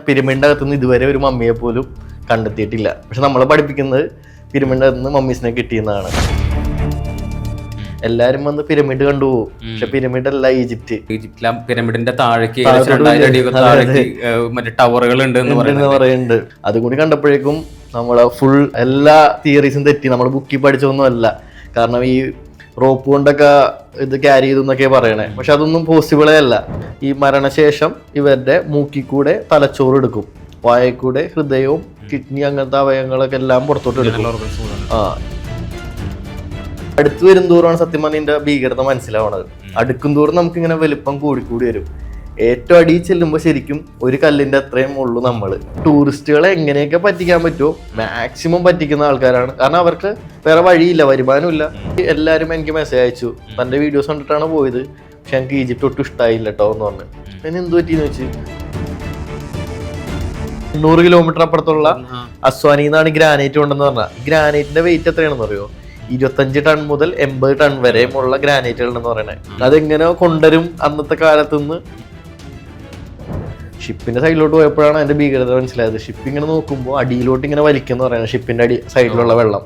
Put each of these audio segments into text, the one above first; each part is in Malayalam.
പിരമിഡിന്റെ അകത്തുനിന്ന് ഇതുവരെ ഒരു മമ്മിയെ പോലും കണ്ടെത്തിയിട്ടില്ല. പക്ഷെ നമ്മളെ പഠിപ്പിക്കുന്നത് പിരമിഡിന്റെ അകത്തുനിന്ന് മമ്മീസിനെ കിട്ടിയെന്നാണ്. എല്ലാരും വന്ന് പിരമിഡ് കണ്ടുപോകും, പക്ഷെ പിരമിഡ് അല്ല ഈജിപ്തിലെ പിരമിഡിന്റെ താഴേക്ക് മറ്റേ ടവറുകൾ ഉണ്ട് എന്ന് പറയുന്നുണ്ട്. അതും കൂടി കണ്ടപ്പോഴേക്കും നമ്മളെ ഫുൾ എല്ലാ തിയറീസും തെറ്റി. നമ്മൾ ബുക്കിൽ പഠിച്ചൊന്നും അല്ല. കാരണം ഈ റോപ്പ് കൊണ്ടൊക്കെ ഇത് ക്യാരി ചെയ്തു എന്നൊക്കെ പറയണേ, പക്ഷെ അതൊന്നും പോസിബിളേ അല്ല. ഈ മരണശേഷം ഇവരുടെ മൂക്കിൽ കൂടെ തലച്ചോറ് എടുക്കും, വായയിൽ കൂടെ ഹൃദയവും കിഡ്നി അങ്ങനത്തെ അവയവങ്ങളൊക്കെ എല്ലാം പുറത്തോട്ട് എടുക്കും. അടുത്ത് വരും തോറുമാണ് സത്യം പറഞ്ഞ ഇതിന്റെ ഭീകരത മനസ്സിലാവണത്. അടുക്കും തോറും നമുക്ക് ഇങ്ങനെ വലുപ്പം കൂടിക്കൂടി വരും. ഏറ്റവും അടിയിൽ ചെല്ലുമ്പോൾ ശരിക്കും ഒരു കല്ലിന്റെ അത്രയും ഉള്ളു നമ്മള്. ടൂറിസ്റ്റുകളെ എങ്ങനെയൊക്കെ പറ്റിക്കാൻ പറ്റുമോ മാക്സിമം പറ്റിക്കുന്ന ആൾക്കാരാണ്. കാരണം അവർക്ക് വേറെ വഴിയില്ല, വരുമാനമില്ല. എല്ലാരും എനിക്ക് മെസ്സേജ് അയച്ചു, തന്റെ വീഡിയോസ് കണ്ടിട്ടാണ് പോയത്, പക്ഷെ എനിക്ക് ഈജിപ്റ്റ് ഒട്ടും ഇഷ്ടമായില്ല കേട്ടോ എന്ന് പറഞ്ഞു. പിന്നെ എന്ത് പറ്റിയെന്ന് വെച്ച് 100 കിലോമീറ്റർ അപ്പുറത്തുള്ള അസ്വാനിന്നാണ് ഗ്രാനൈറ്റ് കൊണ്ടെന്ന് പറഞ്ഞാൽ. ഗ്രാനൈറ്റിന്റെ വെയിറ്റ് എത്രയാണെന്ന് അറിയോ? 25 ടൺ മുതൽ 80 ടൺ വരെയുമുള്ള ഗ്രാനൈറ്റുകളെന്ന് പറയണേ. അതെങ്ങനെ കൊണ്ടുവരും അന്നത്തെ കാലത്തുനിന്ന്? ഷിപ്പിന്റെ സൈഡിലോട്ട് പോയപ്പോഴാണ് അതിന്റെ ഭീകരത മനസ്സിലായത്. ഷിപ്പ് ഇങ്ങനെ നോക്കുമ്പോൾ അടിയിലോട്ട് ഇങ്ങനെ വലിക്കുന്ന പറയുന്നത് ഷിപ്പിന്റെ സൈഡിലുള്ള വെള്ളം.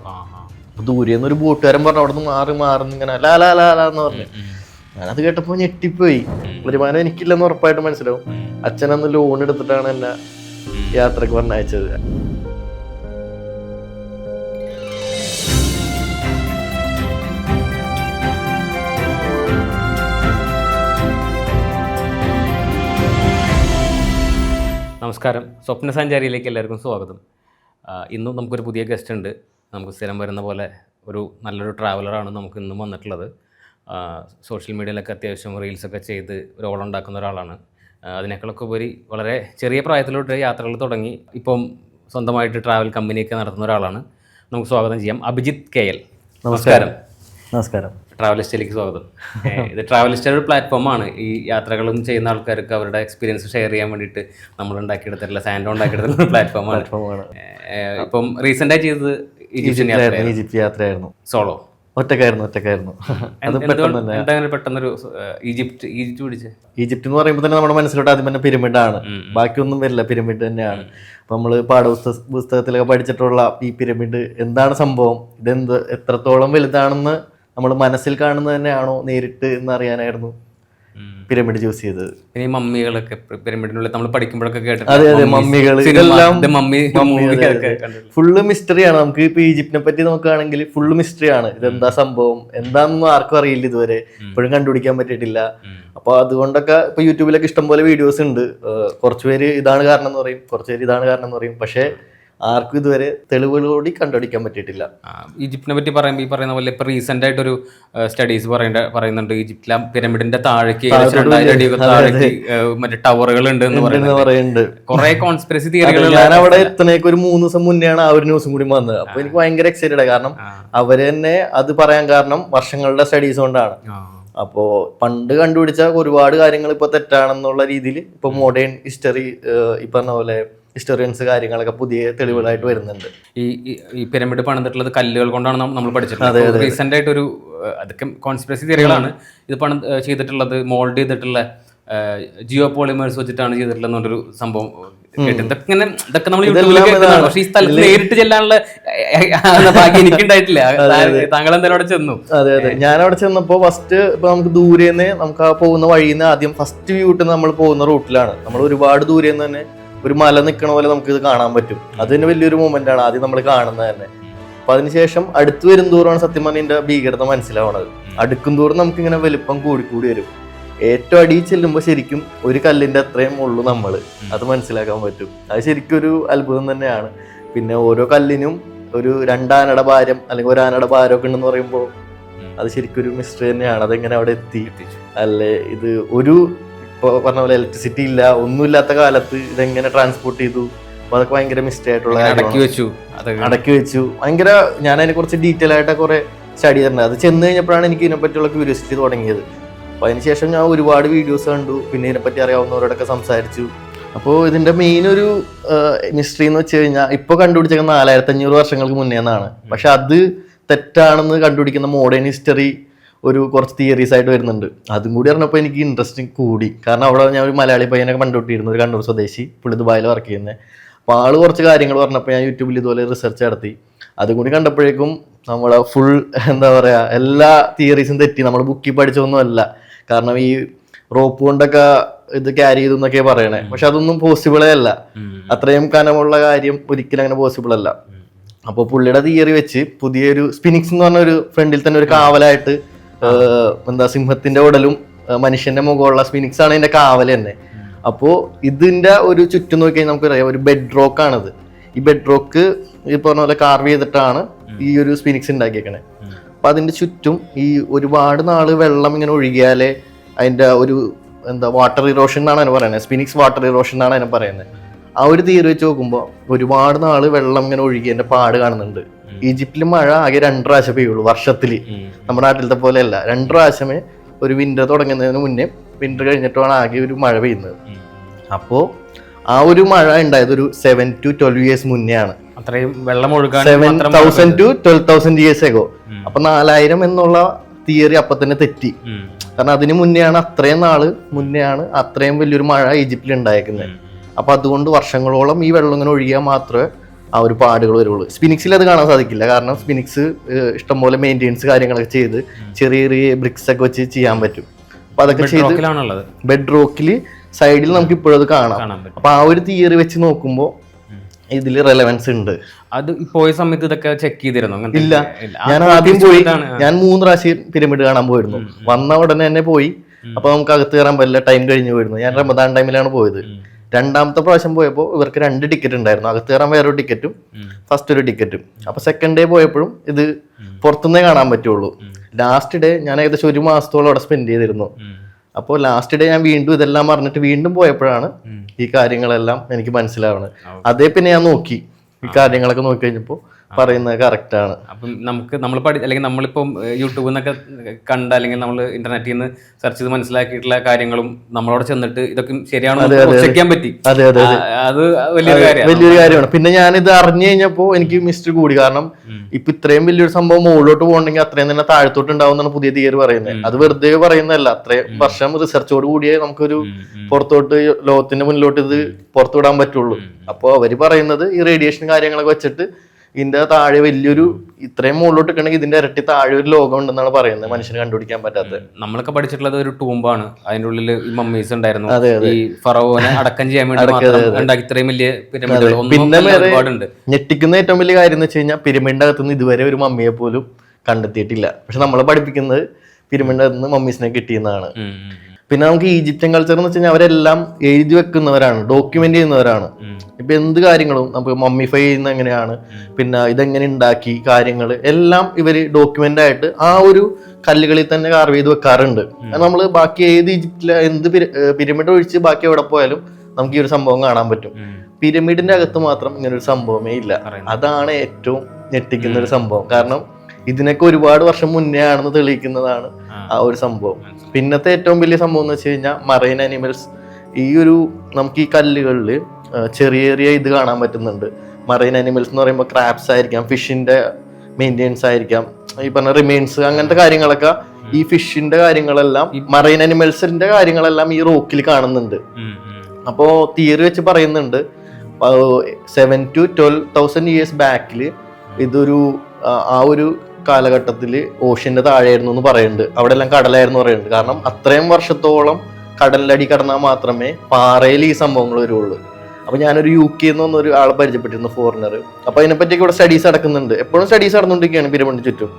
ദൂരെന്ന് ഒരു ബോട്ടുകാരൻ പറഞ്ഞു അവിടെ നിന്ന് മാറുന്ന ഇങ്ങനെ ലാലാലാന്ന് പറഞ്ഞു. ഞാനത് കേട്ടപ്പോ ഞെട്ടിപ്പോയി. വരുമാനം എനിക്കില്ലെന്ന് ഉറപ്പായിട്ട് മനസ്സിലാവും. അച്ഛനന്ന് ലോൺ എടുത്തിട്ടാണ് എന്നെ യാത്രക്ക് പറഞ്ഞയച്ചത്. നമസ്കാരം, സ്വപ്ന സഞ്ചാരിയിലേക്ക് എല്ലാവർക്കും സ്വാഗതം. ഇന്നും നമുക്കൊരു പുതിയ ഗസ്റ്റ് ഉണ്ട്. നമുക്ക് സ്ഥിരം വരുന്ന പോലെ നല്ലൊരു ട്രാവലറാണ് നമുക്ക് ഇന്നും വന്നിട്ടുള്ളത്. സോഷ്യൽ മീഡിയയിലൊക്കെ അത്യാവശ്യം റീൽസൊക്കെ ചെയ്ത് ഒരു ഓളുണ്ടാക്കുന്ന ഒരാളാണ്. അതിനേക്കാളൊക്കെ ഉപരി വളരെ ചെറിയ പ്രായത്തിലോട്ട് യാത്രകൾ തുടങ്ങി ഇപ്പം സ്വന്തമായിട്ട് ട്രാവൽ കമ്പനിയൊക്കെ നടത്തുന്ന ഒരാളാണ്. നമുക്ക് സ്വാഗതം ചെയ്യാം. അഭിജിത്ത് KL. നമസ്കാരം. നമസ്കാരം. ട്രാവലിസ്റ്റിലേക്ക് സ്വാഗതം. ഇത് ട്രാവലിസ്റ്റ് ഒരു പ്ലാറ്റ്ഫോമാണ്. ഈ യാത്രകളും ചെയ്യുന്ന ആൾക്കാർക്ക് അവരുടെ എക്സ്പീരിയൻസ് ഷെയർ ചെയ്യാൻ വേണ്ടിയിട്ട് നമ്മൾ ഉണ്ടാക്കിയെടുത്തിട്ടുള്ള സാൻഡോ ഉണ്ടാക്കിയെടുത്തുള്ള പ്ലാറ്റ്ഫോമാണ്. ഇപ്പം റീസെന്റ് ആയി ചെയ്തത് ഈജിപ്റ്റ് യാത്രയായിരുന്നു. സോളോ? ഒറ്റക്കായിരുന്നു. പെട്ടെന്നൊരു ഈജിപ്റ്റ് പിടിച്ച്? ഈജിപ്റ്റ് എന്ന് പറയുമ്പോൾ തന്നെ നമ്മുടെ മനസ്സിലോട്ട് ആദ്യം തന്നെ പിരമിഡാണ്, ബാക്കിയൊന്നും വരില്ല, പിരമിഡ് തന്നെയാണ്. അപ്പൊ നമ്മള് പുസ്തകത്തിലൊക്കെ പഠിച്ചിട്ടുള്ള ഈ പിരമിഡ് എന്താണ് സംഭവം, ഇതെന്ത് എത്രത്തോളം വലുതാണെന്ന് നമ്മൾ മനസ്സിൽ കാണുന്നത് തന്നെയാണോ നേരിട്ട് എന്നറിയാനായിരുന്നു പിരമിഡ് ചൂസ് ചെയ്തത്. ഇനി മമ്മികളൊക്കെ പിരമിഡിനുള്ളിൽ നമ്മൾ പഠിക്കുമ്പോഴൊക്കെ കേട്ടത്. അതെ, മമ്മികൾ ഫുള്ള് മിസ്റ്ററിയാണ്. നമുക്ക് ഇപ്പൊ ഈജിപ്തിനെ പറ്റി നോക്കുകയാണെങ്കിൽ ഫുള്ള് മിസ്റ്ററിയാണ്. ഇതെന്താ സംഭവം, എന്താണെന്നും ആർക്കും അറിയില്ല, ഇതുവരെ ഇപ്പോഴും കണ്ടുപിടിക്കാൻ പറ്റിയിട്ടില്ല. അപ്പൊ അതുകൊണ്ടൊക്കെ ഇപ്പൊ യൂട്യൂബിലൊക്കെ ഇഷ്ടംപോലെ വീഡിയോസ് ഉണ്ട്. കുറച്ചുപേര് ഇതാണ് കാരണം എന്ന് പറയും, കുറച്ചുപേര് ഇതാണ് കാരണം എന്ന് പറയും. പക്ഷെ ആർക്കും ഇതുവരെ തെളിവുകളോടി കണ്ടുപിടിക്കാൻ പറ്റിയിട്ടില്ല. ഈജിപ്തിനെ പറ്റി പറയുമ്പോൾ ഈ പറയുന്ന പോലെ ഇപ്പൊ റീസെന്റ് ആയിട്ടൊരു സ്റ്റഡീസ് പറയുന്നുണ്ട്. ഈജിപ്തിലെ പിരമിഡിന്റെ താഴേക്ക് 2000 അടി മറ്റേ ടവറുകൾ ഉണ്ട് എന്ന് പറയുന്നുണ്ട്. കുറെ കോൺസ്പിറസി തിയറികൾ. ഞാൻ അവിടെ എത്തണേക്ക് ഒരു 3 ദിവസം മുന്നെയാണ് ആ ഒരു ന്യൂസും കൂടി വന്നത്. അപ്പൊ എനിക്ക് ഭയങ്കര എക്സൈറ്റഡ്. കാരണം അവര് തന്നെ അത് പറയാൻ കാരണം വർഷങ്ങളുടെ സ്റ്റഡീസ് കൊണ്ടാണ്. അപ്പോ പണ്ട് കണ്ടുപിടിച്ച ഒരുപാട് കാര്യങ്ങൾ ഇപ്പൊ തെറ്റാണെന്നുള്ള രീതിയിൽ ഇപ്പൊ മോഡേൺ ഹിസ്റ്ററി ഈ പറഞ്ഞ പോലെ ഹിസ്റ്റോറിയൻസ് കാര്യങ്ങളൊക്കെ പുതിയ തെളിവുകളായിട്ട് വരുന്നുണ്ട്. ഈ പിരമിഡ് പണിതിട്ടുള്ളത് കല്ലുകൾ കൊണ്ടാണ് നമ്മൾ പഠിച്ചിട്ടുള്ളത്. റീസെന്റ് ആയിട്ടൊരു അതൊക്കെ കോൺസ്പിറസി തിയറികളാണ്. ഇത് ചെയ്തിട്ടുള്ളത് മോൾഡ് ചെയ്തിട്ടുള്ള ജിയോ പോളിമേഴ്സ് വെച്ചിട്ടാണ് ചെയ്തിട്ടുള്ളതെന്നൊരു സംഭവം കേട്ടു. ഇതൊക്കെ നമ്മൾ യൂട്യൂബിൽ കേട്ടതാണ്. പക്ഷെ ഈ സ്ഥലത്ത് നേരിട്ട് ചെല്ലാനുള്ള ഭാഗ്യം എനിക്കുണ്ടായിട്ടില്ല. താങ്കൾ എന്തായാലും അവിടെ ചെന്നു? അതെ, ഞാൻ അവിടെ ചെന്നപ്പോ ഫസ്റ്റ് ഇപ്പൊ നമുക്ക് ദൂരേന്ന് നമുക്ക് ആ പോകുന്ന വഴിയിൽ നിന്ന് ആദ്യം ഫസ്റ്റ് വ്യൂ കിട്ടുന്ന നമ്മൾ പോകുന്ന റൂട്ടിലാണ്. നമ്മൾ ഒരുപാട് ദൂരേന്ന് തന്നെ ഒരു മല നിൽക്കണ പോലെ നമുക്ക് ഇത് കാണാൻ പറ്റും. അത് തന്നെ വലിയൊരു മൊമെന്റ് ആണ് ആദ്യം നമ്മൾ കാണുന്നത് തന്നെ. അപ്പൊ അതിനുശേഷം അടുത്ത് വരും തോറുമാണ് സത്യം പറഞ്ഞ ഇതിന്റെ ഭീകരത മനസ്സിലാവണത്. അടുക്കും തോറും നമുക്ക് ഇങ്ങനെ വലുപ്പം കൂടിക്കൂടി വരും. ഏറ്റവും അടിയിൽ ചെല്ലുമ്പോൾ ശരിക്കും ഒരു കല്ലിന്റെ അത്രയും ഉള്ളു നമ്മള്. അത് മനസ്സിലാക്കാൻ പറ്റും. അത് ശരിക്കും ഒരു അത്ഭുതം തന്നെയാണ്. പിന്നെ ഓരോ കല്ലിനും ഒരു 2 ആനയുടെ ഭാരം അല്ലെങ്കിൽ 1 ആനയുടെ ഭാരം ഒക്കെ ഉണ്ടെന്ന് പറയുമ്പോൾ അത് ശരിക്കും ഒരു മിസ്റ്ററി തന്നെയാണ്. അതെങ്ങനെ അവിടെ എത്തി അല്ലേ? ഇത് ഒരു ഇപ്പൊ പറഞ്ഞ പോലെ ഇലക്ട്രിസിറ്റി ഇല്ല, ഒന്നുമില്ലാത്ത കാലത്ത് ഇതെങ്ങനെ ട്രാൻസ്പോർട്ട് ചെയ്തു? അപ്പൊ അതൊക്കെ ഭയങ്കര മിസ്റ്ററി ആയിട്ടുള്ള അടക്കി വെച്ചു. ഭയങ്കര ഞാൻ അതിനെ കുറിച്ച് ഡീറ്റെയിൽ ആയിട്ട് കുറെ സ്റ്റഡി ചെയ്തിട്ടുണ്ട്. അത് ചെന്ന് കഴിഞ്ഞപ്പോഴാണ് എനിക്ക് ഇതിനെപ്പറ്റിയുള്ള ക്യൂരിയോസിറ്റി തുടങ്ങിയത്. അപ്പൊ അതിനുശേഷം ഞാൻ ഒരുപാട് വീഡിയോസ് കണ്ടു, പിന്നെ ഇതിനെപ്പറ്റി അറിയാവുന്നവരോടൊക്കെ സംസാരിച്ചു. അപ്പോൾ ഇതിന്റെ മെയിൻ ഒരു മിസ്റ്ററി എന്ന് വെച്ച് കഴിഞ്ഞാൽ ഇപ്പൊ കണ്ടുപിടിച്ചേക്കുന്ന 4500 വർഷങ്ങൾക്ക് മുന്നേ എന്നാണ്. പക്ഷെ അത് തെറ്റാണെന്ന് കണ്ടുപിടിക്കുന്ന മോഡേൺ ഹിസ്റ്ററി ഒരു കുറച്ച് തിയറീസ് ആയിട്ട് വരുന്നുണ്ട്. അതും കൂടി പറഞ്ഞപ്പോൾ എനിക്ക് ഇൻട്രസ്റ്റിംഗ് കൂടി. കാരണം അവിടെ ഞാൻ ഒരു മലയാളി പയ്യനെ കണ്ടുപിട്ടിരുന്നു, ഒരു കണ്ണൂർ സ്വദേശി, പുള്ളി ദുബായിൽ വർക്ക് ചെയ്യുന്നത്. അപ്പോൾ ആള് കുറച്ച് കാര്യങ്ങൾ പറഞ്ഞപ്പോൾ ഞാൻ യൂട്യൂബിൽ ഇതുപോലെ റിസർച്ച് നടത്തി. അതും കൂടി കണ്ടപ്പോഴേക്കും നമ്മളെ ഫുൾ എന്താ പറയുക, എല്ലാ തിയറീസും തെറ്റി. നമ്മൾ ബുക്കിൽ പഠിച്ചൊന്നും അല്ല. കാരണം ഈ റോപ്പ് കൊണ്ടൊക്കെ ഇത് ക്യാരി ചെയ്തു എന്നൊക്കെ പറയണേ, പക്ഷെ അതൊന്നും പോസിബിളേ അല്ല. അത്രയും കനമുള്ള കാര്യം ഒരിക്കലും അങ്ങനെ പോസിബിൾ അല്ല. അപ്പോൾ പുള്ളിയുടെ തിയറി വെച്ച് പുതിയൊരു സ്പിനിക്സ് എന്ന് പറഞ്ഞ ഒരു ഫ്രണ്ടിൽ തന്നെ ഒരു കാവലായിട്ട്, എന്താ സിംഹത്തിന്റെ ഉടലും മനുഷ്യന്റെ മുഖമുള്ള സ്പിനിക്സ് ആണ് ഇതിന്റെ കാവല് തന്നെ. അപ്പോൾ ഇതിന്റെ ഒരു ചുറ്റും നോക്കി കഴിഞ്ഞാൽ നമുക്കറിയാം ഒരു ബെഡ് റോക്ക് ആണത്. ഈ ബെഡ് റോക്ക് ഈ പറഞ്ഞ പോലെ കാർവ് ചെയ്തിട്ടാണ് ഈ ഒരു സ്പിനിക്സ് ഉണ്ടാക്കിയേക്കണേ. അപ്പൊ അതിന്റെ ചുറ്റും ഈ ഒരുപാട് നാള് വെള്ളം ഇങ്ങനെ ഒഴുകിയാലേ അതിന്റെ ഒരു എന്താ വാട്ടർ ഇറോഷൻ എന്നാണ് അതിനെ പറയുന്നത്, സ്പിനിക്സ് വാട്ടർ ഇറോഷൻ എന്നാണ് അതിനെ പറയുന്നത്. ആ ഒരു തിയറി വെച്ച് നോക്കുമ്പോൾ ഒരുപാട് നാള് വെള്ളം ഇങ്ങനെ ഒഴുകിയതിന്റെ പാട് കാണുന്നുണ്ട്. ഈജിപ്തിൽ മഴ ആകെ 2 പ്രാവശ്യം പെയ്യുള്ളൂ വർഷത്തിൽ. നമ്മുടെ നാട്ടിലത്തെ പോലെയല്ല, 2 പ്രാവശ്യമേ ഒരു വിന്റർ തുടങ്ങുന്നതിന് മുന്നേ വിന്റർ കഴിഞ്ഞിട്ടാണ് ആകെ ഒരു മഴ പെയ്യുന്നത്. അപ്പോ ആ ഒരു മഴ ഉണ്ടായത് ഒരു 7 to 12 years മുന്നേ ആണ്. അത്രയും വെള്ളം ഒഴുകാൻ 7,000 to 12,000 years ago. അപ്പൊ 4000 എന്നുള്ള തിയറി അപ്പൊ തന്നെ തെറ്റി. കാരണം അതിന് മുന്നെയാണ്, അത്രയും നാള് മുന്നെയാണ് അത്രയും വലിയൊരു മഴ ഈജിപ്തിൽ ഉണ്ടായേക്കുന്നത്. അപ്പൊ അതുകൊണ്ട് വർഷങ്ങളോളം ഈ വെള്ളം ഇങ്ങനെ ഒഴുകിയാൽ മാത്രമേ ആ ഒരു പാടുകൾ വരുള്ളൂ. സ്പിനിക്സിൽ അത് കാണാൻ സാധിക്കില്ല. കാരണം സ്പിനിക്സ് ഇഷ്ടംപോലെ മെയിൻ്റെനൻസ് കാര്യങ്ങളൊക്കെ ചെയ്ത് ചെറിയ ചെറിയ ബ്രിക്സ് ഒക്കെ വെച്ച് ചെയ്യാൻ പറ്റും. അപ്പൊ അതൊക്കെ ചെയ്ത് ബെഡ് റോക്കില് സൈഡിൽ നമുക്ക് ഇപ്പോഴും അത് കാണാം. അപ്പൊ ആ ഒരു തിയറി വെച്ച് നോക്കുമ്പോൾ ഇതിൽ റെലവൻസ് ഉണ്ട്. അത് പോയ സമയത്ത് ഇതൊക്കെ ചെക്ക് ചെയ്തിരുന്നു? ഇല്ല, ഞാൻ ആദ്യം പോയി, ഞാൻ 3 പ്രാവശ്യം പിരമിഡ് കാണാൻ പോയിരുന്നു. വന്ന ഉടനെ തന്നെ പോയി. അപ്പൊ നമുക്ക് അകത്ത് കയറാൻ പറ്റില്ല, ടൈം കഴിഞ്ഞു പോയിരുന്നു. ഞാൻ റമദാൻ ടൈമിലാണ് പോയത്. 2ാമത്തെ പ്രാവശ്യം പോയപ്പോൾ ഇവർക്ക് 2 ടിക്കറ്റ് ഉണ്ടായിരുന്നു. അകത്ത് കയറാൻ വേറൊരു ടിക്കറ്റും ഫസ്റ്റ് ഒരു ടിക്കറ്റും. അപ്പൊ സെക്കൻഡ് ഡേ പോയപ്പോഴും ഇത് പുറത്തുനിന്നേ കാണാൻ പറ്റുള്ളൂ. ലാസ്റ്റ് ഡേ ഞാൻ ഏകദേശം 1 മാസത്തോളം അവിടെ സ്പെൻഡ് ചെയ്തിരുന്നു. അപ്പോൾ ലാസ്റ്റ് ഡേ ഞാൻ വീണ്ടും ഇതെല്ലാം പറഞ്ഞിട്ട് വീണ്ടും പോയപ്പോഴാണ് ഈ കാര്യങ്ങളെല്ലാം എനിക്ക് മനസ്സിലാവുന്നത്. അതേ പിന്നെ ഞാൻ നോക്കി, ഈ കാര്യങ്ങളൊക്കെ നോക്കി കഴിഞ്ഞപ്പോൾ പറയുന്നത് കറക്റ്റ് ആണ്. അപ്പം നമ്മൾ അല്ലെങ്കിൽ നമ്മളിപ്പം യൂട്യൂബിൽ നിന്നൊക്കെ കണ്ട, അല്ലെങ്കിൽ നമ്മൾ ഇന്റർനെറ്റിൽ നിന്ന് സെർച്ച് ചെയ്ത് മനസ്സിലാക്കിയിട്ടുള്ള കാര്യങ്ങളും നമ്മളോട് ചെന്നിട്ട് ഇതൊക്കെ ശരിയാണോ ചെക്ക് ചെയ്യാൻ പറ്റി. അതെ അതെ, അത് വലിയൊരു കാര്യമാണ്. പിന്നെ ഞാനിത് അറിഞ്ഞു കഴിഞ്ഞപ്പോൾ എനിക്ക് മിസ്റ്റർ കൂടി. കാരണം ഇപ്പൊ ഇത്രയും വലിയൊരു സംഭവം മുകളിലോട്ട് പോകണമെങ്കിൽ അത്രയും തന്നെ താഴത്തോട്ട് ഉണ്ടാവുന്നതാണ് പുതിയ തിയറി പറയുന്നത്. അത് വെറുതെ പറയുന്നതല്ല, അത്രയും വർഷം റിസർച്ചോട് കൂടിയേ നമുക്കൊരു പുറത്തോട്ട് ലോകത്തിന്റെ മുന്നിലോട്ട് ഇത് പുറത്തു വിടാൻ പറ്റുള്ളൂ. അപ്പോൾ അവര് പറയുന്നത് ഈ റേഡിയേഷൻ കാര്യങ്ങളൊക്കെ വെച്ചിട്ട് ഇതിന്റെ താഴെ വലിയൊരു ഇത്രയും മുകളിലോട്ട് ഇരിക്കണമെങ്കിൽ ഇതിന്റെ ഇരട്ടി താഴെ ഒരു ലോകം ഉണ്ടെന്നാണ് പറയുന്നത്, മനുഷ്യന് കണ്ടുപിടിക്കാൻ പറ്റാത്തത്. നമ്മളൊക്കെ പഠിച്ചിട്ടുള്ളത് ഒരു ടൂമ്പാണ്, അതിന്റെ ഉള്ളിൽ മമ്മീസ് ഉണ്ടായിരുന്നു, ഈ ഫറോനെ അടക്കം ചെയ്യാൻ വേണ്ടി ഇത്രയും വലിയ പിരമിഡുകൾ. പിന്നെ ഞെട്ടിക്കുന്ന ഏറ്റവും വലിയ കാര്യം എന്ന് വെച്ച് കഴിഞ്ഞാൽ പിരമിഡിന്റെ അകത്തുനിന്ന് ഇതുവരെ ഒരു മമ്മിയെ പോലും കണ്ടെത്തിയിട്ടില്ല. പക്ഷെ നമ്മളെ പഠിപ്പിക്കുന്നത് പിരമിഡിന്റെ അകത്തുനിന്ന് മമ്മീസിനെ കിട്ടിയെന്നാണ്. പിന്നെ നമുക്ക് ഈജിപ്ഷ്യൻ കൾച്ചർ എന്ന് വെച്ച് കഴിഞ്ഞാൽ അവരെല്ലാം എഴുതി വെക്കുന്നവരാണ്, ഡോക്യുമെന്റ് ചെയ്യുന്നവരാണ്. ഇപ്പൊ എന്ത് കാര്യങ്ങളും നമുക്ക് മമ്മിഫൈ ചെയ്യുന്ന എങ്ങനെയാണ്, പിന്നെ ഇതെങ്ങനെ ഉണ്ടാക്കി കാര്യങ്ങൾ എല്ലാം ഇവര് ഡോക്യുമെന്റ് ആയിട്ട് ആ ഒരു കല്ലുകളിൽ തന്നെ കാർവ് ചെയ്ത് വെക്കാറുണ്ട്. നമ്മൾ ബാക്കി ഏത് ഈജിപ്തിലെ എന്ത് പിരമിഡ് ഒഴിച്ച് ബാക്കി എവിടെ പോയാലും നമുക്ക് ഈ ഒരു സംഭവം കാണാൻ പറ്റും. പിരമിഡിന്റെ അകത്ത് മാത്രം ഇങ്ങനെ ഒരു സംഭവമേ ഇല്ല. അതാണ് ഏറ്റവും ഞെട്ടിക്കുന്ന ഒരു സംഭവം. കാരണം ഇതിനൊക്കെ ഒരുപാട് വർഷം മുന്നേ ആണെന്ന് തെളിയിക്കുന്നതാണ് ആ ഒരു സംഭവം. പിന്നത്തെ ഏറ്റവും വലിയ സംഭവം എന്ന് വെച്ച് കഴിഞ്ഞാൽ മറൈൻ അനിമൽസ്. ഈ ഒരു നമുക്ക് ഈ കല്ലുകളിൽ ചെറിയ ചെറിയ ഇത് കാണാൻ പറ്റുന്നുണ്ട്. മറൈൻ അനിമൽസ് എന്ന് പറയുമ്പോൾ ക്രാബ്സ് ആയിരിക്കാം, ഫിഷിന്റെ മെയിൻ്റെനൻസ് ആയിരിക്കാം, ഈ പറഞ്ഞ റിമെയിൻസ്, അങ്ങനത്തെ കാര്യങ്ങളൊക്കെ. ഈ ഫിഷിന്റെ കാര്യങ്ങളെല്ലാം, മറൈൻ അനിമൽസിന്റെ കാര്യങ്ങളെല്ലാം ഈ റോക്കിൽ കാണുന്നുണ്ട്. അപ്പോ തിയറി വെച്ച് പറയുന്നുണ്ട് 7 to 12,000 years ബാക്കിൽ ഇതൊരു ആ ഒരു കാലഘട്ടത്തിൽ ഓഷ്യന്റെ താഴെയായിരുന്നു എന്ന് പറയുന്നുണ്ട്. അവിടെ എല്ലാം കടലായിരുന്നു പറയുന്നുണ്ട്. കാരണം അത്രയും വർഷത്തോളം കടലിലടി കടന്നാൽ മാത്രമേ പാറയിൽ ഈ സംഭവങ്ങൾ വരുള്ളൂ. അപ്പൊ ഞാനൊരു UK എന്നൊരു ആളെ പരിചയപ്പെട്ടിരുന്നു, ഫോറിനർ. അപ്പൊ അതിനെപ്പറ്റിയൊക്കെ ഇവിടെ സ്റ്റഡീസ് നടക്കുന്നുണ്ട്, എപ്പോഴും സ്റ്റഡീസ് നടന്നുകൊണ്ടിരിക്കുകയാണ് പിരമിഡിന് ചുറ്റും.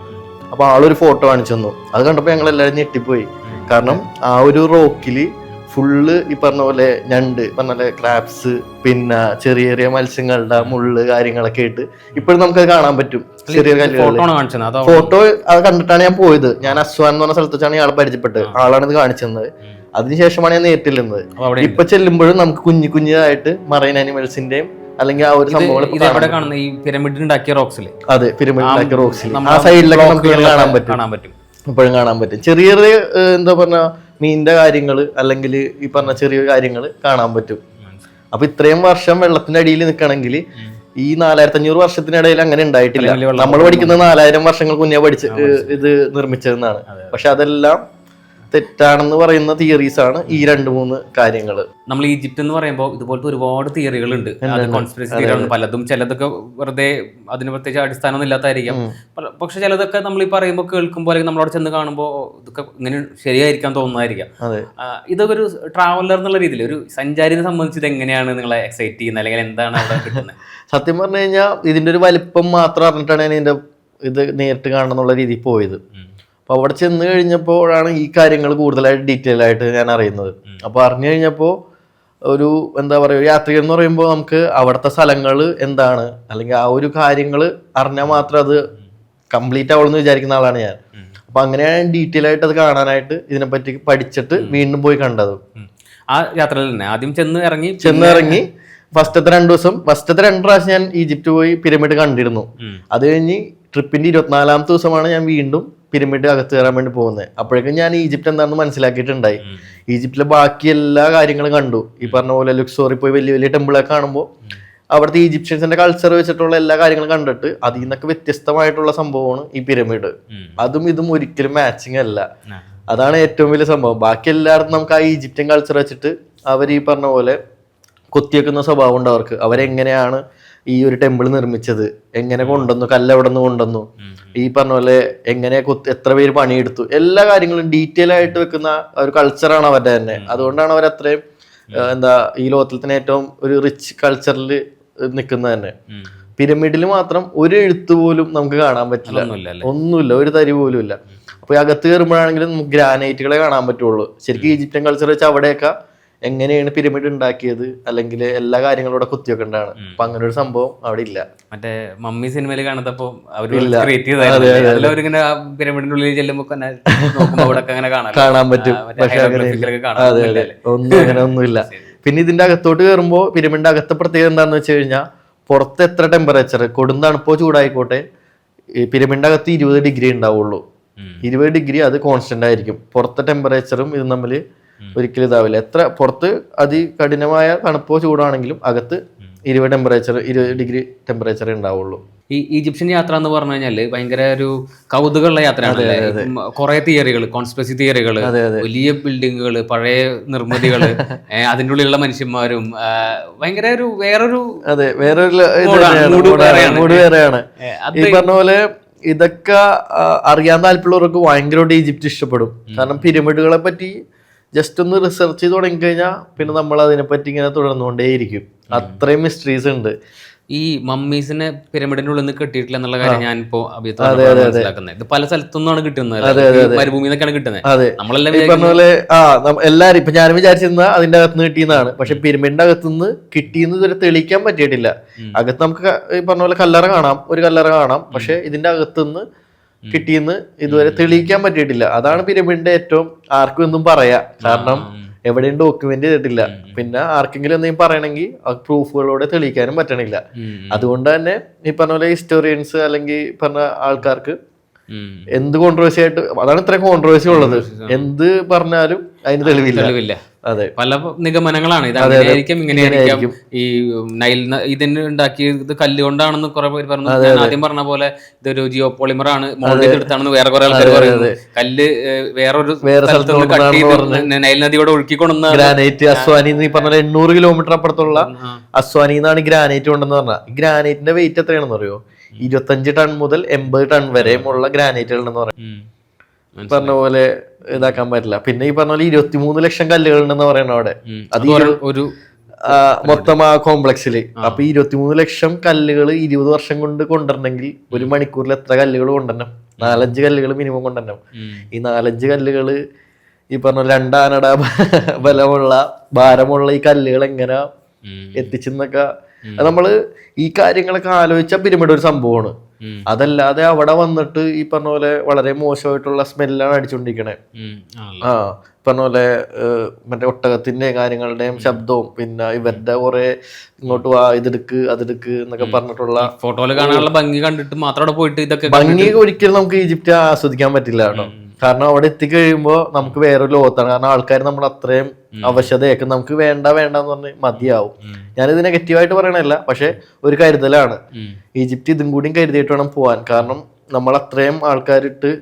അപ്പൊ ആളൊരു ഫോട്ടോ കാണിച്ചു തന്നു. അത് കണ്ടപ്പോൾ ഞങ്ങൾ എല്ലാവരും ഞെട്ടിപ്പോയി. കാരണം ആ ഒരു റോക്കില് ഫുള്ള് ഈ പറഞ്ഞ പോലെ ഞണ്ട്, പറഞ്ഞ പോലെ ക്രാബ്സ്, പിന്നെ ചെറിയ ചെറിയ മത്സ്യങ്ങളുടെ മുള്ള് കാര്യങ്ങളൊക്കെ ആയിട്ട് ഇപ്പോഴും നമുക്കത് കാണാൻ പറ്റും. ചെറിയ ഫോട്ടോ അത് കണ്ടിട്ടാണ് ഞാൻ പോയത്. ഞാൻ അസ്വാൻ എന്ന് പറഞ്ഞ സ്ഥലത്ത് വെച്ചാണ് ഇയാളെ പരിചയപ്പെട്ടത്. ആളാണ് ഇത് കാണിച്ചു തന്നത്. അതിനുശേഷമാണ് ഞാൻ നേരിട്ടിരുന്നത്. ഇപ്പൊ ചെല്ലുമ്പോഴും നമുക്ക് കുഞ്ഞു കുഞ്ഞായിട്ട് മറൈൻ അനിമൽസിന്റെയും അല്ലെങ്കിൽ ആ ഒരു സംഭവം അതെ, പിരമിഡ് ഉണ്ടാക്കിയ റോക്സിൽ ആ സൈഡിലൊക്കെ നമുക്ക് കാണാൻ പറ്റും, ഇപ്പോഴും കാണാൻ പറ്റും. ചെറിയ ചെറിയ എന്താ പറഞ്ഞ മീനിന്റെ കാര്യങ്ങള് അല്ലെങ്കിൽ ഈ പറഞ്ഞ ചെറിയ കാര്യങ്ങൾ കാണാൻ പറ്റും. അപ്പൊ ഇത്രയും വർഷം വെള്ളത്തിന്റെ അടിയിൽ നിൽക്കണമെങ്കിൽ ഈ 4500 വർഷത്തിനിടയിൽ അങ്ങനെ ഉണ്ടായിട്ടില്ല. നമ്മൾ പഠിക്കുന്ന 4000 വർഷങ്ങൾക്ക് മുന്നേ ഇത് നിർമ്മിച്ചതെന്നാണ്. പക്ഷെ അതെല്ലാം തെറ്റാണെന്ന് പറയുന്ന തിയറീസ് ആണ് ഈ 2-3 കാര്യങ്ങൾ. നമ്മൾ ഈജിപ്ത് എന്ന് പറയുമ്പോൾ ഇതുപോലത്തെ ഒരുപാട് തിയറികളുണ്ട്, കോൺസ്പിറസി തിയറികളുണ്ട്. പലതും ചിലതൊക്കെ വെറുതെ അതിന് പ്രത്യേകിച്ച് അടിസ്ഥാനമൊന്നും ഇല്ലാത്തായിരിക്കാം. പക്ഷെ ചിലതൊക്കെ നമ്മൾ ഈ പറയുമ്പോൾ കേൾക്കുമ്പോൾ അല്ലെങ്കിൽ നമ്മളവിടെ ചെന്ന് കാണുമ്പോൾ ഇതൊക്കെ ഇങ്ങനെ ശരിയായിരിക്കാൻ തോന്നുന്നതായിരിക്കാം. ഇതൊരു ട്രാവലർ എന്നുള്ള രീതിയിൽ ഒരു സഞ്ചാരിനെ സംബന്ധിച്ച് ഇത് എങ്ങനെയാണ് നിങ്ങളെ എക്സൈറ്റ് ചെയ്യുന്നത്, അല്ലെങ്കിൽ എന്താണ് അവിടെ കിട്ടുന്നത്? സത്യം പറഞ്ഞു കഴിഞ്ഞാൽ ഇതിന്റെ ഒരു വലിപ്പം മാത്രം അറിഞ്ഞിട്ടാണ് ഞാൻ ഇതിന്റെ ഇത് നേരിട്ട് കാണണം എന്നുള്ള രീതിയിൽ പോയത്. അപ്പൊ അവിടെ ചെന്ന് കഴിഞ്ഞപ്പോഴാണ് ഈ കാര്യങ്ങൾ കൂടുതലായിട്ട് ഡീറ്റെയിൽ ആയിട്ട് ഞാൻ അറിയുന്നത്. അപ്പൊ അറിഞ്ഞു കഴിഞ്ഞപ്പോൾ ഒരു എന്താ പറയുക, ഒരു യാത്രികൻ എന്ന് പറയുമ്പോൾ നമുക്ക് അവിടുത്തെ സ്ഥലങ്ങൾ എന്താണ് അല്ലെങ്കിൽ ആ ഒരു കാര്യങ്ങൾ അറിഞ്ഞാൽ മാത്രം അത് കംപ്ലീറ്റ് ആവുമെന്ന് വിചാരിക്കുന്ന ആളാണ് ഞാൻ. അപ്പൊ അങ്ങനെയാണ് ഡീറ്റെയിൽ ആയിട്ട് അത് കാണാനായിട്ട് ഇതിനെപ്പറ്റി പഠിച്ചിട്ട് വീണ്ടും പോയി കണ്ടത്. ആ യാത്രയിൽ തന്നെ ആദ്യം ചെന്ന് ഇറങ്ങി ഫസ്റ്റത്തെ 2 ദിവസം, ഫസ്റ്റത്തെ 2 പ്രാവശ്യം ഞാൻ ഈജിപ്റ്റ് പോയി പിരമിഡ് കണ്ടിരുന്നു. അത് കഴിഞ്ഞ് ട്രിപ്പിന്റെ 24ാമത്തെ ദിവസമാണ് ഞാൻ വീണ്ടും പിരമിഡ് അകത്ത് കയറാൻ വേണ്ടി പോകുന്നത്. അപ്പോഴേക്കും ഞാൻ ഈജിപ്റ്റ് എന്താണെന്ന് മനസ്സിലാക്കിയിട്ടുണ്ടായി. ഈജിപ്തിലെ ബാക്കി എല്ലാ കാര്യങ്ങളും കണ്ടു. ഈ പറഞ്ഞ പോലെ ലുക്സോറി പോയി വലിയ വലിയ ടെമ്പിളൊക്കെ കാണുമ്പോൾ അവിടുത്തെ ഈജിപ്ഷ്യൻസിന്റെ കൾച്ചർ വെച്ചിട്ടുള്ള എല്ലാ കാര്യങ്ങളും കണ്ടിട്ട് അതിൽ നിന്നൊക്കെ വ്യത്യസ്തമായിട്ടുള്ള സംഭവമാണ് ഈ പിരമിഡ്. അതും ഇതും ഒരിക്കലും മാച്ചിങ് അല്ല. അതാണ് ഏറ്റവും വലിയ സംഭവം. ബാക്കി എല്ലായിടത്തും നമുക്ക് ആ ഈജിപ്ഷ്യൻ കൾച്ചർ വെച്ചിട്ട് അവർ ഈ പറഞ്ഞ പോലെ കൊത്തിവെക്കുന്ന സ്വഭാവം ഉണ്ട് അവർക്ക്. അവരെങ്ങനെയാണ് ഈ ഒരു ടെമ്പിൾ നിർമ്മിച്ചത്, എങ്ങനെ കൊണ്ടുവന്നു, കല്ലെവിടെ നിന്ന് കൊണ്ടുവന്നു, ഈ പറഞ്ഞ പോലെ എങ്ങനെ എത്ര പേര് പണിയെടുത്തു, എല്ലാ കാര്യങ്ങളും ഡീറ്റെയിൽ ആയിട്ട് വെക്കുന്ന ഒരു കൾച്ചറാണ് അവരുടെ തന്നെ. അതുകൊണ്ടാണ് അവർ അത്രയും ഈ ലോകത്തിൽ തന്നെ ഏറ്റവും ഒരു റിച്ച് കൾച്ചറിൽ നിൽക്കുന്നത് തന്നെ. പിരമിഡിൽ മാത്രം ഒരു എഴുത്ത് പോലും നമുക്ക് കാണാൻ പറ്റില്ല, ഒന്നുമില്ല, ഒരു തരി പോലും ഇല്ല. അപ്പൊ അകത്ത് കയറുമ്പോഴാണെങ്കിലും നമുക്ക് ഗ്രാനൈറ്റുകളെ കാണാൻ പറ്റുള്ളൂ. ശരിക്കും ഈജിപ്ഷ്യൻ കൾച്ചർ വെച്ച് അവിടെയൊക്കെ എങ്ങനെയാണ് പിരമിഡ് ഉണ്ടാക്കിയത് അല്ലെങ്കിൽ എല്ലാ കാര്യങ്ങളും ഇവിടെ കുത്തിവെക്കേണ്ടതാണ്. അപ്പൊ അങ്ങനെ ഒരു സംഭവം അവിടെ ഇല്ല. മറ്റേ മമ്മി സിനിമയിൽ കാണത്തപ്പോ പിരമിഡിനുള്ളിൽ ചെല്ലുമ്പോ കാണാൻ പറ്റും. പക്ഷെ ഒന്നും അങ്ങനെ ഒന്നുമില്ല. പിന്നെ ഇതിന്റെ അകത്തോട്ട് കയറുമ്പോൾ പിരമിഡിന്റെ അകത്തെ പ്രത്യേകത എന്താണെന്ന് വെച്ച് കഴിഞ്ഞാൽ പുറത്ത് എത്ര ടെമ്പറേച്ചർ കൊടും തണുപ്പോ ചൂടായിക്കോട്ടെ പിരമിഡിന്റെ അകത്ത് 20 ഡിഗ്രി ഉണ്ടാവുള്ളൂ. 20 ഡിഗ്രി അത് കോൺസ്റ്റന്റ് ആയിരിക്കും. പുറത്തെ ടെമ്പറേച്ചറും ഇത് തമ്മിൽ ഒരിക്കലും ഇതാവില്ല. എത്ര പുറത്ത് അതികഠിനമായ തണുപ്പോ ചൂടാണെങ്കിലും അകത്ത് 20 ഡിഗ്രി ടെമ്പറേച്ചർ ഉണ്ടാവുള്ളൂ. ഈ ഈജിപ്ഷ്യൻ യാത്ര എന്ന് പറഞ്ഞു കഴിഞ്ഞാല് ഭയങ്കര ഒരു കൗതുകമുള്ള യാത്രയാണ്. കുറെ തിയറികൾ, കോൺസ്പിറസി തിയറികൾ, വലിയ ബിൽഡിങ്ങുകൾ, പഴയ നിർമ്മിതികള്, അതിൻ്റെ ഉള്ളിലുള്ള മനുഷ്യന്മാരും ഭയങ്കര ഒരു വേറൊരു മൂഡ് വേറെയാണ്. ഈ പറഞ്ഞ പോലെ ഇതൊക്കെ അറിയാൻ താല്പര്യമുള്ളവർക്ക് ഭയങ്കരമായിട്ട് ഈജിപ്റ്റ് ഇഷ്ടപ്പെടും. കാരണം പിരമിഡുകളെ പറ്റി ജസ്റ്റ് ഒന്ന് റിസർച്ച് ചെയ്ത് തുടങ്ങിക്കഴിഞ്ഞാൽ പിന്നെ നമ്മൾ അതിനെപ്പറ്റി ഇങ്ങനെ തുടർന്നുകൊണ്ടേയിരിക്കും. അത്രയും മിസ്റ്ററീസ് ഉണ്ട്. ഈ മമ്മീസിനെ പിരമിഡിന്റെ ഉള്ളിൽ നിന്ന് കിട്ടിയിട്ടില്ല എന്നുള്ള കാര്യം ഞാൻ ഇപ്പോ മനസ്സിലാക്കുന്നത്. ഇത് പല സ്ഥലത്തുനിന്നാണ് കിട്ടുന്നത്, മരുഭൂമിയിൽ നിന്നൊക്കെയാണ് കിട്ടുന്നത്. നമ്മളെല്ലാം പറഞ്ഞ പോലെ എല്ലാരും ഇപ്പൊ ഞാൻ വിചാരിച്ചിരുന്ന അതിന്റെ അകത്തുനിന്ന് കിട്ടിയെന്നാണ്. പക്ഷെ പിരമിഡിന്റെ അകത്തുനിന്ന് കിട്ടിയെന്ന് ഇതുവരെ തെളിയിക്കാൻ പറ്റിയിട്ടില്ല. അകത്ത് നമുക്ക് ഈ പറഞ്ഞ പോലെ കല്ലറ കാണാം, ഒരു കല്ലറ കാണാം. പക്ഷെ ഇതിന്റെ അകത്തുനിന്ന് കിട്ടിയെന്ന് ഇതുവരെ തെളിയിക്കാൻ പറ്റിയിട്ടില്ല. അതാണ് പിരമിഡിന്റെ ഏറ്റവും ആർക്കും ഒന്നും പറയാ. കാരണം എവിടെയും ഡോക്യുമെന്റ് ചെയ്തിട്ടില്ല. പിന്നെ ആർക്കെങ്കിലും എന്തെങ്കിലും പറയണമെങ്കിൽ പ്രൂഫുകളോടെ തെളിയിക്കാനും പറ്റണില്ല. അതുകൊണ്ട് തന്നെ ഈ പറഞ്ഞ പോലെ ഹിസ്റ്റോറിയൻസ് അല്ലെങ്കിൽ പറഞ്ഞ ആൾക്കാർക്ക് എന്ത് കോൺട്രവേഴ്സി ആയിട്ട്, അതാണ് ഇത്രയും കോൺട്രവേഴ്സി ഉള്ളത്. എന്ത് പറഞ്ഞാലും അതിന് തെളിവില്ല. അതെ, പല നിഗമനങ്ങളാണ്. ഇതായിരിക്കും, ഇങ്ങനെയായിരിക്കും. ഈ നൈൽ ഇതിന് ഉണ്ടാക്കിയത് കല്ലുകൊണ്ടാണെന്ന് കുറെ പേര് പറഞ്ഞു. ഞാൻ ആദ്യം പറഞ്ഞ പോലെ ഇതൊരു ജിയോ പോളിമർ ആണ്, മോൾഡ് ചെയ്തെടുത്താണെന്ന് വേറെ കുറെ ആൾക്കാർ പറയുന്നത്. കല്ല് വേറെ സ്ഥലത്ത് കട്ട് ചെയ്ത് നൈൽ നദിയോടെ ഒഴുക്കിക്കൊണ്ടുവന്ന ഗ്രാനൈറ്റ് അസ്വാനി എന്ന് പറഞ്ഞാൽ 800 കിലോമീറ്റർ അപ്പുറത്തുള്ള അസ്വാനി എന്നാണ് ഗ്രാനൈറ്റ് കൊണ്ടെന്ന് പറഞ്ഞാൽ. ഈ ഗ്രാനൈറ്റിന്റെ വെയിറ്റ് എത്രയാണെന്ന് അറിയോ? 25 ടൺ മുതൽ 80 ടൺ വരെയുമുള്ള ഗ്രാനൈറ്റുകൾ ഉണ്ടെന്ന് പറയും. പറഞ്ഞ പോലെ ഇതാക്കാൻ പറ്റില്ല. പിന്നെ ഈ പറഞ്ഞ പോലെ 23 ലക്ഷം കല്ലുകൾ ഉണ്ടെന്ന് പറയണ അവിടെ. അത് ഒരു മൊത്തം ആ കോംപ്ലക്സില്. അപ്പൊ 23 ലക്ഷം കല്ലുകൾ 20 വർഷം കൊണ്ട് കൊണ്ടുവരണമെങ്കിൽ ഒരു മണിക്കൂറിൽ എത്ര കല്ലുകൾ കൊണ്ടുവരണം? 4-5 കല്ലുകൾ മിനിമം കൊണ്ടുവരണം. ഈ 4-5 കല്ലുകള് ഈ പറഞ്ഞ 2 ആനട ബലമുള്ള ഭാരമുള്ള ഈ കല്ലുകൾ എങ്ങനെ എത്തിച്ചെന്നൊക്കെ നമ്മള് ഈ കാര്യങ്ങളൊക്കെ ആലോചിച്ച പിരമിഡ് ഒരു സംഭവമാണ്. അതല്ലാതെ അവിടെ വന്നിട്ട് ഈ പറഞ്ഞ പോലെ വളരെ മോശമായിട്ടുള്ള സ്മെല്ലാണ് അടിച്ചുകൊണ്ടിരിക്കണേ. പറഞ്ഞ പോലെ മറ്റേ ഒട്ടകത്തിന്റെ കാര്യങ്ങളുടെയും ശബ്ദവും പിന്നെ ഇവരുടെ കുറെ ഇങ്ങോട്ട് വാ ഇതെടുക്ക് അതെടുക്ക് എന്നൊക്കെ പറഞ്ഞിട്ടുള്ള ഫോട്ടോയിൽ കാണാനുള്ള ഭംഗി കണ്ടിട്ട് മാത്രം അവിടെ പോയിട്ട് ഇതൊക്കെ ഭംഗി ഒരിക്കലും നമുക്ക് ഈജിപ്റ്റ് ആസ്വദിക്കാൻ പറ്റില്ല കേട്ടോ. കാരണം അവിടെ എത്തിക്കഴിയുമ്പോൾ നമുക്ക് വേറൊരു ലോകത്താണ്. കാരണം ആൾക്കാർ നമ്മൾ അത്രയും അവശതയൊക്കെ നമുക്ക് വേണ്ടെന്ന് പറഞ്ഞ് മതിയാവും. ഞാനിത് നെഗറ്റീവായിട്ട് പറയണല്ല, പക്ഷെ ഒരു കരുതലാണ്. ഈജിപ്റ്റ് ഇതും കൂടിയും കരുതിയിട്ട് വേണം പോവാൻ. കാരണം നമ്മൾ അത്രയും ആൾക്കാരിട്ട്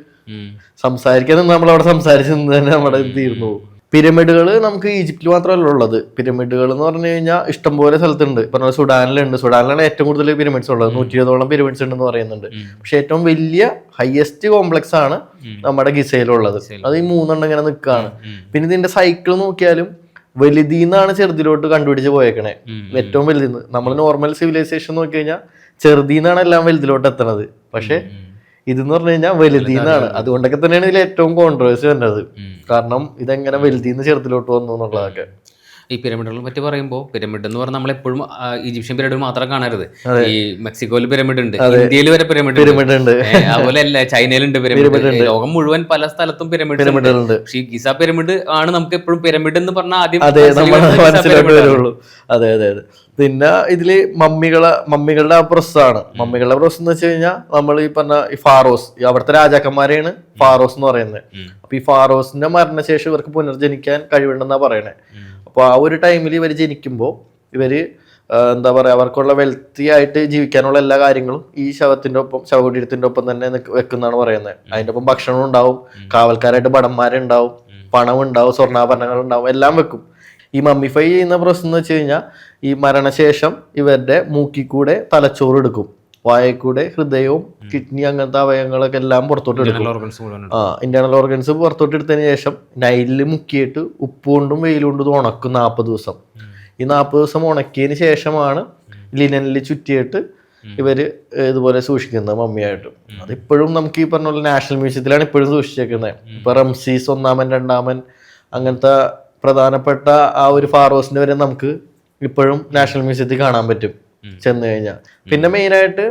സംസാരിക്കാൻ നമ്മളവിടെ സംസാരിച്ചു നിന്ന് തന്നെ നമ്മുടെ തീർന്നു പോകും. പിരമിഡുകൾ നമുക്ക് ഈജിപ്തിൽ മാത്രമല്ല ഉള്ളത്. പിരമിഡുകൾ എന്ന് പറഞ്ഞു കഴിഞ്ഞാൽ ഇഷ്ടംപോലെ സ്ഥലത്തുണ്ട്. പറഞ്ഞ സുഡാനിലുണ്ട്. സുഡാനിലാണ് ഏറ്റവും കൂടുതൽ പിരമിഡ്സ് ഉള്ളത്. 120ഓളം പിരമിഡ്സ് ഉണ്ടെന്ന് പറയുന്നുണ്ട്. പക്ഷെ ഏറ്റവും വലിയ ഹയസ്റ്റ് കോംപ്ലക്സ് ആണ് നമ്മുടെ ഗിസയിലുള്ളത്. അത് ഈ 3 ഇങ്ങനെ നിൽക്കുകയാണ്. പിന്നെ ഇതിന്റെ സൈക്കിൾ നോക്കിയാലും വലുതീന്നാണ് ചെറുതിലോട്ട് കണ്ടുപിടിച്ച് പോയേക്കണേ. ഏറ്റവും വലുതീന്ന് നമ്മൾ നോർമൽ സിവിലൈസേഷൻ നോക്കി കഴിഞ്ഞാൽ ചെറുതീന്നാണ് എല്ലാം വലുതിലോട്ട് എത്തണത്. പക്ഷെ ഇതെന്ന് പറഞ്ഞു കഴിഞ്ഞാൽ വലുതീന്നാണ്. അതുകൊണ്ടൊക്കെ തന്നെയാണ് ഇതിൽ ഏറ്റവും കോൺട്രവേഴ്സി വരുന്നത്. കാരണം ഇതെങ്ങനെ വലുതീന്ന് ചെറുതിലോട്ട് വന്നു എന്നുള്ളതൊക്കെ. ഈ പിരമിഡുകളെ പറ്റി പറയുമ്പോൾ പിരമിഡ് എന്ന് പറഞ്ഞാൽ നമ്മളെപ്പോഴും ഈജിപ്ഷ്യൻ പിരമിഡ് മാത്രം കാണരുത്. ഈ മെക്സിക്കോയിൽ പിരമിഡ് ഉണ്ട്, ഇന്ത്യയിൽ വരെ പിരമിഡ് ഉണ്ട്, അതുപോലെ അല്ല ചൈനയിലുണ്ട് പിരമിഡ്. ലോകം മുഴുവൻ പല സ്ഥലത്തും പിരമിഡ് ഉണ്ട്. പക്ഷേ ഈ ഗിസ പിരമിഡ് ആണ് നമുക്ക് എപ്പോഴും പിരമിഡ് എന്ന് പറഞ്ഞാൽ ആദ്യം മനസ്സിലാക്കി വരുള്ളൂ. അതെ അതെ അതെ. പിന്നെ ഇതില് മമ്മികളുടെ പ്രോസസ്സാണ്. മമ്മികളുടെ പ്രോസസ് എന്ന് വെച്ച് കഴിഞ്ഞാൽ നമ്മൾ ഈ പറഞ്ഞ ഈ ഫാറോസ്, അവിടുത്തെ രാജാക്കന്മാരെയാണ് ഫാറോസ് എന്ന് പറയുന്നത്. അപ്പൊ ഈ ഫാറോസിന്റെ മരണശേഷം ഇവർക്ക് പുനർജനിക്കാൻ കഴിവുണ്ടെന്നാ പറയണേ. അപ്പോൾ ആ ഒരു ടൈമിൽ ഇവർ ജനിക്കുമ്പോൾ ഇവര് എന്താ പറയാ, അവർക്കുള്ള വെൽത്തി ആയിട്ട് ജീവിക്കാനുള്ള എല്ലാ കാര്യങ്ങളും ഈ ശവകുടീരത്തിന്റെ ഒപ്പം തന്നെ വെക്കുന്നതാണ് പറയുന്നത്. അതിന്റെ ഒപ്പം ഭക്ഷണം ഉണ്ടാവും, കാവൽക്കാരായിട്ട് ഭടന്മാരുണ്ടാവും, പണം ഉണ്ടാവും, സ്വർണ്ണാഭരണങ്ങൾ ഉണ്ടാവും, എല്ലാം വെക്കും. ഈ മമ്മിഫൈ ചെയ്യുന്ന പ്രോസസ് എന്ന് വെച്ച് കഴിഞ്ഞാൽ ഈ മരണശേഷം ഇവരുടെ മൂക്കിക്കൂടെ തലച്ചോറ് എടുക്കും, വായക്കൂടെ ഹൃദയവും കിഡ്നി അങ്ങനത്തെ അവയവങ്ങളൊക്കെ എല്ലാം പുറത്തോട്ട് എടുക്കും. ഇന്റേണൽ ഓർഗൻസ് പുറത്തോട്ട് എടുത്തതിന് ശേഷം നൈലിൽ മുക്കിയിട്ട് ഉപ്പ് കൊണ്ടും വെയിൽ കൊണ്ടും ഉണക്കും 40 ദിവസം. ഈ 40 ദിവസം ഉണക്കിയതിന് ശേഷമാണ് ലിനനിൽ ചുറ്റിയിട്ട് ഇവര് ഇതുപോലെ സൂക്ഷിക്കുന്നത് മമ്മിയായിട്ട്. അതിപ്പോഴും നമുക്ക് ഈ പറഞ്ഞ പോലെ നാഷണൽ മ്യൂസിയത്തിലാണ് ഇപ്പോഴും സൂക്ഷിച്ചേക്കുന്നത്. ഇപ്പൊ റംസീസ് 1, 2 അങ്ങനത്തെ പ്രധാനപ്പെട്ട ആ ഒരു ഫാറോസിന്റെ വരെ നമുക്ക് ഇപ്പോഴും നാഷണൽ മ്യൂസിയത്തിൽ കാണാൻ പറ്റും ചെന്ന് കഴിഞ്ഞാൽ. പിന്നെ മെയിനായിട്ട്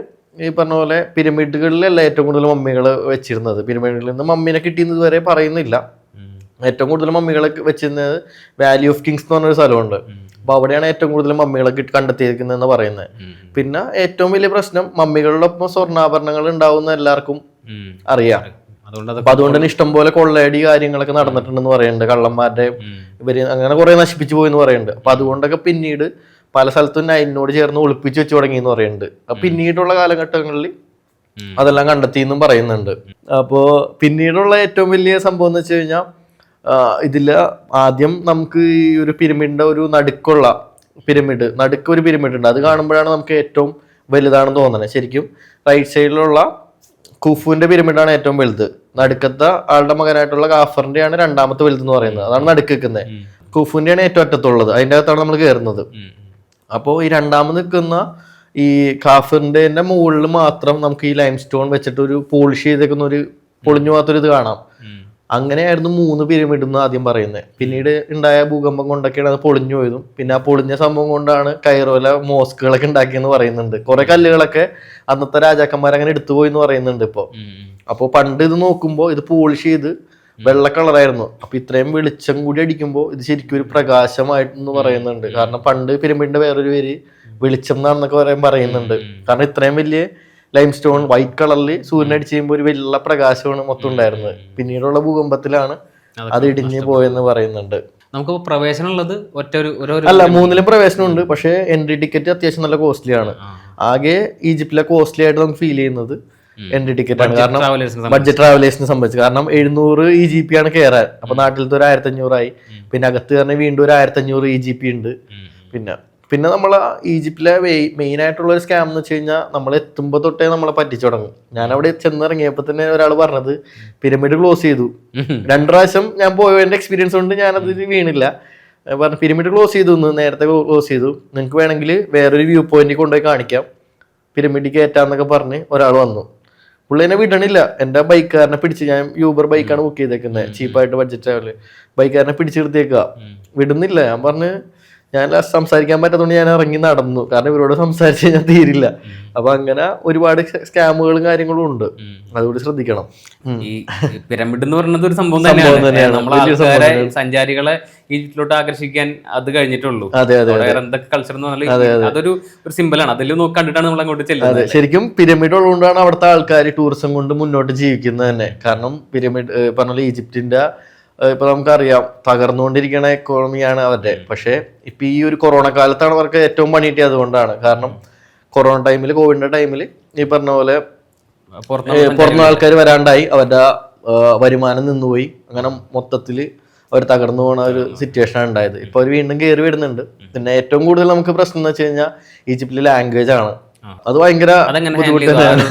ഈ പറഞ്ഞ പോലെ പിരമിഡുകളിലല്ല ഏറ്റവും കൂടുതൽ മമ്മികൾ വെച്ചിരുന്നത്. പിരമിഡുകളിൽ നിന്ന് മമ്മീനെ കിട്ടിയെന്ന് ഇതുവരെ പറയുന്നില്ല. ഏറ്റവും കൂടുതൽ മമ്മികളെ വെച്ചിരുന്നത് വാലി ഓഫ് കിങ്സ് എന്ന് പറഞ്ഞൊരു സ്ഥലമുണ്ട്. അപ്പൊ അവിടെയാണ് ഏറ്റവും കൂടുതൽ മമ്മികളെ കണ്ടെത്തിയിരിക്കുന്നതെന്ന് പറയുന്നത്. പിന്നെ ഏറ്റവും വലിയ പ്രശ്നം മമ്മികളുടെ ഒപ്പം സ്വർണ്ണാഭരണങ്ങൾ ഉണ്ടാവുന്ന എല്ലാവർക്കും അറിയാം. അപ്പൊ അതുകൊണ്ട് തന്നെ ഇഷ്ടംപോലെ കൊള്ളയടി കാര്യങ്ങളൊക്കെ നടന്നിട്ടുണ്ടെന്ന് പറയുന്നുണ്ട്. കള്ളന്മാരുടെ ഇവര് അങ്ങനെ കുറെ നശിപ്പിച്ചു പോയെന്ന് പറയുന്നുണ്ട്. അപ്പൊ അതുകൊണ്ടൊക്കെ പിന്നീട് പല സ്ഥലത്തും നൈലിനോട് ചേർന്ന് ഒളിപ്പിച്ചു വെച്ച് തുടങ്ങി എന്ന് പറയുന്നുണ്ട്. അപ്പൊ പിന്നീടുള്ള കാലഘട്ടങ്ങളിൽ അതെല്ലാം കണ്ടെത്തി എന്നും പറയുന്നുണ്ട്. അപ്പോ പിന്നീടുള്ള ഏറ്റവും വലിയ സംഭവം എന്ന് വെച്ച് കഴിഞ്ഞാൽ ഇതില് ആദ്യം നമുക്ക് ഈ ഒരു പിരമിഡിന്റെ ഒരു നടുക്ക് ഒരു പിരമിഡ് ഉണ്ട്. അത് കാണുമ്പോഴാണ് നമുക്ക് ഏറ്റവും വലുതാണെന്ന് തോന്നുന്നത്. ശരിക്കും റൈറ്റ് സൈഡിലുള്ള കുഫുവിന്റെ പിരമിഡാണ് ഏറ്റവും വലുത്. നടുക്കത്തെ ആളുടെ മകനായിട്ടുള്ള കാഫറിന്റെയാണ് രണ്ടാമത്തെ വലുത് എന്ന് പറയുന്നത്. അതാണ് നടുക്ക് നിൽക്കുന്നത്. കുഫുവിന്റെയാണ് ഏറ്റവും അറ്റത്തുള്ളത്. അതിന്റെ അകത്താണ് നമ്മൾ കയറുന്നത്. അപ്പോൾ ഈ രണ്ടാമത് നിൽക്കുന്ന ഈ കാഫറിന്റെ മുകളിൽ മാത്രം നമുക്ക് ഈ ലൈം സ്റ്റോൺ വെച്ചിട്ട് ഒരു പോളിഷ് ചെയ്തേക്കുന്ന ഒരു പൊളിഞ്ഞു പോകാത്തൊരു ഇത് കാണാം. അങ്ങനെയായിരുന്നു 3 പിരമിഡ് എന്ന് ആദ്യം പറയുന്നത്. പിന്നീട് ഉണ്ടായ ഭൂകമ്പം കൊണ്ടൊക്കെയാണ് അത് പൊളിഞ്ഞു പോയതും. പിന്നെ ആ പൊളിഞ്ഞ സംഭവം കൊണ്ടാണ് കൈറോയിലെ മോസ്കുകളൊക്കെ ഉണ്ടാക്കിയെന്ന് പറയുന്നുണ്ട്. കുറെ കല്ലുകളൊക്കെ അന്നത്തെ രാജാക്കന്മാർ അങ്ങനെ എടുത്തുപോയി എന്ന് പറയുന്നുണ്ട് ഇപ്പൊ. അപ്പോൾ പണ്ട് ഇത് നോക്കുമ്പോൾ ഇത് പോളിഷ് ചെയ്ത് വെള്ള കളറായിരുന്നു. അപ്പൊ ഇത്രയും വെളിച്ചം കൂടി അടിക്കുമ്പോൾ ഇത് ശരിക്കും ഒരു പ്രകാശമായിട്ടെന്ന് പറയുന്നുണ്ട്. കാരണം പണ്ട് പിരമിഡിന്റെ വേറൊരു പേര് വെളിച്ചം എന്നാണെന്നൊക്കെ പറയുന്നുണ്ട്. കാരണം ഇത്രയും വലിയ ലൈം സ്റ്റോൺ വൈറ്റ് കളറിൽ സൂര്യൻ അടിച്ച് ചെയ്യുമ്പോൾ ഒരു വെള്ള പ്രകാശമാണ് മൊത്തം ഉണ്ടായിരുന്നത്. പിന്നീടുള്ള ഭൂകമ്പത്തിലാണ് അത് ഇടിഞ്ഞു പോയെന്ന് പറയുന്നുണ്ട്. നമുക്ക് പ്രവേശനം ഉള്ളത് അല്ല, 3ലും പ്രവേശനമുണ്ട്. പക്ഷെ എൻട്രി ടിക്കറ്റ് അത്യാവശ്യം നല്ല കോസ്റ്റ്ലി ആണ്. ആകെ ഈജിപ്തിലെ കോസ്റ്റ്ലി ആയിട്ട് നമുക്ക് ഫീൽ ചെയ്യുന്നത് എൻട്രി ടിക്കറ്റ് ആണ്. കാരണം ബഡ്ജറ്റ് ട്രാവലേഴ്സിനെ സംബന്ധിച്ച്. കാരണം 700 EGP ആണ് കയറാൻ. അപ്പൊ നാട്ടിലത്തെ ഒരു 1500 ആയി. പിന്നെ അകത്ത് തന്നെ വീണ്ടും ഒരു 1500 EGP ഉണ്ട്. പിന്നെ നമ്മൾ ഈജിപ്തിലെ മെയിൻ ആയിട്ടുള്ള ഒരു സ്കാം എന്ന് വെച്ച് കഴിഞ്ഞാൽ നമ്മൾ എത്തുമ്പോൾ തൊട്ടേ നമ്മളെ പറ്റിച്ചു തുടങ്ങും. ഞാൻ അവിടെ ചെന്നിറങ്ങിയപ്പോൾ തന്നെ ഒരാൾ പറഞ്ഞത് പിരമിഡ് ക്ലോസ് ചെയ്തു. 2 പ്രാവശ്യം ഞാൻ പോയതിന്റെ എക്സ്പീരിയൻസ് കൊണ്ട് ഞാനത് വീണില്ല. പറഞ്ഞു പിരമിഡ് ക്ലോസ് ചെയ്തു, നേരത്തെ ക്ലോസ് ചെയ്തു, നിങ്ങൾക്ക് വേണമെങ്കിൽ വേറൊരു വ്യൂ പോയിന്റിൽ കൊണ്ടുപോയി കാണിക്കാം, പിരമിഡ് കയറ്റാന്നൊക്കെ പറഞ്ഞ് ഒരാൾ വന്നു. പുള്ളി എന്നെ വിടണില്ല. എൻ്റെ ബൈക്കാരനെ പിടിച്ച്, ഞാൻ യൂബർ ബൈക്കാണ് ബുക്ക് ചെയ്തേക്കുന്നത്, ചീപ്പായിട്ട് ബഡ്ജറ്റ് ട്രാവല്. ബൈക്കാരനെ പിടിച്ച് നിർത്തിയേക്കുക, വിടുന്നില്ല. ഞാൻ പറഞ്ഞ് ഞാൻ സംസാരിക്കാൻ പറ്റാത്തതുകൊണ്ട് ഞാൻ ഇറങ്ങി നടന്നു. കാരണം ഇവരോട് സംസാരിച്ച് കഴിഞ്ഞാൽ തീരില്ല. അപ്പൊ അങ്ങനെ ഒരുപാട് സ്കാമുകളും കാര്യങ്ങളും ഉണ്ട്. അതുകൊണ്ട് ശ്രദ്ധിക്കണം. ഈ പിരമിഡ് എന്ന് പറയുന്നത് ഒരു സംഭവം തന്നെയാണ്. നമ്മളെ സഞ്ചാരികളെ ഈജിപ്തിലോട്ട് ആകർഷിക്കാൻ അത് കഴിഞ്ഞിട്ടുള്ളൂ. എന്തൊക്കെ കൾച്ചർ എന്ന് പറഞ്ഞാൽ അതൊരു സിമ്പിളാണ്. അതിൽ കണ്ടിട്ടാണ് നമ്മൾ അങ്ങോട്ട് ചെല്ലുന്നത്. ശരിക്കും പിരമിഡ് ഉള്ളതുകൊണ്ടാണ് അവിടുത്തെ ആൾക്കാർ ടൂറിസം കൊണ്ട് മുന്നോട്ട് ജീവിക്കുന്നത് തന്നെ. കാരണം പിരമിഡ് പറഞ്ഞ ഈജിപ്തിന്റെ ഇപ്പൊ നമുക്കറിയാം തകർന്നുകൊണ്ടിരിക്കുന്ന എക്കോണമിയാണ് അവരുടെ. പക്ഷെ ഇപ്പൊ ഈ ഒരു കൊറോണ കാലത്താണ് അവർക്ക് ഏറ്റവും പണി കിട്ടിയത്. അതുകൊണ്ടാണ്. കാരണം കൊറോണ ടൈമിൽ, കോവിഡിന്റെ ടൈമിൽ ഈ പറഞ്ഞ പോലെ പുറത്തുനിന്ന് ആൾക്കാർ വരാണ്ടായി, അവരുടെ വരുമാനം നിന്നുപോയി. അങ്ങനെ മൊത്തത്തില് അവർ തകർന്നു പോകുന്ന ഒരു സിറ്റുവേഷൻ ഉണ്ടായത്. ഇപ്പൊ അവർ വീണ്ടും കയറി വരുന്നുണ്ട്. പിന്നെ ഏറ്റവും കൂടുതൽ നമുക്ക് പ്രശ്നം എന്ന് വെച്ച് കഴിഞ്ഞാൽ ഈജിപ്തിലെ ലാംഗ്വേജ് ആണ്. അത് ഭയങ്കര ബുദ്ധിമുട്ടാണ്.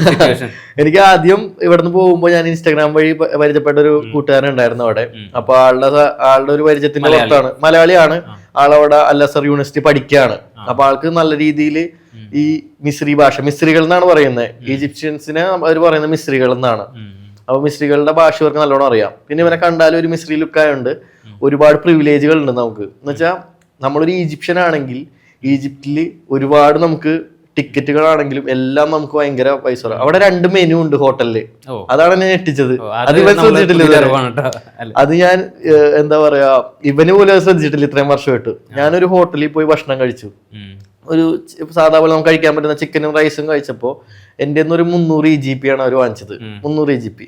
എനിക്ക് ആദ്യം ഇവിടുന്ന് പോകുമ്പോൾ ഞാൻ ഇൻസ്റ്റാഗ്രാം വഴി പരിചയപ്പെട്ട ഒരു കൂട്ടുകാരൻ ഉണ്ടായിരുന്നു അവിടെ. അപ്പൊ ആളുടെ ഒരു പരിചയത്തിന്റെ പുറത്താണ്, മലയാളിയാണ്, ആളവിടെ അൽ അസർ യൂണിവേഴ്സിറ്റി പഠിക്കുകയാണ്. അപ്പൊ ആൾക്ക് നല്ല രീതിയിൽ ഈ മിസ്രി ഭാഷ, മിസ്രികൾ എന്നാണ് പറയുന്നത്, ഈജിപ്ഷ്യൻസിനെ അവർ പറയുന്നത് മിസ്രികൾ എന്നാണ്. അപ്പൊ മിസ്രികളുടെ ഭാഷ ഇവർക്ക് നല്ലോണം അറിയാം. പിന്നെ ഇവനെ കണ്ടാലും ഒരു മിസ്രി ലുക്കായുണ്ട്. ഒരുപാട് പ്രിവിലേജുകൾ ഉണ്ട് നമുക്ക്. എന്ന് വെച്ചാൽ നമ്മളൊരു ഈജിപ്ഷ്യൻ ആണെങ്കിൽ ഈജിപ്തില് ഒരുപാട് നമുക്ക് ടിക്കറ്റുകളാണെങ്കിലും എല്ലാം നമുക്ക് ഭയങ്കര പൈസ. അവിടെ 2 മെനു ഉണ്ട് ഹോട്ടലില്. അതാണ് എന്നെ ഞെട്ടിച്ചത്. അത് ഇവൻ ശ്രദ്ധിച്ചിട്ടില്ല. അത് ഞാൻ എന്താ പറയാ, ഇവന് പോലും ശ്രദ്ധിച്ചിട്ടില്ല ഇത്രയും വർഷമായിട്ട്. ഞാനൊരു ഹോട്ടലിൽ പോയി ഭക്ഷണം കഴിച്ചു. ഒരു സാധാ പോലെ നമുക്ക് കഴിക്കാൻ പറ്റുന്ന ചിക്കനും റൈസും കഴിച്ചപ്പോ എന്റെ ഒരു 300 EGP ആണ് അവർ വാങ്ങിച്ചത്. 300 EGP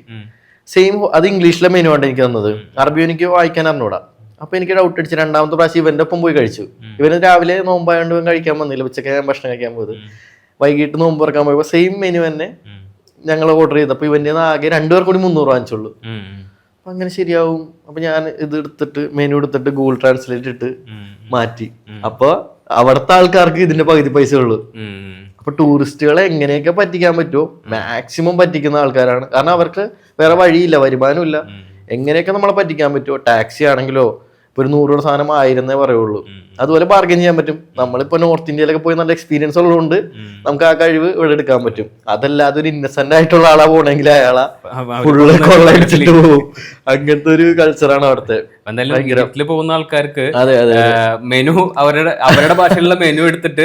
സെയിം. അത് ഇംഗ്ലീഷിലെ മെനു ആണ് എനിക്ക് തന്നത്. അറബി എനിക്ക് വായിക്കാൻ അറിഞ്ഞൂടാ. അപ്പൊ എനിക്ക് ഡൗട്ട് അടിച്ച് രണ്ടാമത്തെ പ്രാവശ്യം ഇവന്റെ ഒപ്പം പോയി കഴിച്ചു. ഇവന് രാവിലെ നോമ്പായോണ്ട് ഇവൻ കഴിക്കാൻ വന്നില്ല. ഉച്ചയ്ക്ക് ഞാൻ ഭക്ഷണം കഴിക്കാൻ പോയത്. വൈകിട്ട് നോമ്പ് തുറക്കാൻ പോയപ്പോ സെയിം മെനു തന്നെ ഞങ്ങൾ ഓർഡർ ചെയ്തപ്പോ ഇവന്റെ ആകെ 2 പേർ കൂടി 300 വാങ്ങിച്ചുള്ളൂ. അപ്പൊ അങ്ങനെ ശരിയാവും. അപ്പൊ ഞാൻ ഇത് എടുത്തിട്ട് മെനു എടുത്തിട്ട് ഗൂഗിൾ ട്രാൻസ്ലേറ്റ് ഇട്ട് മാറ്റി. അപ്പൊ അവിടുത്തെ ആൾക്കാർക്ക് ഇതിന്റെ പകുതി പൈസ ഉള്ളൂ. അപ്പൊ ടൂറിസ്റ്റുകളെ എങ്ങനെയൊക്കെ പറ്റിക്കാൻ പറ്റുമോ മാക്സിമം പറ്റിക്കുന്ന ആൾക്കാരാണ്. കാരണം അവർക്ക് വേറെ വഴിയില്ല, വരുമാനമില്ല. എങ്ങനെയൊക്കെ നമ്മളെ പറ്റിക്കാൻ പറ്റുമോ, ടാക്സി ആണെങ്കിലോ ഇപ്പൊ ഒരു 100 രൂപ സാധനം 1000 പറയുള്ളൂ. അതുപോലെ ബാർഗൈൻ ചെയ്യാൻ പറ്റും. നമ്മളിപ്പോ നോർത്ത് ഇന്ത്യയിലൊക്കെ പോയി നല്ല എക്സ്പീരിയൻസ് ഉള്ളതുകൊണ്ട് നമുക്ക് ആ കഴിവ് ഇവിടെ എടുക്കാൻ പറ്റും. അതല്ലാതെ ഒരു ഇന്നസെന്റ് ആയിട്ടുള്ള ആളാ പോണെങ്കിൽ അയാളെ ഫുള്ള് കൊള്ളയടിച്ചിട്ട് പോകും. അങ്ങനത്തെ ഒരു കൾച്ചറാണ് അവിടുത്തെ. പോകുന്ന ആൾക്കാർക്ക് അതെ അതെ മെനു അവരുടെ ഭാഷയിലുള്ള മെനു എടുത്തിട്ട്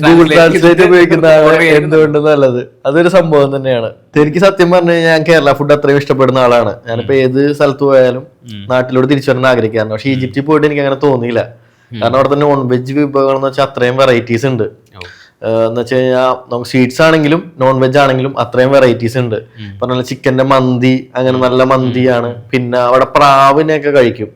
ഗൂഗിൾ ട്രാൻസ്ലേറ്റ് ഉപയോഗിക്കുന്നതാണ് എന്തുകൊണ്ട് നല്ലത്. അതൊരു സംഭവം തന്നെയാണ്. എനിക്ക് സത്യം പറഞ്ഞു കഴിഞ്ഞാൽ ഞാൻ കേരള ഫുഡ് അത്രയും ഇഷ്ടപ്പെടുന്ന ആളാണ്. ഞാനിപ്പോ ഏത് സ്ഥലത്ത് പോയാലും നാട്ടിലോട്ട് തിരിച്ചു വരാൻ ആഗ്രഹിക്കാറുണ്ട്. പക്ഷെ ഈജിപ്തിൽ പോയിട്ട് എനിക്ക് അങ്ങനെ തോന്നിയില്ല. കാരണം അവിടെ തന്നെ നോൺ വെജ് വിഭവങ്ങൾ എന്ന് വെച്ചാൽ അത്രയും വെറൈറ്റീസ് ഉണ്ട്. എന്ന് വെച്ച് കഴിഞ്ഞാൽ നമുക്ക് സ്വീറ്റ്സ് ആണെങ്കിലും നോൺ വെജ് ആണെങ്കിലും അത്രയും വെറൈറ്റീസ് ഉണ്ട്. പറഞ്ഞ ചിക്കന്റെ മന്തി, അങ്ങനെ നല്ല മന്തിയാണ്. പിന്നെ അവിടെ പ്രാവിനെയൊക്കെ കഴിക്കും.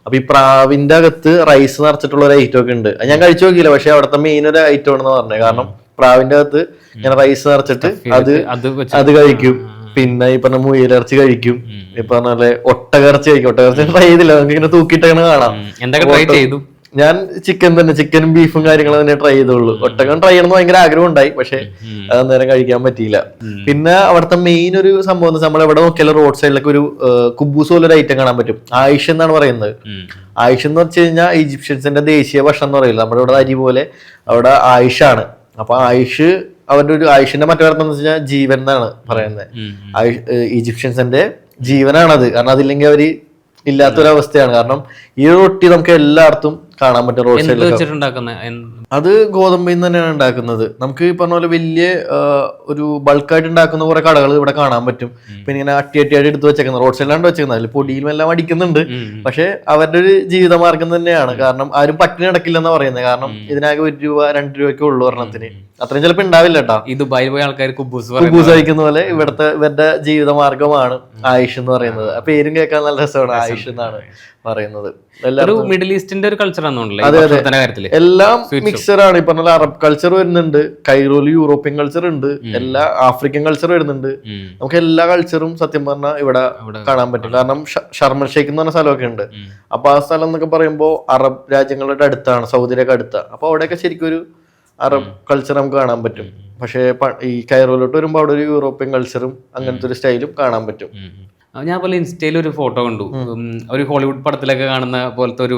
അപ്പൊ ഈ പ്രാവിന്റെ അകത്ത് റൈസ് നിറച്ചിട്ടുള്ള ഒരു ഐറ്റം ഒക്കെ ഉണ്ട്. ഞാൻ കഴിച്ചു നോക്കിയില്ല, പക്ഷെ അവിടുത്തെ മെയിൻ ഒരു ഐറ്റം ആണെന്ന് പറഞ്ഞത്. കാരണം പ്രാവിന്റെ അകത്ത് ഇങ്ങനെ റൈസ് നിറച്ചിട്ട് അത് കഴിക്കും. പിന്നെ ഈ പറഞ്ഞ മുയലിറച്ചി കഴിക്കും. ഈ പറഞ്ഞ പോലെ ഒട്ടകർച്ചി കഴിക്കും. ഒട്ടകർച്ചി ട്രൈ ചെയ്തില്ല, നമുക്ക് ഇങ്ങനെ തൂക്കിയിട്ടങ്ങനെ കാണാം. ഞാൻ ചിക്കനും ബീഫും കാര്യങ്ങളും തന്നെ ട്രൈ ചെയ്തോളൂ. ഒട്ടകം ട്രൈ ചെയ്യണമെന്ന് ഭയങ്കര ആഗ്രഹം ഉണ്ടായി, പക്ഷെ അന്നേരം കഴിക്കാൻ പറ്റിയില്ല. പിന്നെ അവിടുത്തെ മെയിൻ ഒരു സംഭവം എന്ന് വെച്ചാൽ നമ്മൾ എവിടെ നോക്കിയാലും റോഡ് സൈഡിലൊക്കെ ഒരു കുബൂസ് പോലെ ഒരു ഐറ്റം കാണാൻ പറ്റും. ആയിഷ് എന്നാണ് പറയുന്നത്. ആയിഷ് എന്ന് വെച്ച് കഴിഞ്ഞാൽ ഈജിപ്ഷ്യൻസിന്റെ ദേശീയ ഭക്ഷണം എന്ന് പറയില്ല. നമ്മുടെ ഇവിടെ അരി പോലെ അവിടെ ആയിഷാണ്. അപ്പൊ ആയിഷ് അവരുടെ ഒരു ആയിഷിന്റെ മറ്റൊരർത്ഥം എന്ന് വെച്ച് കഴിഞ്ഞാൽ ജീവൻ എന്നാണ് പറയുന്നത്. ഈജിപ്ഷ്യൻസിന്റെ ജീവനാണത്. കാരണം അതില്ലെങ്കിൽ അവര് ഇല്ലാത്തൊരവസ്ഥയാണ്. കാരണം ഈ റൊട്ടി നമുക്ക് എല്ലായിടത്തും കാണാൻ പറ്റും റോഡ് സൈഡിൽ. അത് ഗോതമ്പിൽ നിന്ന് തന്നെയാണ് ഉണ്ടാക്കുന്നത്. നമുക്ക് ഈ പറഞ്ഞ പോലെ വലിയ ഒരു ബൾക്കായിട്ട് ഉണ്ടാക്കുന്ന കുറെ കടകൾ ഇവിടെ കാണാൻ പറ്റും. പിന്നെ ഇങ്ങനെ അട്ടിയായിട്ട് എടുത്ത് വെച്ചേക്കുന്നത് റോഡ് സൈഡിലാണ് വെച്ചേക്കുന്നത്. അതിൽ പൊടിയിലും എല്ലാം അടിക്കുന്നുണ്ട്. പക്ഷെ അവരുടെ ഒരു ജീവിതമാർഗം തന്നെയാണ്. കാരണം ആരും പട്ടിണി നടക്കില്ലെന്നാ പറയുന്നത്. കാരണം ഇതിനാകെ 1 രൂപ 2 രൂപയ്ക്ക് ഉള്ളു ഒരെണ്ണത്തിന്. അത്രയും ചിലപ്പോൾ ഉണ്ടാവില്ല കേട്ടോ. ഈ ദുബായിൽ പോയ ആൾക്കാർ കുബൂസ് കഴിക്കുന്ന പോലെ ഇവരുടെ ജീവിതമാർഗമാണ് ആയിഷ് എന്ന് പറയുന്നത്. ആ പേരും കേൾക്കാൻ നല്ല രസമാണ്. ആയിഷ് എന്നാണ് പറയുന്നത്. മിഡിൽ ഈസ്റ്റിന്റെ ഒരു കൾച്ചർ എല്ലാം മിക്സറാണ്. ഈ പറഞ്ഞ അറബ് കൾച്ചർ വരുന്നുണ്ട്, കൈറോയില് യൂറോപ്യൻ കൾച്ചർ ഉണ്ട്, എല്ലാ ആഫ്രിക്കൻ കൾച്ചർ വരുന്നുണ്ട്. നമുക്ക് എല്ലാ കൾച്ചറും സത്യം പറഞ്ഞാൽ ഇവിടെ കാണാൻ പറ്റും. കാരണം ഷർമൽ ഷെയ്ഖ് എന്ന് പറഞ്ഞ സ്ഥലമൊക്കെ ഉണ്ട്. അപ്പൊ ആ സ്ഥലം എന്നൊക്കെ പറയുമ്പോൾ അറബ് രാജ്യങ്ങളുടെ അടുത്താണ്, സൗദിയിലൊക്കെ അടുത്താണ്. അപ്പൊ അവിടെയൊക്കെ ശരിക്കും ഒരു അറബ് കൾച്ചർ നമുക്ക് കാണാൻ പറ്റും. പക്ഷെ ഈ കൈറോയിലോട്ട് വരുമ്പോൾ അവിടെ ഒരു യൂറോപ്യൻ കൾച്ചറും അങ്ങനത്തെ ഒരു സ്റ്റൈലും കാണാൻ പറ്റും. ഞാൻ പോലെ ഇൻസ്റ്റയിൽ ഒരു ഫോട്ടോ കണ്ടു. ഒരു ഹോളിവുഡ് പടത്തിലൊക്കെ കാണുന്ന പോലത്തെ ഒരു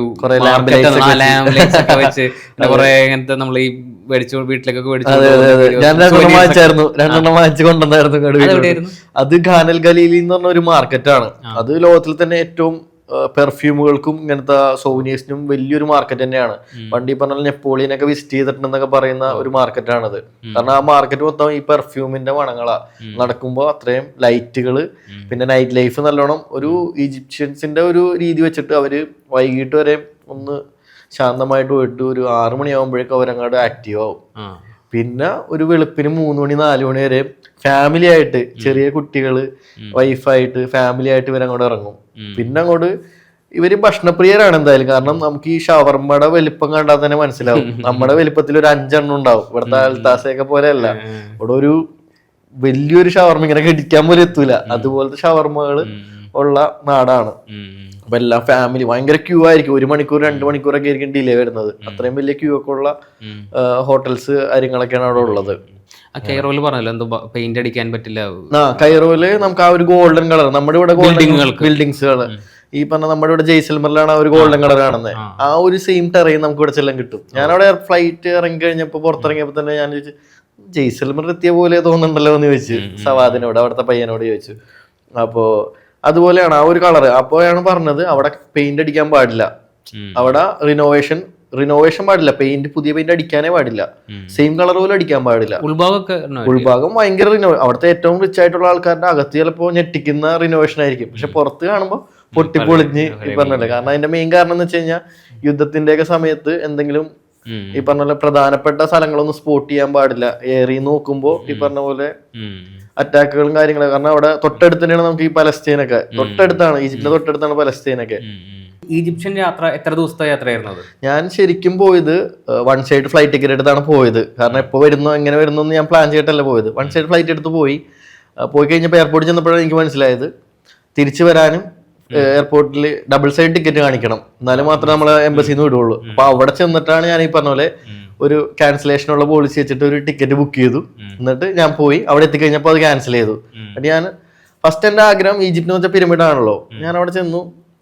വെച്ച് കുറെ ഇങ്ങനത്തെ നമ്മൾ ഈ വീട്ടിലേക്കൊക്കെ വാങ്ങിച്ചു കൊണ്ടുവന്നായിരുന്നു. അത് ഖാനൽ ഖലീലി എന്ന് പറഞ്ഞ ഒരു മാർക്കറ്റാണ്. അത് ലോകത്തിൽ തന്നെ ഏറ്റവും പെർഫ്യൂമുകൾക്കും ഇങ്ങനത്തെ സോവനീഴ്സിനും വലിയൊരു മാർക്കറ്റ് തന്നെയാണ്. പണ്ട് ഈ പറഞ്ഞ നെപ്പോളിയനൊക്കെ വിസിറ്റ് ചെയ്തിട്ടുണ്ടെന്നൊക്കെ പറയുന്ന ഒരു മാർക്കറ്റാണത്. കാരണം ആ മാർക്കറ്റ് മൊത്തം ഈ പെർഫ്യൂമിന്റെ മണങ്ങളാ. നടക്കുമ്പോൾ അത്രയും ലൈറ്റുകള്, പിന്നെ നൈറ്റ് ലൈഫ് നല്ലോണം. ഒരു ഈജിപ്ഷ്യൻസിന്റെ ഒരു രീതി വെച്ചിട്ട് അവര് വൈകിട്ട് വരെ ഒന്ന് ശാന്തമായിട്ട് പോയിട്ട് ഒരു 6 മണിയാകുമ്പോഴേക്കും അവരങ്ങോട്ട് ആക്റ്റീവ് ആവും. പിന്നെ ഒരു വെളുപ്പിന് 3 മണി 4 മണി വരെ ഫാമിലി ആയിട്ട്, ചെറിയ കുട്ടികള് വൈഫായിട്ട് ഫാമിലി ആയിട്ട് ഇവരങ്ങോട്ട് ഇറങ്ങും. പിന്നെ അങ്ങോട്ട് ഇവര് ഭക്ഷണപ്രിയരാണ് എന്തായാലും. കാരണം നമുക്ക് ഈ ഷവർമ്മയുടെ വലിപ്പം കണ്ടാൽ തന്നെ മനസ്സിലാവും. നമ്മുടെ വലിപ്പത്തിൽ ഒരു 5 എണ്ണം ഉണ്ടാവും. ഇവിടുത്തെ അൽത്താസയൊക്കെ പോലെയല്ല, ഇവിടെ ഒരു വലിയൊരു ഷവർമ്മ ഇങ്ങനെ കടിക്കാൻ പോലും എത്തൂല. അതുപോലത്തെ ഷവർമ്മകള് ഉള്ള നാടാണ്. അപ്പൊ എല്ലാ ഫാമിലി ഭയങ്കര ക്യൂ ആയിരിക്കും. 1 മണിക്കൂർ 2 മണിക്കൂറൊക്കെ ആയിരിക്കും ഡിലേ വരുന്നത്. അത്രയും വലിയ ക്യൂ ഒക്കെ ഉള്ള ഹോട്ടൽസ് കാര്യങ്ങളൊക്കെയാണ് അവിടെ ഉള്ളത്. കൈറോയിൽ പറഞ്ഞല്ലോ എന്തോ പെയിന്റ് അടിക്കാൻ പറ്റില്ല. കൈറോയില് നമുക്ക് ആ ഒരു ഗോൾഡൻ കളർ, നമ്മുടെ ഇവിടെ ബിൽഡിങ്സുകൾ ഈ പറഞ്ഞ നമ്മുടെ ഇവിടെ ജയ്സൽമറിലാണ് ആ ഒരു ഗോൾഡൻ കളർ കാണുന്നത്. ആ ഒരു സെയിം ടെറൈൻ നമുക്ക് ഇവിടെ ചെല്ലാൻ കിട്ടും. ഞാൻ അവിടെ ഫ്ലൈറ്റ് ഇറങ്ങി കഴിഞ്ഞപ്പോ പുറത്തിറങ്ങിയപ്പോ തന്നെ ഞാൻ ചോദിച്ചു, ജയ്സൽമർ എത്തിയ പോലെ തോന്നുന്നുണ്ടല്ലോ എന്ന് ചോദിച്ചു സവാദിനോട്, അവിടുത്തെ പയ്യനോട് ചോദിച്ചു. അപ്പോ അതുപോലെയാണ് ആ ഒരു കളറ്. അപ്പോഴാണ് പറഞ്ഞത് അവിടെ പെയിന്റ് അടിക്കാൻ പാടില്ല, അവിടെ റിനോവേഷൻ പാടില്ല, പുതിയ പെയിന്റ് അടിക്കാനേ പാടില്ല, സെയിം കളർ പോലും അടിക്കാൻ പാടില്ല. ഉൾഭാഗം ഭയങ്കര അവിടുത്തെ ഏറ്റവും റിച്ച് ആയിട്ടുള്ള ആൾക്കാരുടെ അകത്ത് ചിലപ്പോ ഞെട്ടിക്കുന്ന റിനോവേഷൻ ആയിരിക്കും. പക്ഷെ പുറത്ത് കാണുമ്പോൾ പൊട്ടിപ്പൊളിഞ്ഞ് ഈ പറഞ്ഞല്ലേ. കാരണം അതിന്റെ മെയിൻ കാരണം എന്ന് വെച്ച് കഴിഞ്ഞാൽ യുദ്ധത്തിന്റെ ഒക്കെ സമയത്ത് എന്തെങ്കിലും ഈ പറഞ്ഞ പോലെ പ്രധാനപ്പെട്ട സ്ഥലങ്ങളൊന്നും സ്പോട്ട് ചെയ്യാൻ പാടില്ല. ഏറി നോക്കുമ്പോ ഈ പറഞ്ഞ പോലെ അറ്റാക്കുകളും കാര്യങ്ങളും. കാരണം അവിടെ തൊട്ടടുത്ത് തന്നെയാണ് നമുക്ക് ഈ പലസ്തീനൊക്കെ, തൊട്ടടുത്താണ് ഈജിപ്തിന്റെ തൊട്ടടുത്താണ് പലസ്തീനൊക്കെ. ഈജിപ്ഷ്യൻ യാത്ര എത്ര ദിവസത്തെ യാത്രയായിരുന്നത്? ഞാൻ ശരിക്കും പോയത് 1 സൈഡ് ഫ്ലൈറ്റ് ടിക്കറ്റ് എടുത്താണ് പോയത്. കാരണം എപ്പോൾ വരുന്നു എങ്ങനെ വരുന്നു എന്ന് ഞാൻ പ്ലാൻ ചെയ്തിട്ടല്ല പോയത്. 1 സൈഡ് ഫ്ലൈറ്റ് എടുത്ത് പോയി കഴിഞ്ഞപ്പോൾ എയർപോർട്ടിൽ ചെന്നപ്പോഴാണ് എനിക്ക് മനസ്സിലായത് തിരിച്ചു വരാനും എയർപോർട്ടിൽ ഡബിൾ സൈഡ് ടിക്കറ്റ് കാണിക്കണം, എന്നാലും മാത്രമേ നമ്മളെ എംബസിന്ന് വിടുള്ളൂ. അപ്പൊ അവിടെ ചെന്നിട്ടാണ് ഞാൻ ഈ പറഞ്ഞ പോലെ ഒരു ക്യാൻസലേഷനുള്ള പോളിസി വെച്ചിട്ട് ഒരു ടിക്കറ്റ് ബുക്ക് ചെയ്തു. എന്നിട്ട് ഞാൻ പോയി അവിടെ എത്തിക്കഴിഞ്ഞപ്പോൾ അത് ക്യാൻസൽ ചെയ്തു. എന്നിട്ട് ഞാൻ ഫസ്റ്റ് എന്റെ ആഗ്രഹം ഈജിപ്റ്റ് എന്ന് വെച്ചാൽ പിരമിഡ് ആണല്ലോ. ഞാൻ അവിടെ ചെന്നു,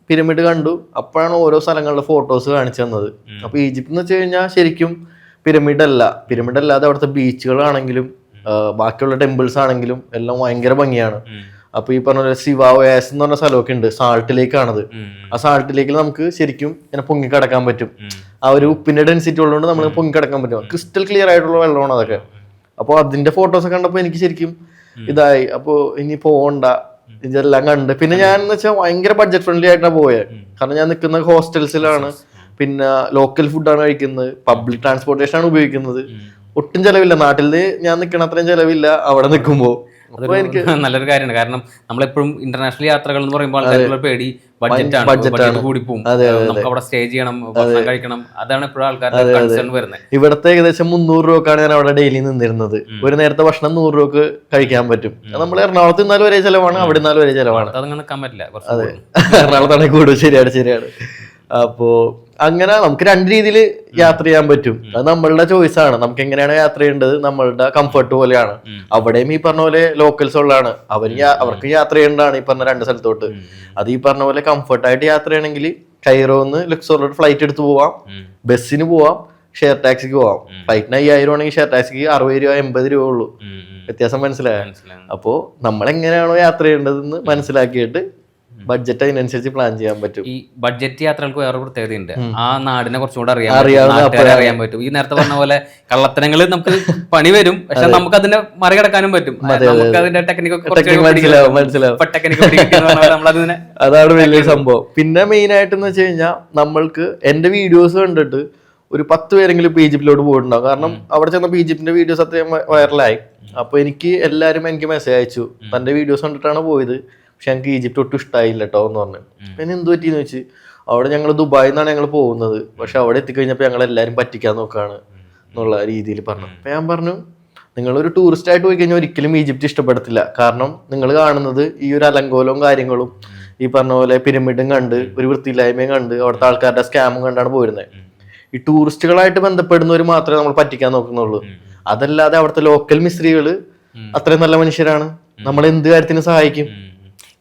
പിരമിഡ് കണ്ടു. അപ്പോഴാണ് ഓരോ സ്ഥലങ്ങളുടെ ഫോട്ടോസ് കാണിച്ചു തന്നത്. അപ്പൊ ഈജിപ്റ്റ് എന്ന് വെച്ച് കഴിഞ്ഞാൽ ശരിക്കും പിരമിഡ് അല്ലാതെ അവിടുത്തെ ബീച്ചുകളാണെങ്കിലും ബാക്കിയുള്ള ടെമ്പിൾസ് ആണെങ്കിലും എല്ലാം ഭയങ്കര ഭംഗിയാണ്. അപ്പൊ ഈ പറഞ്ഞ പോലെ സിവാസ് എന്ന് പറഞ്ഞ സ്ഥലമൊക്കെ ഉണ്ട്, സാൾട്ട് ലേക്കാണത്. ആ സാൾട്ട് ലേക്കിൽ നമുക്ക് ശരിക്കും ഇങ്ങനെ പൊങ്ങിക്കിടക്കാൻ പറ്റും. ആ ഒരു ഉപ്പിന്റെ ഡെൻസിറ്റി ഉള്ളതുകൊണ്ട് നമ്മൾ പൊങ്ങിക്കിടക്കാൻ പറ്റും. ക്രിസ്റ്റൽ ക്ലിയർ ആയിട്ടുള്ള വെള്ളമാണ് അതൊക്കെ. അപ്പോൾ അതിന്റെ ഫോട്ടോസ് കണ്ടപ്പോൾ എനിക്ക് ശരിക്കും ഇതായി. അപ്പോൾ ഇനി പോകണ്ട, ഇതെല്ലാം കണ്ട്. പിന്നെ ഞാൻ എന്ന് വെച്ചാൽ ഭയങ്കര ബഡ്ജറ്റ് ഫ്രണ്ട്ലി ആയിട്ടാണ് പോയത്. കാരണം ഞാൻ നിൽക്കുന്ന ഹോസ്റ്റൽസിലാണ്, പിന്നെ ലോക്കൽ ഫുഡാണ് കഴിക്കുന്നത്, പബ്ലിക് ട്രാൻസ്പോർട്ടേഷൻ ആണ് ഉപയോഗിക്കുന്നത്. ഒട്ടും ചെലവില്ല. നാട്ടിൽ ഞാൻ നിൽക്കണ അത്രയും ചെലവില്ല അവിടെ നിൽക്കുമ്പോൾ. നല്ലൊരു കാര്യമാണ്. കാരണം നമ്മളെപ്പോഴും ഇന്റർനാഷണൽ യാത്രകൾ എന്ന് പറയുമ്പോൾ ആൾക്കാരുടെ പേടി ബഡ്ജറ്റ് കൂടി പോകും, നമുക്ക് അവിടെ സ്റ്റേ ചെയ്യണം, ഭക്ഷണം കഴിക്കണം, അതാണ് എപ്പോഴും ആൾക്കാരുടെ കൺസേൺ വരുന്നത്. ഇവിടത്തെ ഏകദേശം 300 രൂപക്കാണ് ഞാൻ അവിടെ ഡെയിലി നിന്നിരുന്നത്. ഒരു നേരത്തെ ഭക്ഷണം 100 രൂപക്ക് കഴിക്കാൻ പറ്റും. നമ്മൾ എറണാകുളത്ത് നിന്നാലും ഒരേ ചെലവാണ്, അവിടെ നിന്നാലും ഒരേ ചെലവാണ്. അതങ്ങനെ നിൽക്കാൻ പറ്റില്ല. അതെ, എറണാകുളത്താണെങ്കിൽ കൂടും. ശരിയാണ്. അപ്പോ അങ്ങനെ നമുക്ക് 2 രീതിയിൽ യാത്ര ചെയ്യാൻ പറ്റും. അത് നമ്മളുടെ ചോയ്സ് ആണ്. നമുക്ക് എങ്ങനെയാണ് യാത്ര ചെയ്യേണ്ടത് നമ്മളുടെ കംഫർട്ട് പോലെയാണ്. അവിടെയും ഈ പറഞ്ഞ പോലെ ലോക്കൽസ് ഉള്ളതാണ്, അവർക്ക് യാത്ര ചെയ്യേണ്ടതാണ് ഈ പറഞ്ഞ 2 സ്ഥലത്തോട്ട്. അത് ഈ പറഞ്ഞ പോലെ കംഫർട്ടായിട്ട് യാത്ര ചെയ്യണമെങ്കിൽ കൈറോന്ന് ലുക്സോറിലോട്ട് ഫ്ലൈറ്റ് എടുത്ത് പോവാം, ബസ്സിന് പോവാം, ഷെയർ ടാക്സിക്ക് പോവാം. ഫ്ലൈറ്റിന് 5000 ആണെങ്കിൽ ഷെയർ ടാക്സിക്ക് 60 രൂപ 80 രൂപ ഉള്ളൂ. വ്യത്യാസം മനസ്സിലായോ? അപ്പോ നമ്മൾ എങ്ങനെയാണോ യാത്ര ചെയ്യേണ്ടതെന്ന് മനസ്സിലാക്കിയിട്ട് ബഡ്ജറ്റ് അതിനനുസരിച്ച് പ്ലാൻ ചെയ്യാൻ പറ്റും. ഈ ബഡ്ജറ്റ് യാത്രകൾക്ക് വേറെ പ്രത്യേകതയുണ്ട്. ആ നാടിനെ കുറച്ചുകൂടെ അറിയാൻ പറ്റും. ഈ നേരത്തെ പറഞ്ഞ പോലെ കള്ളത്തനങ്ങൾ നമുക്ക് പണി വരും, പക്ഷെ നമുക്ക് അതിനെ മറികടക്കാനും പറ്റും. നമുക്ക് അതിന്റെ അതാണ് വലിയ സംഭവം. പിന്നെ മെയിൻ ആയിട്ടെന്ന് വെച്ച് കഴിഞ്ഞാൽ നമ്മൾക്ക് എന്റെ വീഡിയോസ് കണ്ടിട്ട് ഒരു 10 പേരെങ്കിലും ഇപ്പൊ ഈജിപ്തിലോട്ട് പോയിട്ടുണ്ടാവും. കാരണം അവിടെ ചെന്നപ്പോൾ ഈജിപ്തിന്റെ വീഡിയോസ് അത്രയും വൈറലായി. അപ്പൊ എല്ലാരും എനിക്ക് മെസ്സേജ് അയച്ചു, തന്റെ വീഡിയോസ് കണ്ടിട്ടാണ് പോയത്, പക്ഷെ ഞങ്ങൾക്ക് ഈജിപ്റ്റ് ഒട്ടും ഇഷ്ടമായില്ല കേട്ടോ എന്ന് പറഞ്ഞു. പിന്നെ എന്ത് പറ്റിയെന്ന് വെച്ച്, അവിടെ ഞങ്ങൾ ദുബായിൽ നിന്നാണ് ഞങ്ങൾ പോകുന്നത്, പക്ഷെ അവിടെ എത്തിക്കഴിഞ്ഞപ്പോൾ ഞങ്ങൾ എല്ലാവരും പറ്റിക്കാൻ നോക്കാണ് എന്നുള്ള രീതിയിൽ പറഞ്ഞു. അപ്പൊ ഞാൻ പറഞ്ഞു, നിങ്ങളൊരു ടൂറിസ്റ്റ് ആയിട്ട് പോയി കഴിഞ്ഞാൽ ഒരിക്കലും ഈജിപ്റ്റ് ഇഷ്ടപ്പെടത്തില്ല. കാരണം നിങ്ങൾ കാണുന്നത് ഈ ഒരു അലങ്കോലവും കാര്യങ്ങളും ഈ പറഞ്ഞ പോലെ പിരമിഡും കണ്ട് ഒരു വൃത്തിയില്ലായ്മയും കണ്ട് അവിടുത്തെ ആൾക്കാരുടെ സ്കാമും കണ്ടാണ് പോരുന്നത്. ഈ ടൂറിസ്റ്റുകളായിട്ട് ബന്ധപ്പെടുന്നവർ മാത്രമേ നമ്മൾ പറ്റിക്കാൻ നോക്കുന്നുള്ളൂ. അതല്ലാതെ അവിടുത്തെ ലോക്കൽ മിസ്ത്രികള് അത്രയും നല്ല മനുഷ്യരാണ്, നമ്മളെ എന്ത് കാര്യത്തിന് സഹായിക്കും.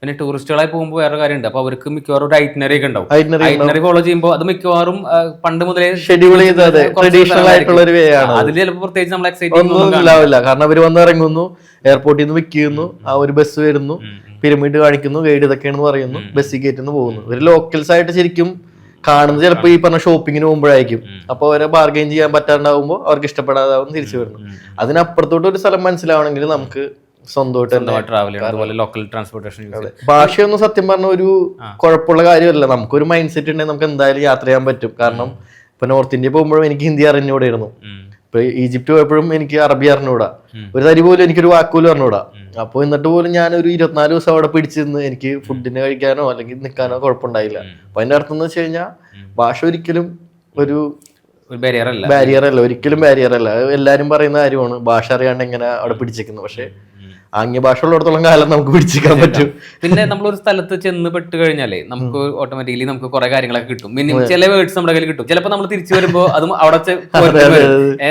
പിന്നെ ടൂറിസ്റ്റുകളായി പോകുമ്പോൾ വേറെ കാര്യമുണ്ട്. അപ്പൊ അവർക്ക് മിക്കവാറും ഒരു ഐറ്റിനറി ഒക്കെ ഉണ്ടാവും. ഐറ്റിനറി ഫോളോ ചെയ്യുമ്പോൾ അത് മിക്കവാറും പണ്ട് മുതലേ ഷെഡ്യൂൾ ചെയ്തത് ട്രഡീഷണൽ ആയിട്ടുള്ള ഒരു വേ ആണ്. അതിൽ ചിലപ്പോൾ പ്രത്യേകിച്ച് നമ്മൾ ഒന്നും ഉണ്ടാവില്ല. കാരണം അവർ വന്ന് ഇറങ്ങുന്നു, എയർപോർട്ടിൽ നിന്ന് വിൽക്കുന്നു, ആ ഒരു ബസ് വരുന്നു, പിരമിഡ് കാണിക്കുന്നു, ഗൈഡ് ഇതൊക്കെയാണെന്ന് പറയുന്നു, ബസ്സിൽ കയറ്റുന്നു, പോകുന്നു. ഒരു ലോക്കൽസ് ആയിട്ട് ശരിക്കും കാണുന്നത് ചിലപ്പോൾ ഈ പറഞ്ഞ ഷോപ്പിങ്ങിന് പോകുമ്പോഴായിരിക്കും. അപ്പൊ അവരെ ബാർഗെയിൻ ചെയ്യാൻ പറ്റാണ്ടാവുമ്പോൾ അവർക്ക് ഇഷ്ടപ്പെടാതാവും, തിരിച്ചു വരുന്നു. അതിനപ്പുറത്തോട്ട് ഒരു സ്ഥലം മനസ്സിലാവണമെങ്കിൽ നമുക്ക് സ്വന്തമായിട്ട് ട്രാവൽ ചെയ്യണം. അതുപോലെ ലോക്കൽ ട്രാൻസ്പോർട്ടേഷൻ. ഭാഷയൊന്നും സത്യം പറഞ്ഞ ഒരു കുഴപ്പമുള്ള കാര്യമല്ല. നമുക്കൊരു മൈൻഡ് സെറ്റ് ഉണ്ടെങ്കിൽ നമുക്ക് എന്തായാലും യാത്ര ചെയ്യാൻ പറ്റും. കാരണം ഇപ്പൊ നോർത്ത് ഇന്ത്യ പോകുമ്പോഴും എനിക്ക് ഹിന്ദി അറിഞ്ഞൂടായിരുന്നു. ഇപ്പൊ ഈജിപ്റ്റ് പോയപ്പോഴും എനിക്ക് അറബി അറിഞ്ഞൂടാ, ഒരു തരി പോലും എനിക്കൊരു വാക്കുപോലും അറിഞ്ഞൂടാ. അപ്പൊ എന്നിട്ട് പോലും ഞാൻ ഒരു 24 ദിവസം അവിടെ പിടിച്ചിരുന്ന് എനിക്ക് ഫുഡിന് കഴിക്കാനോ അല്ലെങ്കിൽ നിൽക്കാനോ കുഴപ്പമുണ്ടായില്ല. അപ്പൊ അതിന്റെ അർത്ഥം എന്ന് വെച്ച് കഴിഞ്ഞാൽ ഭാഷ ഒരിക്കലും ഒരു ബാരിയർ അല്ല, ഒരിക്കലും ബാരിയർ അല്ല. എല്ലാരും പറയുന്ന കാര്യമാണ് ഭാഷ അറിയാണ്ട് എങ്ങനെ അവിടെ പിടിച്ചേക്കുന്നത്. പക്ഷെ ആംഗ്യ ഭാഷ ഉള്ളിടത്തോളം കാലം നമുക്ക് പിടിച്ചിരിക്കാൻ പറ്റും. പിന്നെ നമ്മളൊരു സ്ഥലത്ത് ചെന്ന് പെട്ട് കഴിഞ്ഞാലേ നമുക്ക് ഓട്ടോമാറ്റിക്കലി നമുക്ക് കുറെ കാര്യങ്ങളൊക്കെ കിട്ടും. മിനിമം ചില വേർഡ്സ് നമ്മുടെ കയ്യിൽ കിട്ടും. ചിലപ്പോൾ നമ്മൾ തിരിച്ചു വരുമ്പോൾ അതും അവിടെ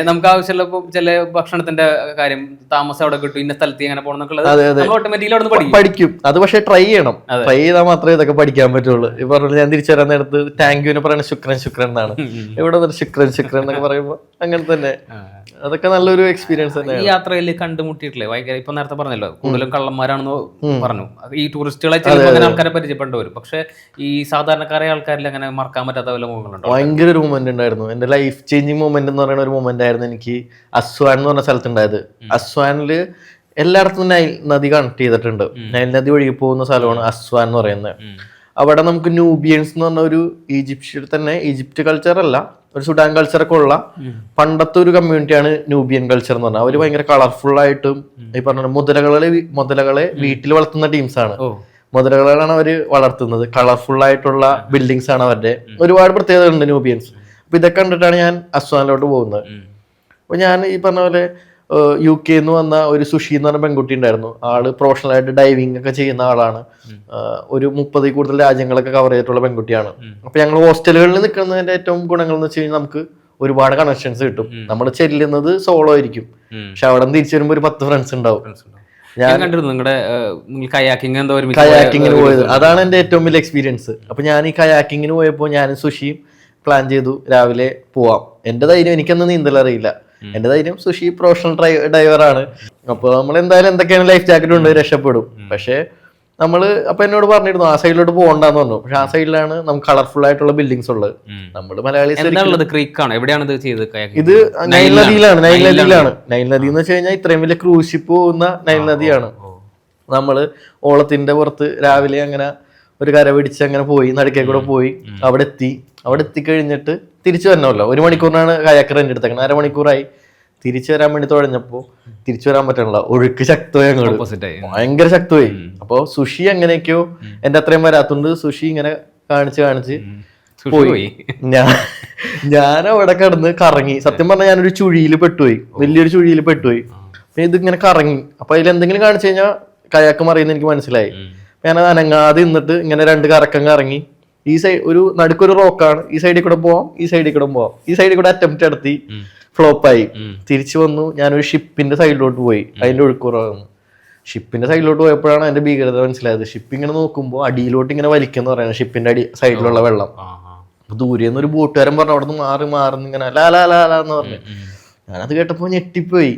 നമുക്ക് ആവശ്യമുള്ള ചില ഭക്ഷണത്തിന്റെ കാര്യം, താമസം അവിടെ കിട്ടും, ഇന്ന സ്ഥലത്ത് എങ്ങനെ പോകണം എന്നുള്ളത് ഓട്ടോമാറ്റിക്കലി അവിടെ പഠിക്കും. അത് പക്ഷെ ട്രൈ ചെയ്യണം, ട്രൈ ചെയ്താൽ മാത്രമേ ഇതൊക്കെ പഠിക്കാൻ പറ്റുള്ളൂ. ഈ പറഞ്ഞ ഞാൻ തിരിച്ചു വരാൻ നേരത്ത് താങ്ക് യുവിനെ പറയുന്നത് ശുക്രൻ ശുക്രൻ എന്നാണ്. ഇവിടെ ശുക്രൻ ശുക്രൻ എന്നൊക്കെ പറയുമ്പോൾ അങ്ങനെ തന്നെ അതൊക്കെ നല്ലൊരു എക്സ്പീരിയൻസ് തന്നെ. ഈ യാത്രയിൽ കണ്ടുമുട്ടിയിട്ടില്ലേ ഭയങ്കര, ഇപ്പൊ നേരത്തെ പറഞ്ഞല്ലോ കൂടുതലും കള്ളന്മാരാണെന്ന് പറഞ്ഞു. ഈ ടൂറിസ്റ്റുകളെ ചിലപ്പോൾ അങ്ങനെ ആൾക്കാരെ പരിചയപ്പെട്ടു വരും. പക്ഷെ ഈ സാധാരണക്കാരായ ആൾക്കാരിൽ അങ്ങനെ മറക്കാൻ പറ്റാത്ത വല്ല മുഖങ്ങളുണ്ടോ? ഭയങ്കര ഒരു മൊമെന്റ് ഉണ്ടായിരുന്നു. എന്റെ ലൈഫ് ചേഞ്ചിങ് മൊമെന്റ് എന്ന് പറയുന്ന ഒരു മൊമെന്റ് ആയിരുന്നു എനിക്ക് അസ്വാൻ എന്ന് പറഞ്ഞ സ്ഥലത്തുണ്ടായത്. അസ്വാനില് എല്ലായിടത്തും നൈൽ നദി കണക്ട് ചെയ്തിട്ടുണ്ട്. നൈൽ നദി ഒഴുകി പോകുന്ന സ്ഥലമാണ് അസ്വാൻ എന്ന് പറയുന്നത്. അവിടെ നമുക്ക് നൂബിയൻസ് എന്ന് പറഞ്ഞ ഒരു ഈജിപ്ഷ്യയിൽ തന്നെ, ഈജിപ്റ്റ് കൾച്ചർ അല്ല, ഒരു സുഡാൻ കൾച്ചറൊക്കെ ഉള്ള പണ്ടത്തെ ഒരു കമ്മ്യൂണിറ്റിയാണ് നൂബിയൻ കൾച്ചർ എന്ന് പറഞ്ഞാൽ. അവര് ഭയങ്കര കളർഫുൾ ആയിട്ടും ഈ പറഞ്ഞ മുതലകളെ വീട്ടിൽ വളർത്തുന്ന ടീംസാണ്. മുതലകളാണ് അവര് വളർത്തുന്നത്. കളർഫുൾ ആയിട്ടുള്ള ബിൽഡിങ്സ് ആണ് അവരുടെ. ഒരുപാട് പ്രത്യേകത ഉണ്ട് നൂബിയൻസ്. അപ്പൊ ഇതൊക്കെ കണ്ടിട്ടാണ് ഞാൻ അസ്വാനിലോട്ട് പോകുന്നത്. അപ്പൊ ഞാൻ ഈ പറഞ്ഞ പോലെ UK എന്ന് വന്ന ഒരു സുഷി എന്ന് പറഞ്ഞ പെൺകുട്ടി ഉണ്ടായിരുന്നു. ആള് പ്രൊഫഷണൽ ആയിട്ട് ഡൈവിംഗ് ഒക്കെ ചെയ്യുന്ന ആളാണ്. ഒരു 30 കൂടുതൽ രാജ്യങ്ങളൊക്കെ കവർ ചെയ്തിട്ടുള്ള പെൺകുട്ടിയാണ്. അപ്പൊ ഞങ്ങൾ ഹോസ്റ്റലുകളിൽ നിൽക്കുന്നതിന്റെ ഏറ്റവും ഗുണങ്ങൾ എന്ന് വെച്ച് കഴിഞ്ഞാൽ നമുക്ക് ഒരുപാട് കണക്ഷൻസ് കിട്ടും. നമ്മൾ ചെല്ലുന്നത് സോളോ ആയിരിക്കും, പക്ഷെ അവിടെ നിന്ന് തിരിച്ചു വരുമ്പോൾ ഒരു 10 ഫ്രണ്ട്സ് ഉണ്ടാവും. ഞാൻ കണ്ടിരുന്നു നിങ്ങളുടെ കയാക്കിങ്ങിന് പോയത്. അതാണ് എന്റെ ഏറ്റവും വലിയ എക്സ്പീരിയൻസ്. അപ്പൊ ഞാൻ ഈ കയാക്കിങ്ങിന് പോയപ്പോൾ ഞാനും സുഷിയും പ്ലാൻ ചെയ്തു രാവിലെ പോവാം. എന്റെ ധൈര്യം, എനിക്കന്ന് നീന്തൽ അറിയില്ല. എന്റെ ധൈര്യം, സുഷി പ്രൊഫഷണൽ ഡൈവറാണ്. അപ്പൊ നമ്മൾ എന്തായാലും എന്തൊക്കെയാണ് ലൈഫ് ജാക്കറ്റ് കൊണ്ട് രക്ഷപ്പെടും. പക്ഷെ അപ്പൊ എന്നോട് പറഞ്ഞിരുന്നു ആ സൈഡിലോട്ട് പോകണ്ടെന്ന് പറഞ്ഞു. പക്ഷെ ആ സൈഡിലാണ് നമുക്ക് കളർഫുൾ ആയിട്ടുള്ള ബിൽഡിങ്സ് ഉള്ളത്. നമ്മള് മലയാളീസ് ഇത് നൈൽ നദിയിലാണ്. നൈൽ നദി എന്ന് വെച്ച് കഴിഞ്ഞാൽ ഇത്രയും വലിയ ക്രൂസ് ഷിപ്പ് പോകുന്ന നൈൽ നദിയാണ്. നമ്മള് ഓളത്തിന്റെ പുറത്ത് രാവിലെ അങ്ങനെ ഒരു കര പിടിച്ച് അങ്ങനെ പോയി, നടുക്കേ കൂടെ പോയി അവിടെ എത്തിക്കഴിഞ്ഞിട്ട് തിരിച്ചു വരണമല്ലോ. 1 മണിക്കൂറിനാണ് കയാക്ക് റെന്റ് എടുത്തേക്കുന്നത്. 1/2 മണിക്കൂറായി. തിരിച്ചു വരാൻ വേണ്ടി തുഴഞ്ഞപ്പോ തിരിച്ചു വരാൻ പറ്റണില്ല. ഒഴുക്ക് ശക്തമായി, അങ്ങോട്ട് ഭയങ്കര ശക്തമായി. അപ്പൊ സുഷി എങ്ങനെയൊക്കെയോ എന്റെ അത്രയും വരാത്തോണ്ട് സുഷി ഇങ്ങനെ കാണിച്ച് പോയി. ഞാൻ അവിടെ കിടന്ന് കറങ്ങി. സത്യം പറഞ്ഞാൽ ഞാനൊരു ചുഴിയിൽ പെട്ടുപോയി, വലിയൊരു ചുഴിയിൽ പെട്ടുപോയി. അപ്പൊ ഇതിങ്ങനെ കറങ്ങി. അപ്പൊ അതിൽ എന്തെങ്കിലും കാണിച്ചു കഴിഞ്ഞാൽ കയാക്ക് മറിയുന്ന എനിക്ക് മനസ്സിലായി. ഞാനത് അനങ്ങാതെ നിന്നിട്ട് ഇങ്ങനെ 2 കറക്കം കറങ്ങി. ഈ സൈഡ് ഒരു നടുക്കൊരു റോക്കാണ്, ഈ സൈഡിൽ കൂടെ പോവാം, ഈ സൈഡിൽ കൂടെ പോവാം. ഈ സൈഡിൽ കൂടെ അറ്റംപ്റ്റ് നടത്തി, ഫ്ലോപ്പായി. തിരിച്ചു വന്നു. ഞാനൊരു ഷിപ്പിന്റെ സൈഡിലോട്ട് പോയി. അതിന്റെ ഒഴുക്കുറവാണ്. ഷിപ്പിന്റെ സൈഡിലോട്ട് പോയപ്പോഴാണ് അതിന്റെ ഭീകരത മനസ്സിലായത്. ഷിപ്പ് ഇങ്ങനെ നോക്കുമ്പോൾ അടിയിലോട്ട് ഇങ്ങനെ വലിക്കുന്ന പറയുന്നത് ഷിപ്പിന്റെ സൈഡിലുള്ള വെള്ളം. ദൂരെ നിന്ന് ഒരു ബോട്ടുകാരൻ പറഞ്ഞു അവിടെ നിന്ന് മാറുന്ന ഇങ്ങനെ ലാലാന്ന് പറഞ്ഞു. ഞാനത് കേട്ടപ്പോ ഞെട്ടിപ്പോയി.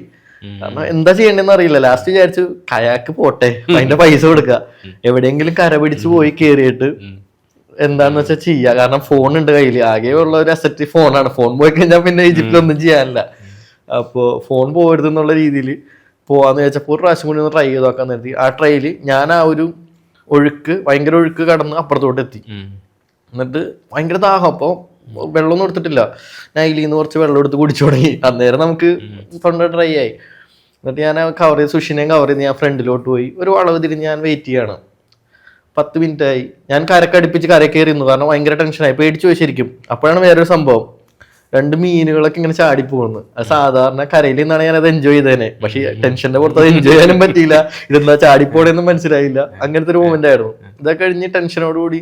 കാരണം എന്താ ചെയ്യണ്ടെന്ന് അറിയില്ല. ലാസ്റ്റ് വിചാരിച്ചു കയാക്ക് പോട്ടെ, അതിന്റെ പൈസ കൊടുക്കുക, എവിടെയെങ്കിലും കര പിടിച്ച് പോയി കേറിയിട്ട് എന്താന്ന് വെച്ചാൽ ചെയ്യാ. കാരണം ഫോൺ ഉണ്ട് കയ്യിൽ, ആകെ ഉള്ള ഒരു അസറ്റ് ഫോണാണ്. ഫോൺ പോയി കഴിഞ്ഞാൽ പിന്നെ ഈജിപ്തിലൊന്നും ചെയ്യാനില്ല. അപ്പോ ഫോൺ പോകരുത് എന്നുള്ള രീതിയിൽ പോവാന്ന് വെച്ചപ്പോൾ ഒരു പ്രാവശ്യം കൂടി ഒന്ന് ട്രൈ ചെയ്ത് നോക്കാൻ നിർത്തി. ആ ട്രൈയില് ഞാൻ ആ ഒരു ഭയങ്കര ഒഴുക്ക് കടന്ന് അപ്പുറത്തോട്ട് എത്തി. എന്നിട്ട് ഭയങ്കര ദാഹം. അപ്പൊ വെള്ളമൊന്നും എടുത്തിട്ടില്ല. നൈലിൽ നിന്ന് കുറച്ച് വെള്ളം എടുത്ത് കുടിച്ചു തുടങ്ങി. അന്നേരം നമുക്ക് തൊണ്ട ഡ്രൈ ആയി. എന്നിട്ട് ഞാൻ കവർ ചെയ്ത് സുഷിനെയും കവർ ചെയ്ത് ഞാൻ ഫ്രണ്ടിലോട്ട് പോയി. ഒരു വളവ് തിരിഞ്ഞ് ഞാൻ വെയിറ്റ് ചെയ്യാണ്. 10 മിനിറ്റ് ആയി. ഞാൻ കരക്കടുപ്പിച്ച് കര കയറിയിരുന്നു. കാരണം ഭയങ്കര ടെൻഷനായി, പേടിച്ചു പോയി ശരിക്കും. അപ്പോഴാണ് വേറൊരു സംഭവം, 2 മീനുകളൊക്കെ ഇങ്ങനെ ചാടി പോകുന്നു. അത് സാധാരണ കരയിൽ നിന്നാണ് ഞാൻ അത് എൻജോയ് ചെയ്തേനെ. പക്ഷെ ടെൻഷന്റെ പുറത്ത് അത് എൻജോയ് ചെയ്യാനും പറ്റിയില്ല. ഇതെന്താ ചാടിപ്പോണെന്നും മനസ്സിലായില്ല. അങ്ങനത്തെ ഒരു മൊമെന്റ് ആയിരുന്നു. ഇതൊക്കെ കഴിഞ്ഞ് ടെൻഷനോടുകൂടി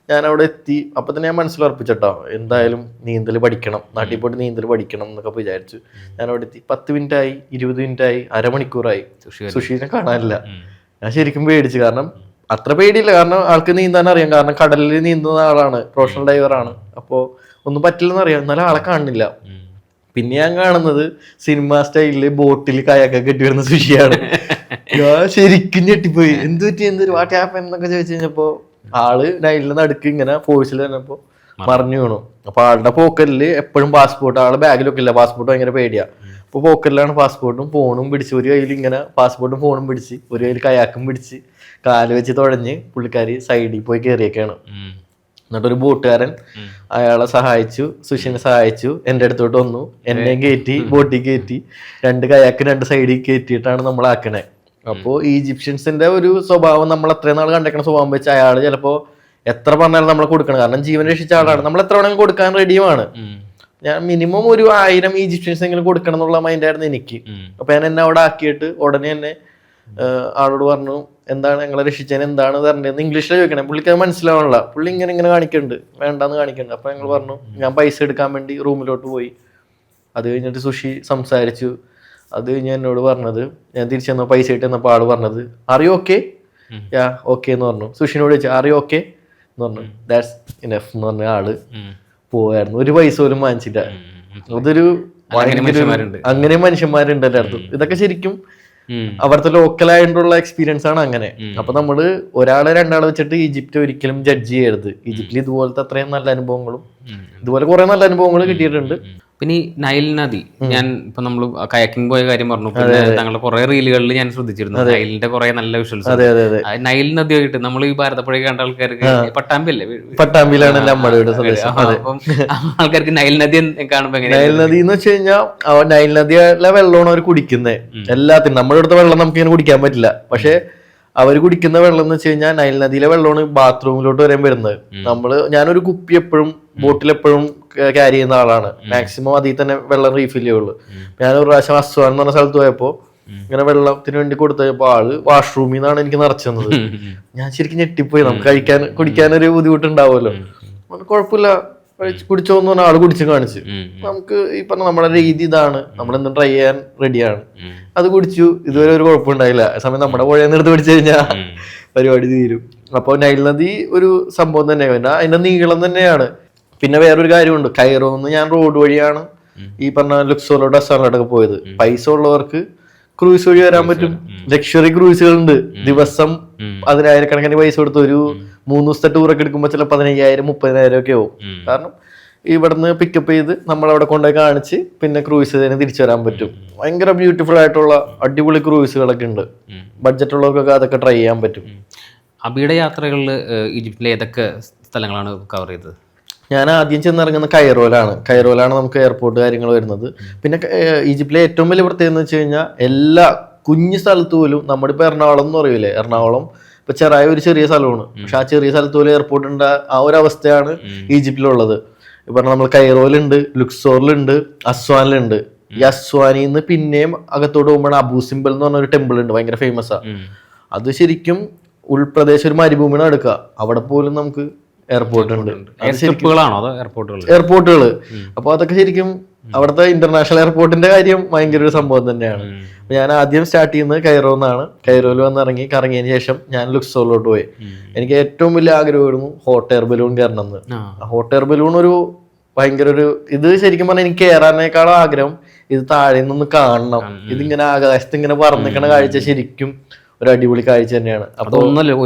ഞാൻ അവിടെ എത്തി. അപ്പൊ തന്നെ ഞാൻ മനസ്സിലുറപ്പിച്ചട്ടോ എന്തായാലും നീന്തൽ പഠിക്കണം, നാട്ടിൽ പോയിട്ട് നീന്തൽ പഠിക്കണം എന്നൊക്കെ വിചാരിച്ചു. ഞാൻ അവിടെ എത്തി. 10 മിനിറ്റ് ആയി, 20 മിനിറ്റ് ആയി, അരമണിക്കൂറായി. സുഷീനെ കാണാനില്ല. ഞാൻ ശരിക്കും പേടിച്ചു. കാരണം അത്ര പേടിയില്ല, കാരണം ആൾക്ക് നീന്താൻ അറിയാം. കാരണം കടലിൽ നീന്തുന്ന ആളാണ്, പ്രൊഫഷണൽ ഡൈവറാണ്. അപ്പോ ഒന്നും പറ്റില്ലെന്ന് അറിയാം, എന്നാലും ആളെ കാണുന്നില്ല. പിന്നെ ഞാൻ കാണുന്നത് സിനിമ സ്റ്റൈലില് ബോട്ടിൽ കയൊക്കെ കെട്ടി വരുന്ന സുഷിയാണ്. ഞാൻ ശരിക്കും ഞെട്ടിപ്പോയി. എന്ത് വാട്ട് ഹാപ്പൻ എന്നൊക്കെ ചോദിച്ചു കഴിഞ്ഞപ്പോ ആള് നൈലിന്റെ നടുക്ക് ഇങ്ങനെ ഫോഴ്സിൽ വന്നപ്പോ മറിഞ്ഞു വീണു. അപ്പൊ ആളുടെ പോക്കലില് എപ്പോഴും പാസ്പോർട്ട്, ആളുടെ ബാഗിലൊക്കെ ഇല്ല, പാസ്പോർട്ട് ഭയങ്കര പേടിയാ. അപ്പൊ പോക്കലിലാണ് പാസ്പോർട്ടും ഫോണും പിടിച്ച്, ഒരു കയ്യിൽ ഇങ്ങനെ പാസ്പോർട്ടും ഫോണും പിടിച്ച്, ഒരു കയ്യിൽ കയാക്കും പിടിച്ച്, കാല് വെച്ച് തുഴഞ്ഞ് പുള്ളിക്കാരി സൈഡിൽ പോയി കയറിയൊക്കെയാണ്. എന്നിട്ടൊരു ബോട്ടുകാരൻ അയാളെ സഹായിച്ചു, സുഷിനെ സഹായിച്ചു, എൻ്റെ അടുത്തോട്ട് വന്നു, എന്നെയും കയറ്റി ബോട്ടിൽ കയറ്റി 2 കയാക്ക് 2 സൈഡിൽ കയറ്റിയിട്ടാണ് നമ്മൾ ആക്കണേ. അപ്പോൾ ഈജിപ്ഷ്യൻസിന്റെ ഒരു സ്വഭാവം നമ്മൾ അത്രയും നാൾ കണ്ടേക്കണ സ്വഭാവം വെച്ച് അയാൾ ചിലപ്പോ എത്ര പറഞ്ഞാലും നമ്മളെ കൊടുക്കണം. കാരണം ജീവൻ രക്ഷിച്ച ആളാണ്, നമ്മൾ എത്ര വേണമെങ്കിലും കൊടുക്കാൻ റെഡിയുമാണ്. ഞാൻ മിനിമം ഒരു 1000 ഈജിപ്ഷ്യൻസ് എങ്കിലും കൊടുക്കണം എന്നുള്ള മൈൻഡായിരുന്നു എനിക്ക്. അപ്പൊ ഞാൻ എന്നെ അവിടെ ആക്കിയിട്ട് ഉടനെ തന്നെ ആളോട് പറഞ്ഞു, എന്താണ് ഞങ്ങളെ രക്ഷിച്ചതിന് എന്താണ് തരേണ്ടതെന്ന് ഇംഗ്ലീഷിലാണ് ചോദിക്കണേ. പുള്ളിക്ക് അത് മനസ്സിലാവണല്ല. പുള്ളി ഇങ്ങനെ കാണിക്കുന്നുണ്ട്, വേണ്ടാന്ന് കാണിക്കുന്നുണ്ട്. അപ്പൊ ഞങ്ങൾ പറഞ്ഞു ഞാൻ പൈസ എടുക്കാൻ വേണ്ടി റൂമിലോട്ട് പോയി. അത് കഴിഞ്ഞിട്ട് സുഷി സംസാരിച്ചു. അത് കഴിഞ്ഞ് എന്നോട് പറഞ്ഞത്, ഞാൻ തിരിച്ചു വന്ന പൈസ ഇട്ട് എന്നപ്പോൾ ആള് പറഞ്ഞത് അറിയോ ഓക്കെ, യാ ഓക്കെ എന്ന് പറഞ്ഞു. സുഷിനോട് ചോദിച്ചു അറിയോ ഓക്കെ എന്ന് പറഞ്ഞു. ദാറ്റ്സ് ഇനഫ് എന്ന് പറഞ്ഞ ആള് പോവായിരുന്നു. ഒരു പൈസ പോലും വാങ്ങിച്ചില്ല. അതൊരു അങ്ങനെ മനുഷ്യന്മാരുണ്ട് എല്ലായിടത്തും. ഇതൊക്കെ ശരിക്കും അവിടുത്തെ ലോക്കലായിട്ടുള്ള എക്സ്പീരിയൻസ് ആണ് അങ്ങനെ. അപ്പൊ നമ്മള് ഒരാളെ 2 വെച്ചിട്ട് ഈജിപ്റ്റ് ഒരിക്കലും ജഡ്ജ് ചെയ്യരുത്. ഈജിപ്തിൽ ഇതുപോലത്തെ അത്രയും നല്ല അനുഭവങ്ങളും ഇതുപോലെ കുറെ നല്ല അനുഭവങ്ങൾ കിട്ടിയിട്ടുണ്ട്. പിന്നെ ഈ നൈൽ നദി, ഞാൻ ഇപ്പൊ നമ്മള് കയാക്കിംഗ് പോയ കാര്യം പറഞ്ഞു. പിന്നെ താങ്കളുടെ കുറെ റീലുകളിൽ ഞാൻ ശ്രദ്ധിച്ചിരുന്നു നൈലിന്റെ കുറെ നല്ല വിഷ്വൽസ്. നൈൽ നദിയായിട്ട് നമ്മൾ ഈ ഭാരതപ്പുഴ കണ്ട ആൾക്കാർക്ക് പട്ടാമ്പി അല്ലേ, പട്ടാമ്പിയിലാണ് നമ്മുടെ വീട്. അപ്പം ആൾക്കാർക്ക് നൈൽ നദി കാണുമ്പോ നൈൽ നദി എന്ന് വെച്ച് കഴിഞ്ഞാൽ നൈൽ നദിയിലെ വെള്ളമാണ് അവർ കുടിക്കുന്നത്. എല്ലാത്തിനും നമ്മുടെ അടുത്ത വെള്ളം നമുക്ക് ഇങ്ങനെ കുടിക്കാൻ പറ്റില്ല. പക്ഷെ അവർ കുടിക്കുന്ന വെള്ളം എന്ന് വെച്ച് കഴിഞ്ഞാൽ നൈൽ നദിയിലെ വെള്ളമാണ് ബാത്റൂമിലോട്ട് വരാൻ വരുന്നത്. ഞാനൊരു കുപ്പി എപ്പോഴും ബോട്ടിൽ എപ്പോഴും ക്യാരി ചെയ്യുന്ന ആളാണ്. മാക്സിമം അതിൽ തന്നെ വെള്ളം റീഫിൽ ചെയ്യുള്ളൂ. ഞാനൊരു പ്രാവശ്യം അസ്വാൻ എന്ന് പറഞ്ഞ സ്ഥലത്ത് പോയപ്പോ ഇങ്ങനെ വെള്ളത്തിന് വേണ്ടി കൊടുത്തപ്പോ ആള് വാഷ്റൂമിൽ നിന്നാണ് എനിക്ക് നിറച്ചത്. ഞാൻ ശരിക്കും ഞെട്ടിപ്പോയി. നമുക്ക് കുടിക്കാനൊരു ബുദ്ധിമുട്ടുണ്ടാവുമല്ലോ. കുഴപ്പമില്ല കുടിച്ചോന്ന് പറഞ്ഞ ആള് കുടിച്ച് കാണിച്ചു. നമുക്ക് ഈ പറഞ്ഞ നമ്മുടെ രീതി ഇതാണ്, നമ്മളെന്തും ട്രൈ ചെയ്യാൻ റെഡിയാണ്. അത് കുടിച്ചു, ഇതുവരെ ഒരു കുഴപ്പമുണ്ടായില്ല. സമയം നമ്മുടെ പുഴയിൽ എടുത്ത് പിടിച്ചു കഴിഞ്ഞാൽ പരിപാടി തീരും. അപ്പൊ നൈൽ നദി ഒരു സംഭവം തന്നെയാണ്, അതിന്റെ നീളം തന്നെയാണ്. പിന്നെ വേറൊരു കാര്യമുണ്ട്, കൈറോന്ന് ഞാൻ റോഡ് വഴിയാണ് ഈ പറഞ്ഞ ലുക്സോറിലോട്ട് അസാറിലോട്ടൊക്കെ പോയത്. പൈസ ഉള്ളവർക്ക് ക്രൂസ് വഴി വരാൻ പറ്റും. ലക്ഷറി ക്രൂസുകളുണ്ട്. ദിവസം 10,000 പൈസ കൊടുത്ത് ഒരു 3 ദിവസത്തെ ടൂറൊക്കെ എടുക്കുമ്പോൾ ചില 15,000-30,000 ഒക്കെ ആവും. കാരണം ഇവിടുന്ന് പിക്കപ്പ് ചെയ്ത് നമ്മളവിടെ കൊണ്ടുപോയി കാണിച്ച് പിന്നെ ക്രൂസ് ചെയ്തതിന് തിരിച്ചു വരാൻ പറ്റും. ഭയങ്കര ബ്യൂട്ടിഫുൾ ആയിട്ടുള്ള അടിപൊളി ക്രൂസുകളൊക്കെ ഉണ്ട്. ബഡ്ജറ്റ് ഉള്ളവർക്കൊക്കെ അതൊക്കെ ട്രൈ ചെയ്യാൻ പറ്റും. അബിയുടെ യാത്രകളിൽ ഈജിപ്തിലെ ഏതൊക്കെ സ്ഥലങ്ങളാണ് കവർ ചെയ്തത്? ഞാൻ ആദ്യം ചെന്നിറങ്ങുന്ന കൈറോയിലാണ് നമുക്ക് എയർപോർട്ട് കാര്യങ്ങൾ വരുന്നത്. പിന്നെ ഈജിപ്തിലെ ഏറ്റവും വലിയ പ്രത്യേകത എന്ന് വെച്ച് കഴിഞ്ഞാൽ എല്ലാ കുഞ്ഞു സ്ഥലത്ത് പോലും, നമ്മുടെ ഇപ്പൊ എറണാകുളം എന്ന് പറയൂലേ, എറണാകുളം ഇപ്പൊ ഒരു ചെറിയ സ്ഥലമാണ്. പക്ഷെ ആ ചെറിയ സ്ഥലത്ത് പോലും എയർപോർട്ടുണ്ട്. ആ ഒരു അവസ്ഥയാണ് ഈജിപ്തിലുള്ളത്. ഇപ്പൊ നമ്മൾ കൈറോയിലുണ്ട്, ലുക്സോറിലുണ്ട്, അസ്വാനിലുണ്ട്. ഈ അസ്വാനിൽ നിന്ന് പിന്നെയും അകത്തോട്ട് പോകുമ്പോൾ അബൂ സിംബൽ എന്ന് പറഞ്ഞ ഒരു ടെമ്പിൾ ഉണ്ട്, ഭയങ്കര ഫേമസ് ആ. അത് ശരിക്കും ഉൾപ്രദേശം, ഒരു മരുഭൂമിയാണ് എടുക്കുക. അവിടെ പോലും നമുക്ക് എയർപോർട്ട് ഉണ്ട്. എയർപോർട്ടുകൾ. അപ്പൊ അതൊക്കെ ശരിക്കും അവിടുത്തെ ഇന്റർനാഷണൽ എയർപോർട്ടിന്റെ കാര്യം ഭയങ്കര ഒരു സംഭവം തന്നെയാണ്. ഞാൻ ആദ്യം സ്റ്റാർട്ട് ചെയ്യുന്നത് കൈറോന്നാണ്. കൈറോയിൽ വന്നിറങ്ങി കറങ്ങിയതിന് ശേഷം ഞാൻ ലുക്സോറിലോട്ട് പോയി. എനിക്ക് ഏറ്റവും വലിയ ആഗ്രഹമായിരുന്നു ഹോട്ട് എയർ ബലൂൺ കയറണം എന്ന്. ഹോട്ട് എയർ ബലൂൺ ഒരു ഭയങ്കര ഒരു ഇത് ശരിക്കും പറഞ്ഞാൽ എനിക്ക് കയറാനേക്കാളും ആഗ്രഹം ഇത് താഴെ നിന്ന് കാണണം. ഇതിങ്ങനെ ആകാശത്ത് ഇങ്ങനെ പറന്നിക്കണ കാഴ്ച ശരിക്കും ഒരു അടിപൊളി കാഴ്ച തന്നെയാണ്. അപ്പൊ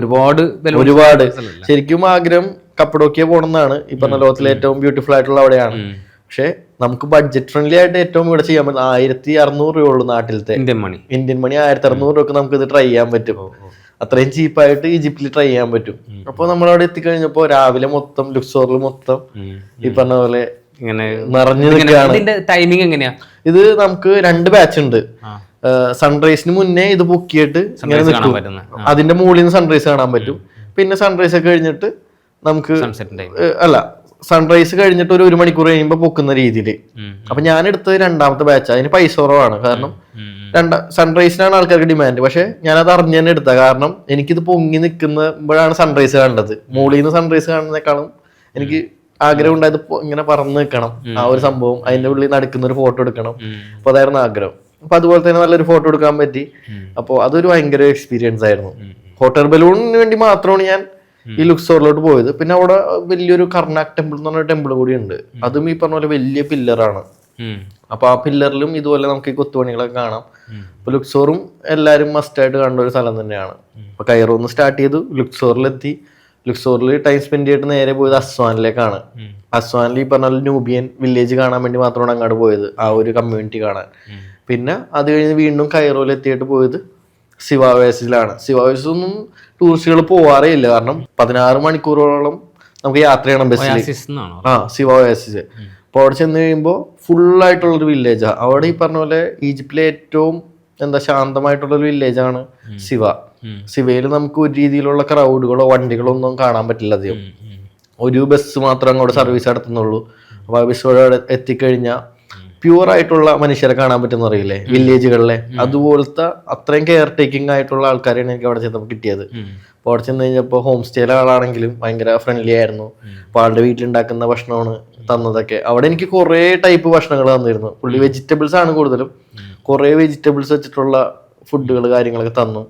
ഒരുപാട് ശരിക്കും ആഗ്രഹം കപ്പഡോക്കിയ പോകണമെന്നാണ്. ഈ പറഞ്ഞ ലോകത്തിലെ ഏറ്റവും ബ്യൂട്ടിഫുൾ ആയിട്ടുള്ള അവിടെയാണ്. പക്ഷെ നമുക്ക് ബഡ്ജറ്റ് ഫ്രണ്ട്ലി ആയിട്ട് ഏറ്റവും ഇവിടെ ചെയ്യാൻ പറ്റും 1,600 രൂപ ഉള്ളൂ നാട്ടിലത്തെ ഇന്ത്യൻ മണി. 1,600 രൂപക്ക് നമുക്ക് ഇത് ട്രൈ ചെയ്യാൻ പറ്റും. അത്രയും ചീപ്പായിട്ട് ഈജിപ്തിൽ ട്രൈ ചെയ്യാൻ പറ്റും. അപ്പൊ നമ്മളവിടെ എത്തിക്കഴിഞ്ഞപ്പോ രാവിലെ മൊത്തം ലുക്സോറിൽ മൊത്തം ഈ പറഞ്ഞ പോലെ നിറഞ്ഞു നിൽക്കുകയാണ്. ടൈമിംഗ് എങ്ങനെയാ? ഇത് നമുക്ക് 2 ബാച്ച് ഉണ്ട്. സൺറൈസിന് മുന്നേ ഇത് പൊക്കിയിട്ട് ഇങ്ങനെ നിൽക്കും. അതിന്റെ മുകളിൽ നിന്ന് സൺറൈസ് കാണാൻ പറ്റും. പിന്നെ സൺറൈസ് ഒക്കെ കഴിഞ്ഞിട്ട് നമുക്ക് സൺറൈസ് കഴിഞ്ഞിട്ട് ഒരു മണിക്കൂർ കഴിയുമ്പോൾ പൊക്കുന്ന രീതിയിൽ. അപ്പൊ ഞാൻ എടുത്തത് 2ാമത്തെ ബാച്ച്. അതിന് പൈസ കുറവാണ്. കാരണം സൺറൈസിനാണ് ആൾക്കാർക്ക് ഡിമാൻഡ്. പക്ഷെ ഞാനത് അറിഞ്ഞു തന്നെ എടുത്ത. കാരണം എനിക്കിത് പൊങ്ങി നിൽക്കുമ്പോഴാണ് സൺറൈസ് കാണേണ്ടത്. മുകളിൽ നിന്ന് സൺറൈസ് കാണുന്നതിനേക്കാളും എനിക്ക് ആഗ്രഹം ഉണ്ടായത് ഇങ്ങനെ പറന്ന് നിൽക്കണം. ആ ഒരു സംഭവം അതിന്റെ ഉള്ളിൽ നടക്കുന്ന ഒരു ഫോട്ടോ എടുക്കണം. അപ്പൊ അതായിരുന്നു ആഗ്രഹം. അപ്പൊ അതുപോലെ തന്നെ നല്ലൊരു ഫോട്ടോ എടുക്കാൻ പറ്റി. അപ്പോൾ അതൊരു ഭയങ്കര എക്സ്പീരിയൻസ് ആയിരുന്നു. ഹോട്ട് എയർ ബലൂണിന് വേണ്ടി മാത്രമാണ് ഞാൻ ഈ ലുക്സോറിലോട്ട് പോയത്. പിന്നെ അവിടെ വലിയൊരു കർണാക് ടെമ്പിൾ എന്ന് പറഞ്ഞ ടെമ്പിൾ കൂടി ഉണ്ട്. അതും ഈ പറഞ്ഞ പോലെ വലിയ പില്ലറാണ്. അപ്പൊ ആ പില്ലറിലും ഇതുപോലെ നമുക്ക് ഈ കൊത്തുപണികളൊക്കെ കാണാം. അപ്പൊ ലുക്സോറും എല്ലാരും മസ്റ്റ് ആയിട്ട് കണ്ട ഒരു സ്ഥലം തന്നെയാണ്. അപ്പൊ കൈറോന്ന് സ്റ്റാർട്ട് ചെയ്തു, ലുക്സോറിലെത്തി. ലുക്സോറിൽ ടൈം സ്പെൻഡ് ചെയ്തിട്ട് നേരെ പോയത് അസ്വാനിലേക്കാണ്. അസ്വാനിൽ ഈ പറഞ്ഞ ഒബ്സിഡിയൻ വില്ലേജ് കാണാൻ വേണ്ടി മാത്രമാണ് അങ്ങോട്ട് പോയത്, ആ ഒരു കമ്മ്യൂണിറ്റി കാണാൻ. പിന്നെ അത് കഴിഞ്ഞ് വീണ്ടും കൈറോയിൽ എത്തിയിട്ട് പോയത് സിവാവേസിലാണ്. സിവാവേസ് ഒന്നും ടൂറിസ്റ്റുകൾ പോവാറേ ഇല്ല. കാരണം 16 മണിക്കൂറോളം നമുക്ക് യാത്ര ചെയ്യണം ബസ്സിൽ. സിവ ഒയാസിസ്. അപ്പോൾ അവിടെ ചെന്ന് കഴിയുമ്പോൾ ഫുള്ളായിട്ടുള്ളൊരു വില്ലേജാണ്. അവിടെ ഈ പറഞ്ഞ പോലെ ഈജിപ്തിലെ ഏറ്റവും ശാന്തമായിട്ടുള്ളൊരു വില്ലേജാണ് സിവ. സിവയിൽ നമുക്ക് ഒരു രീതിയിലുള്ള ക്രൗഡുകളോ വണ്ടികളോ ഒന്നും കാണാൻ പറ്റില്ല അധികം. ഒരു ബസ് മാത്രം അങ്ങോട്ട് സർവീസ് നടത്തുന്നുള്ളൂ. അപ്പോൾ ആ ബസ്സോടെ എത്തിക്കഴിഞ്ഞാൽ പ്യൂർ ആയിട്ടുള്ള മനുഷ്യരെ കാണാൻ പറ്റുന്ന അറിയില്ലേ വില്ലേജുകളിലെ, അതുപോലത്തെ അത്രയും കെയർ ടേക്കിംഗ് ആയിട്ടുള്ള ആൾക്കാരെയാണ് എനിക്ക് അവിടെ ചെന്നപ്പോൾ കിട്ടിയത്. അപ്പോൾ അവിടെ ചെന്ന് കഴിഞ്ഞപ്പോൾ ഹോം സ്റ്റേയിലെ ആളാണെങ്കിലും ഭയങ്കര ഫ്രണ്ട്ലി ആയിരുന്നു. അപ്പോൾ ആളുടെ വീട്ടിലുണ്ടാക്കുന്ന ഭക്ഷണമാണ് തന്നതൊക്കെ. അവിടെ എനിക്ക് കുറേ ടൈപ്പ് ഭക്ഷണങ്ങൾ തന്നിരുന്നു. പുള്ളി വെജിറ്റബിൾസ് ആണ് കൂടുതലും, കുറേ വെജിറ്റബിൾസ് വെച്ചിട്ടുള്ള ഫുഡുകൾ കാര്യങ്ങളൊക്കെ തന്നു.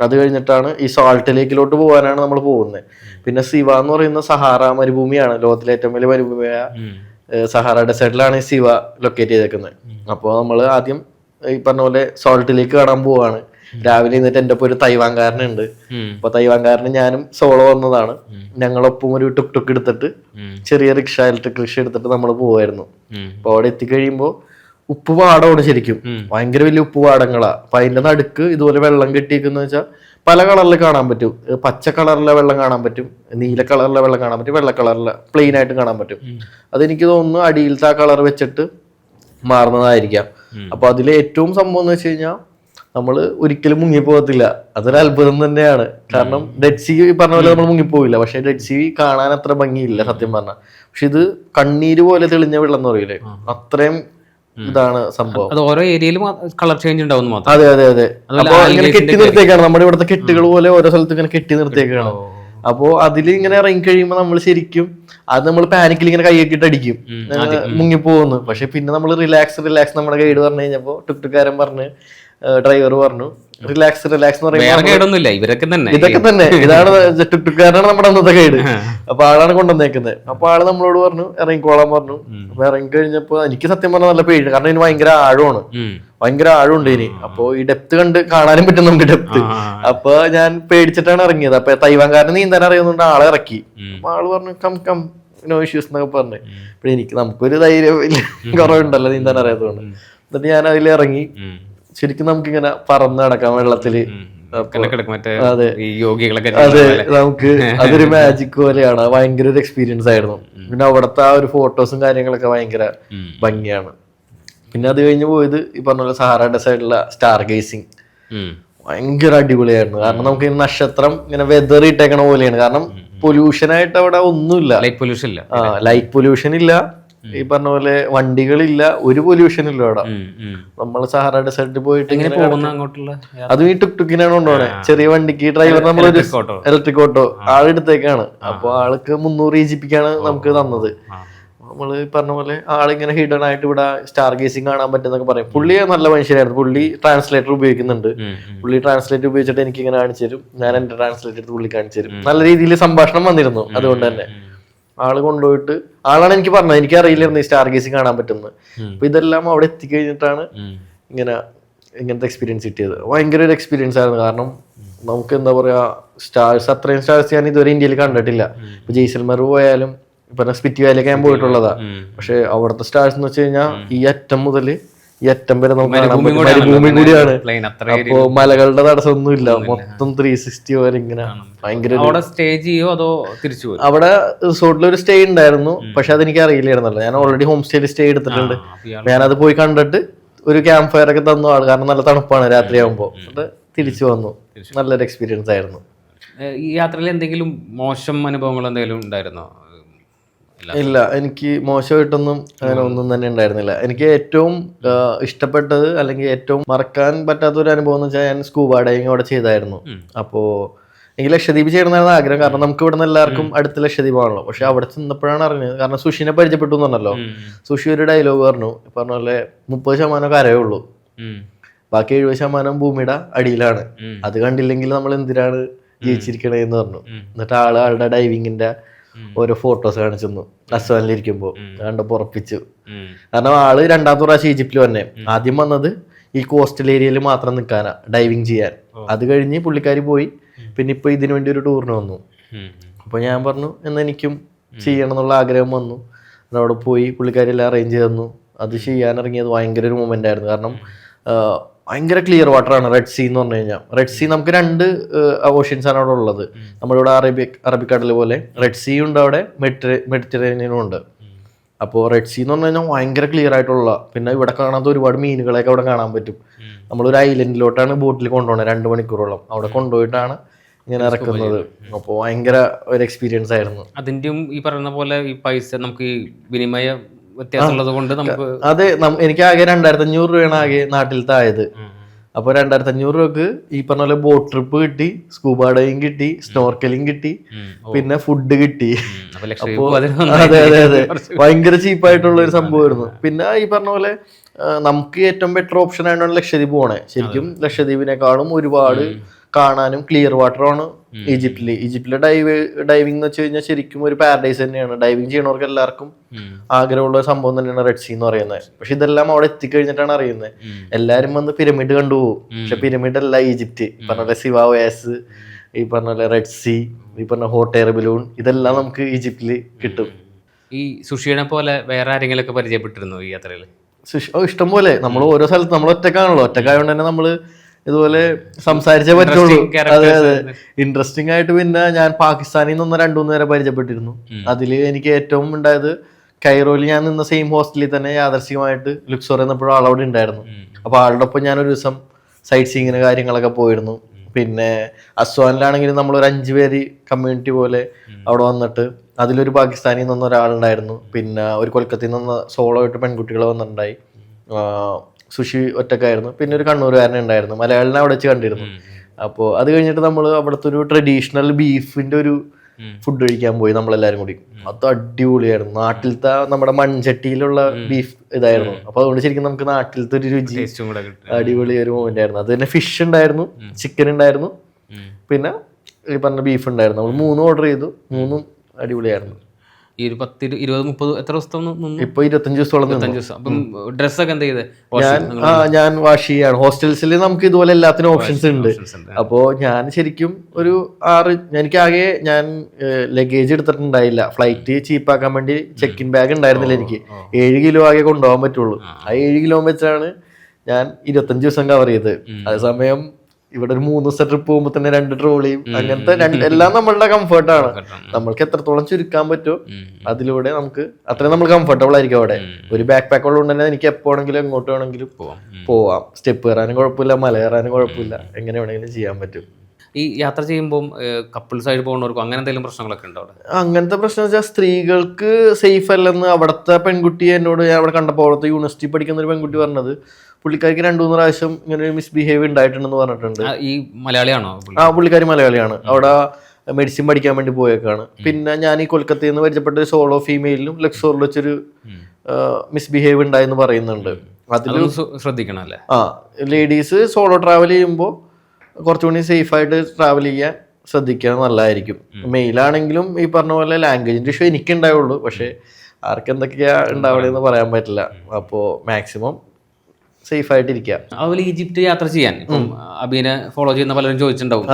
അത് കഴിഞ്ഞിട്ടാണ് ഈ സാൾട്ട് ലേക്കിലോട്ട് പോകാനാണ് നമ്മൾ പോകുന്നത്. പിന്നെ സിവ എന്ന് പറയുന്ന സഹാറ മരുഭൂമിയാണ്, ലോകത്തിലെ ഏറ്റവും വലിയ മരുഭൂമിയായ സഹാറ ഡെസേർട്ടിലാണ് ഈ സിവ ലൊക്കേറ്റ് ചെയ്തേക്കുന്നത്. അപ്പോൾ നമ്മൾ ആദ്യം ഈ പറഞ്ഞ പോലെ സാൾട്ട് ലേക്ക് കാണാൻ പോവാണ്. രാവിലെ എന്നിട്ട് എൻ്റെ ഒപ്പം ഒരു തൈവാൻകാരനുണ്ട്. അപ്പൊ തൈവാൻകാരന് ഞാനും സോളോ വന്നതാണ്. ഞങ്ങളൊപ്പം ഒരു ടുക് ടുക്ക് എടുത്തിട്ട് ചെറിയ റിക്ഷ, ഇലക്ട്രിക് റിക്ഷ എടുത്തിട്ട് നമ്മൾ പോവായിരുന്നു. അപ്പൊ അവിടെ എത്തിക്കഴിയുമ്പോൾ ഉപ്പുപാടമാണ് ശരിക്കും, ഭയങ്കര വലിയ ഉപ്പുപാടങ്ങളാ. അപ്പൊ അതിന്റെ നടുക്ക് ഇതുപോലെ വെള്ളം കെട്ടിയിരിക്കുന്ന വെച്ചാൽ പല കളറിൽ കാണാൻ പറ്റും. പച്ച കളറിലെ വെള്ളം കാണാൻ പറ്റും, നീല കളറിലെ വെള്ളം കാണാൻ പറ്റും, വെള്ള കളറിലെ പ്ലെയിൻ ആയിട്ട് കാണാൻ പറ്റും. അതെനിക്ക് തോന്നുന്നു അടിയിലത്തെ ആ കളർ വെച്ചിട്ട് മാറുന്നതായിരിക്കാം. അപ്പൊ അതിലെ ഏറ്റവും സംഭവം എന്ന് വെച്ച് കഴിഞ്ഞാൽ നമ്മൾ ഒരിക്കലും മുങ്ങിപ്പോകത്തില്ല. അതൊരു അത്ഭുതം തന്നെയാണ്. കാരണം ഡെഡ് സീ പറഞ്ഞ പോലെ നമ്മൾ മുങ്ങിപ്പോവില്ല, പക്ഷെ ഡെഡ് സീ കാണാൻ അത്ര ഭംഗിയില്ല സത്യം പറഞ്ഞാൽ. പക്ഷെ ഇത് കണ്ണീര് പോലെ തെളിഞ്ഞ വെള്ളം എന്ന് പറയില്ലേ, അത്രയും ഇതാണ് സംഭവം. അത് ഓരോ ഏരിയയിലും കളർ ചേഞ്ച് ഉണ്ടാവും. അതെ അതെ അതെ. അപ്പൊ ഇങ്ങനെ കെട്ടി നിർത്തിയേക്കാണ്, നമ്മുടെ ഇവിടുത്തെ കെട്ടുകൾ പോലെ ഓരോ സ്ഥലത്ത് ഇങ്ങനെ കെട്ടി നിർത്തിയേക്കാണ്. അപ്പോ അതിൽ ഇങ്ങനെ ഇറങ്ങി കഴിയുമ്പോൾ നമ്മൾ ശരിക്കും അത് നമ്മൾ പാനിക്കിൽ ഇങ്ങനെ കൈയൊക്കിട്ട് അടിക്കും, മുങ്ങിപ്പോകുന്നു. പക്ഷെ പിന്നെ നമ്മൾ റിലാക്സ് നമ്മുടെ ഗൈഡ് പറഞ്ഞു കഴിഞ്ഞപ്പോ ടുക്ടുക്കാരൻ പറഞ്ഞ്, ഡ്രൈവർ പറഞ്ഞു റിലാക്സ് എന്ന് പറയുമ്പോൾ ഇതൊക്കെ തന്നെ ഇതാണ് ടുക്ടുക്കാരനാണ് നമ്മുടെ അന്നത്തെ ഗൈഡ്. അപ്പൊ ആളാണ് കൊണ്ടുവന്നേക്കുന്നത്. അപ്പൊ ആള് നമ്മളോട് പറഞ്ഞു ഇറങ്ങിക്കോളാൻ പറഞ്ഞു. അപ്പൊ ഇറങ്ങി കഴിഞ്ഞപ്പോ എനിക്ക് സത്യം പറഞ്ഞാൽ നല്ല പേടി, കാരണം ഇതിന് ഭയങ്കര ആഴമാണ്, ഭയങ്കര ആഴമുണ്ട് ഇനി. അപ്പൊ ഈ ഡെപ്ത് കണ്ട് കാണാനും പറ്റും നമുക്ക് ഡെപ്ത്. അപ്പൊ ഞാൻ പേടിച്ചിട്ടാണ് ഇറങ്ങിയത്. അപ്പൊ തൈവാൻകാരന് നീന്താൻ അറിയുന്നുണ്ട്, ആളെ ഇറക്കി. അപ്പൊ ആള് പറഞ്ഞു കം കം നോ ഇഷ്യൂസ് എന്നൊക്കെ പറഞ്ഞു. അപ്പൊ എനിക്ക് നമുക്കൊരു ധൈര്യം കുറവുണ്ടല്ലോ നീന്താൻ അറിയാത്തതുകൊണ്ട്. എന്നിട്ട് ഞാൻ അതിൽ ഇറങ്ങി. ശരിക്കും നമുക്കിങ്ങനെ പറന്ന് നടക്കാം വെള്ളത്തില്. അതെ അതെ, നമുക്ക് അതൊരു മാജിക് പോലെയാണ്. ഭയങ്കര ഒരു എക്സ്പീരിയൻസ് ആയിരുന്നു. പിന്നെ അവിടുത്തെ ആ ഒരു ഫോട്ടോസും കാര്യങ്ങളൊക്കെ ഭയങ്കര ഭംഗിയാണ്. പിന്നെ അത് കഴിഞ്ഞ് പോയത് ഈ പറഞ്ഞ പോലെ സഹാറ ഡെസേർട്ടിലെ സ്റ്റാർ ഗേസിങ് ഭയങ്കര അടിപൊളിയായിരുന്നു. കാരണം നമുക്ക് ഈ നക്ഷത്രം ഇങ്ങനെ വെതറിയിട്ടേക്കണ പോലെയാണ്. കാരണം പൊല്യൂഷനായിട്ട് അവിടെ ഒന്നുമില്ല, ലൈറ്റ് പൊല്യൂഷൻ ഇല്ല, ഈ പറഞ്ഞ പോലെ വണ്ടികളില്ല, ഒരു പൊല്യൂഷൻ ഇല്ല അവിടെ. നമ്മൾ സഹാറ ഡെസേർട്ടിൽ പോയിട്ട് അതും ഈ ടുക് ടുക്കിനാണ് കൊണ്ടുപോണേ. ചെറിയ വണ്ടിക്ക് ഡ്രൈവർ നമ്മളൊരു ഇലക്ട്രിക് ഓട്ടോ ആളെടുത്തേക്കാണ്. അപ്പൊ ആൾക്ക് 300 ഈജിപ്പിക്കാണ് നമുക്ക് തന്നത്. നമ്മള് പറഞ്ഞ പോലെ ആളിങ്ങനെ ഹിഡൻ ആയിട്ട് ഇവിടെ സ്റ്റാർ ഗേസിംഗ് കാണാൻ പറ്റുന്നൊക്കെ പറയും. പുള്ളി നല്ല മനുഷ്യരായിരുന്നു. പുള്ളി ട്രാൻസ്ലേറ്റർ ഉപയോഗിക്കുന്നുണ്ട്. പുള്ളി ട്രാൻസ്ലേറ്റർ ഉപയോഗിച്ചിട്ട് എനിക്ക് ഇങ്ങനെ കാണിച്ചു തരും, ഞാൻ എന്റെ ട്രാൻസ്ലേറ്റർ എടുത്ത് പുള്ളി കാണിച്ചു തരും. നല്ല രീതിയിൽ സംഭാഷണം വന്നിരുന്നു. അതുകൊണ്ട് തന്നെ ആള് കൊണ്ടുപോയിട്ട് ആളാണ് എനിക്ക് പറഞ്ഞത്, എനിക്ക് അറിയില്ലായിരുന്നു ഈ സ്റ്റാർ ഗേസിംഗ് കാണാൻ പറ്റുന്നത്. അപ്പൊ ഇതെല്ലാം അവിടെ എത്തിക്കഴിഞ്ഞിട്ടാണ് ഇങ്ങനത്തെ എക്സ്പീരിയൻസ് കിട്ടിയത്. ഭയങ്കര ഒരു എക്സ്പീരിയൻസ് ആയിരുന്നു. കാരണം നമുക്ക് എന്താ പറയാ, സ്റ്റാർസ് അത്രയും സ്റ്റാർസ് ഞാൻ ഇതുവരെ ഇന്ത്യയിൽ കണ്ടിട്ടില്ല. ഇപ്പൊ ജയ്സൽമർ പോയാലും ഇപ്പൊ സ്പിറ്റി വാലിയൊക്കെ ഞാൻ പോയിട്ടുള്ളതാ. പക്ഷെ അവിടുത്തെ സ്റ്റാർസ് എന്ന് വെച്ച് കഴിഞ്ഞാൽ ഈ അറ്റം മുതൽ ഈ അറ്റം വരെ നമുക്ക് കാണാൻ പറ്റും. മരുഭൂമി കൂടിയാണ്. അപ്പൊ മലകളുടെ തടസ്സമൊന്നുമില്ല, മൊത്തം 360 വരെ ഇങ്ങനെ ഭയങ്കര. അവിടെ റിസോർട്ടിൽ ഒരു സ്റ്റേ ഉണ്ടായിരുന്നു, പക്ഷെ അതെനിക്ക് അറിയില്ലായിരുന്നല്ലോ. ഞാൻ ഓൾറെഡി ഹോം സ്റ്റേയിൽ സ്റ്റേ എടുത്തിട്ടുണ്ട്. ഞാനത് പോയി കണ്ടിട്ട് ഒരു ക്യാമ്പ് ഫയർ ഒക്കെ തന്നു ആൾ, കാരണം നല്ല തണുപ്പാണ് രാത്രിയാകുമ്പോ. അത് തിരിച്ചു വന്നു. നല്ലൊരു എക്സ്പീരിയൻസ് ആയിരുന്നു. ഈ യാത്രയിൽ എന്തെങ്കിലും മോശം അനുഭവങ്ങൾ എന്തെങ്കിലും ഉണ്ടായിരുന്നോ? ഇല്ല, എനിക്ക് മോശമായിട്ടൊന്നും അങ്ങനെ ഒന്നും തന്നെ ഉണ്ടായിരുന്നില്ല. എനിക്ക് ഏറ്റവും ഇഷ്ടപ്പെട്ടത് അല്ലെങ്കിൽ ഏറ്റവും മറക്കാൻ പറ്റാത്ത ഒരു അനുഭവം എന്ന് വെച്ചാൽ ഞാൻ സ്കൂബ ഡൈവിങ് അവിടെ ചെയ്തായിരുന്നു. അപ്പോ എനിക്ക് ലക്ഷദ്വീപ് ചെയ്യണമെന്നായിരുന്നു ആഗ്രഹം. കാരണം നമുക്ക് ഇവിടെ നിന്ന് എല്ലാവർക്കും അടുത്ത ലക്ഷദ്വീപാണല്ലോ. പക്ഷെ അവിടെ ചെന്നപ്പോഴാണ് അറിഞ്ഞത്, കാരണം സുഷിനെ പരിചയപ്പെട്ടു എന്ന് പറഞ്ഞല്ലോ. സുഷി ഒരു ഡയലോഗ് പറഞ്ഞു, പറഞ്ഞ പോലെ 30% കരയേ ഉള്ളൂ, ബാക്കി 70% ഭൂമിയുടെ അടിയിലാണ്. അത് കണ്ടില്ലെങ്കിൽ നമ്മൾ എന്തിനാണ് ജീവിച്ചിരിക്കണേന്ന് പറഞ്ഞു. എന്നിട്ട് ആളുടെ ഡൈവിങ്ങിന്റെ ഓരോ ഫോട്ടോസ് കാണിച്ചു തന്നു അസ്വാനിലിരിക്കുമ്പോ. കണ്ടപ്പോ ഉറപ്പിച്ചു. കാരണം ആള് 2ാമത്തെ പ്രാവശ്യം ഈജിപ്തിൽ വന്നേ. ആദ്യം വന്നത് ഈ കോസ്റ്റൽ ഏരിയയിൽ മാത്രം നിൽക്കാനാ, ഡൈവിങ് ചെയ്യാൻ. അത് കഴിഞ്ഞ് പുള്ളിക്കാരി പോയി. പിന്നെ ഇപ്പൊ ഇതിനു വേണ്ടി ഒരു ടൂറിന് വന്നു. അപ്പൊ ഞാൻ പറഞ്ഞു എന്നാ എനിക്കും ചെയ്യണം എന്നുള്ള ആഗ്രഹം വന്നു. അവിടെ പോയി പുള്ളിക്കാരി എല്ലാം അറേഞ്ച് ചെയ്ത് തന്നു. അത് ചെയ്യാനിറങ്ങിയത് ഭയങ്കര ഒരു മൊമെന്റ് ആയിരുന്നു. കാരണം ഭയങ്കര ക്ലിയർ വാട്ടർ ആണ് റെഡ് സീ എന്ന് പറഞ്ഞു കഴിഞ്ഞാൽ. റെഡ് സീ നമുക്ക് 2 ഓഷ്യൻസ് ആണ് അവിടെ ഉള്ളത്. നമ്മളിവിടെ അറബിക്കടൽ പോലെ റെഡ് സീ ഉണ്ട്, അവിടെ മെഡിറ്ററേനിയനും ഉണ്ട്. അപ്പോൾ റെഡ് സീ എന്ന് പറഞ്ഞു കഴിഞ്ഞാൽ ഭയങ്കര ക്ലിയർ ആയിട്ടുള്ള, പിന്നെ ഇവിടെ കാണാത്ത ഒരുപാട് മീനുകളെയൊക്കെ അവിടെ കാണാൻ പറ്റും. നമ്മളൊരു ഐലൻഡിലോട്ടാണ് ബോട്ടിൽ കൊണ്ടുപോകുന്നത് 2 മണിക്കൂറോളം. അവിടെ കൊണ്ടുപോയിട്ടാണ് ഇങ്ങനെ ഇറക്കുന്നത്. അപ്പോൾ ഭയങ്കര ഒരു എക്സ്പീരിയൻസ് ആയിരുന്നു. അതിന്റെയും ഈ പറയുന്ന പോലെ ഈ പൈസ നമുക്ക് ഈ വിനിമയ വ്യത്യാസമുള്ളത് കൊണ്ട് നമുക്ക് അതെ, എനിക്ക് ആകെ 2500 രൂപയാണ് ആകെ നാട്ടിലത്തെ ആയത്. അപ്പോൾ 2500 രൂപക്ക് ഈ പറഞ്ഞ പോലെ ബോട്ട് ട്രിപ്പ് കിട്ടി, സ്കൂബ ഡൈവിങ് കിട്ടി, സ്നോർക്കലിംഗ് കിട്ടി, പിന്നെ ഫുഡ് കിട്ടി. അപ്പോ അതെ അതെ അതെ ഭയങ്കര ചീപ്പായിട്ടുള്ള ഒരു സംഭവമായിരുന്നു. പിന്നെ ഈ പറഞ്ഞ പോലെ നമുക്ക് ഏറ്റവും ബെറ്റർ ഓപ്ഷൻ ആയിട്ടാണ് ലക്ഷദ്വീപ് പോണേ. ശരിക്കും ലക്ഷദ്വീപിനെക്കാളും ഒരുപാട് കാണാനും ക്ലിയർ വാട്ടർ ആണ് ഈജിപ്തിലെ ഡൈവിംഗ് എന്ന് വെച്ച് കഴിഞ്ഞാൽ ശരിക്കും ഒരു പാരഡൈസ് തന്നെയാണ്. ഡൈവിംഗ് ചെയ്യണവർക്ക് എല്ലാവർക്കും ആഗ്രഹമുള്ള സംഭവം തന്നെയാണ് റെഡ് സീ എന്ന് പറയുന്നത്. പക്ഷെ ഇതെല്ലാം അവിടെ എത്തിക്കഴിഞ്ഞിട്ടാണ് അറിയുന്നത്. എല്ലാരും വന്ന് പിരമിഡ് കണ്ടുപോകും, പക്ഷെ പിരമിഡ് അല്ല ഈജിപ്റ്റ്. ഈ പറഞ്ഞ പോലെ സിവാവേസ്, ഈ പറഞ്ഞ പോലെ റെഡ് സീ, ഈ പറഞ്ഞ ഹോട്ട് എയർ ബലൂൺ, ഇതെല്ലാം നമുക്ക് ഈജിപ്തിൽ കിട്ടും. ഈ സുഷിയെ പോലെ വേറെ ആരെങ്കിലും ഒക്കെ പരിചയപ്പെട്ടിരുന്നു ഈ യാത്രയിൽ? ഇഷ്ടം പോലെ. നമ്മൾ ഓരോ സ്ഥലത്ത് നമ്മൾ ഒറ്റക്കാണല്ലോ, ഒറ്റക്കായതുകൊണ്ട് തന്നെ നമ്മള് ഇതുപോലെ സംസാരിച്ചേ പറ്റുള്ളൂ. അതെ അതെ, ഇൻട്രസ്റ്റിംഗ് ആയിട്ട്. പിന്നെ ഞാൻ പാകിസ്ഥാനിൽ നിന്ന് 2-3 പേരെ പരിചയപ്പെട്ടിരുന്നു. അതിൽ എനിക്ക് ഏറ്റവും ഉണ്ടായത് കൈറോയിൽ ഞാൻ നിന്ന സെയിം ഹോസ്റ്റലിൽ തന്നെ യാദർശികമായിട്ട് ലുക്സോർ എന്നപ്പോഴും ആളവിടെ ഉണ്ടായിരുന്നു. അപ്പൊ ആളുടെ ഒപ്പം ഞാനൊരു ദിവസം സൈറ്റ് സീയിങ്ങിന് കാര്യങ്ങളൊക്കെ പോയിരുന്നു. പിന്നെ അസ്വാനിലാണെങ്കിലും നമ്മളൊരു 5 പേര് കമ്മ്യൂണിറ്റി പോലെ അവിടെ വന്നിട്ട് അതിലൊരു പാകിസ്ഥാനിൽ നിന്ന് ഒരാളുണ്ടായിരുന്നു. പിന്നെ ഒരു കൊൽക്കത്തയിൽ നിന്ന് സോളോ ആയിട്ട് പെൺകുട്ടികൾ വന്നിട്ടുണ്ടായി. സുഷി ഒറ്റക്കായിരുന്നു. പിന്നെ ഒരു കണ്ണൂരുകാരനെ ഉണ്ടായിരുന്നു, മലയാളിനെ അവിടെ വെച്ച് കണ്ടിരുന്നു. അപ്പോൾ അത് കഴിഞ്ഞിട്ട് നമ്മൾ അവിടുത്തെ ഒരു ട്രഡീഷണൽ ബീഫിന്റെ ഒരു ഫുഡ് കഴിക്കാൻ പോയി നമ്മളെല്ലാരും കൂടി. അത് അടിപൊളിയായിരുന്നു. നാട്ടിലത്തെ നമ്മുടെ മൺചട്ടിയിലുള്ള ബീഫ് ഇതായിരുന്നു. അപ്പൊ അതുകൊണ്ട് ശരിക്കും നമുക്ക് നാട്ടിലത്തെ ഒരു രുചി, അടിപൊളി ഒരു മൊമെന്റ് ആയിരുന്നു. അത് തന്നെ ഫിഷ് ഉണ്ടായിരുന്നു, ചിക്കൻ ഉണ്ടായിരുന്നു, പിന്നെ ഈ പറഞ്ഞ ബീഫ് ഉണ്ടായിരുന്നു. നമ്മൾ 3 ഓർഡർ ചെയ്തു, 3 അടിപൊളിയായിരുന്നു. ഈ 10-20-30 എത്ര ദിവസം ഇപ്പൊ 25 ദിവസത്തോളം. അപ്പം ഡ്രസ്സൊക്കെ എന്താ ചെയ്തത്? ഞാൻ വാഷ് ചെയ്യാണ്. ഹോസ്റ്റൽസിൽ നമുക്ക് ഇതുപോലെ എല്ലാത്തിനും ഓപ്ഷൻസ് ഉണ്ട്. അപ്പോ ഞാൻ ശരിക്കും ഒരു 6, എനിക്കാകെ ഞാൻ ലഗേജ് എടുത്തിട്ടുണ്ടായില്ല. ഫ്ലൈറ്റ് ചീപ്പാക്കാൻ വേണ്ടി ചെക്ക് ഇൻ ബാഗ് ഉണ്ടായിരുന്നില്ല എനിക്ക്. 7 കിലോ ആകെ കൊണ്ടുപോകാൻ പറ്റുള്ളൂ. ആ 7 കിലോ വെച്ചാണ് ഞാൻ 25 ദിവസം കവർ ചെയ്തത്. അതേസമയം ഇവിടെ ഒരു 3 ദിവസം ട്രിപ്പ് പോകുമ്പോ തന്നെ 2 ട്രോളിയും അങ്ങനത്തെ എല്ലാം നമ്മളുടെ കംഫർട്ടാണ്. നമ്മൾക്ക് എത്രത്തോളം ചുരുക്കാൻ പറ്റുമോ അതിലൂടെ നമുക്ക് അത്രയും നമ്മൾ കംഫർട്ടബിൾ ആയിരിക്കും അവിടെ. ഒരു ബാക്ക് പാക്ക് ഉള്ളതുകൊണ്ട് തന്നെ എനിക്ക് എപ്പോഴെങ്കിലും എങ്ങോട്ട് വേണമെങ്കിലും പോവാം. സ്റ്റെപ്പ് കയറാനും കുഴപ്പമില്ല, മല കയറാനും കുഴപ്പമില്ല, എങ്ങനെ വേണമെങ്കിലും ചെയ്യാൻ പറ്റും. ഈ യാത്ര ചെയ്യുമ്പോൾ കപ്പിൾസ് ആയിട്ട് പോകുന്നവർക്കും അങ്ങനെ എന്തെങ്കിലും പ്രശ്നങ്ങളൊക്കെ ഉണ്ടോ അവിടെ? അങ്ങനത്തെ പ്രശ്നം വെച്ചാൽ സ്ത്രീകൾക്ക് സേഫ് അല്ലെന്ന് അവിടുത്തെ പെൺകുട്ടി എന്നോട് ഞാൻ അവിടെ കണ്ടപ്പോൾ, അവിടുത്തെ യൂണിവേഴ്സിറ്റി പഠിക്കുന്ന ഒരു പെൺകുട്ടി പറഞ്ഞത്, പുള്ളിക്കാരിക്ക് 2-3 പ്രാവശ്യം ഇങ്ങനെ ഒരു മിസ്ബിഹേവ് ഉണ്ടായിട്ടുണ്ടെന്ന് പറഞ്ഞിട്ടുണ്ട്. ഈ മലയാളിയാണോ? പുള്ളിക്കാരി മലയാളിയാണ്. അവിടെ മെഡിസിൻ പഠിക്കാൻ വേണ്ടി പോയേക്കാണ്. പിന്നെ ഞാൻ ഈ കൊൽക്കത്തയിൽ നിന്ന് പരിചയപ്പെട്ട ഒരു സോളോ ഫീമെയിലും ലക്സോറിൽ വെച്ചൊരു മിസ്ബിഹേവ് ഉണ്ടായെന്ന് പറയുന്നുണ്ട്. അതിൽ ശ്രദ്ധിക്കണം അല്ലേ? ലേഡീസ് സോളോ ട്രാവൽ ചെയ്യുമ്പോൾ കുറച്ചുകൂടി സേഫ് ആയിട്ട് ട്രാവൽ ചെയ്യാൻ ശ്രദ്ധിക്കാൻ നല്ലതായിരിക്കും. മെയിലാണെങ്കിലും ഈ പറഞ്ഞ പോലെ ലാംഗ്വേജിന്റെ ഇഷ്യൂ എനിക്ക് ഉണ്ടാവുള്ളൂ, പക്ഷെ ആർക്കെന്തൊക്കെയാ ഉണ്ടാവണേന്ന് പറയാൻ പറ്റില്ല. അപ്പോൾ മാക്സിമം സേഫ് ആയിട്ടിരിക്കുക. അതുപോലെ ഈജിപ്ത് യാത്ര ചെയ്യാൻ അബീനെ ഫോളോ ചെയ്യുന്ന പലരും ചോദിച്ചിട്ടുണ്ടാവും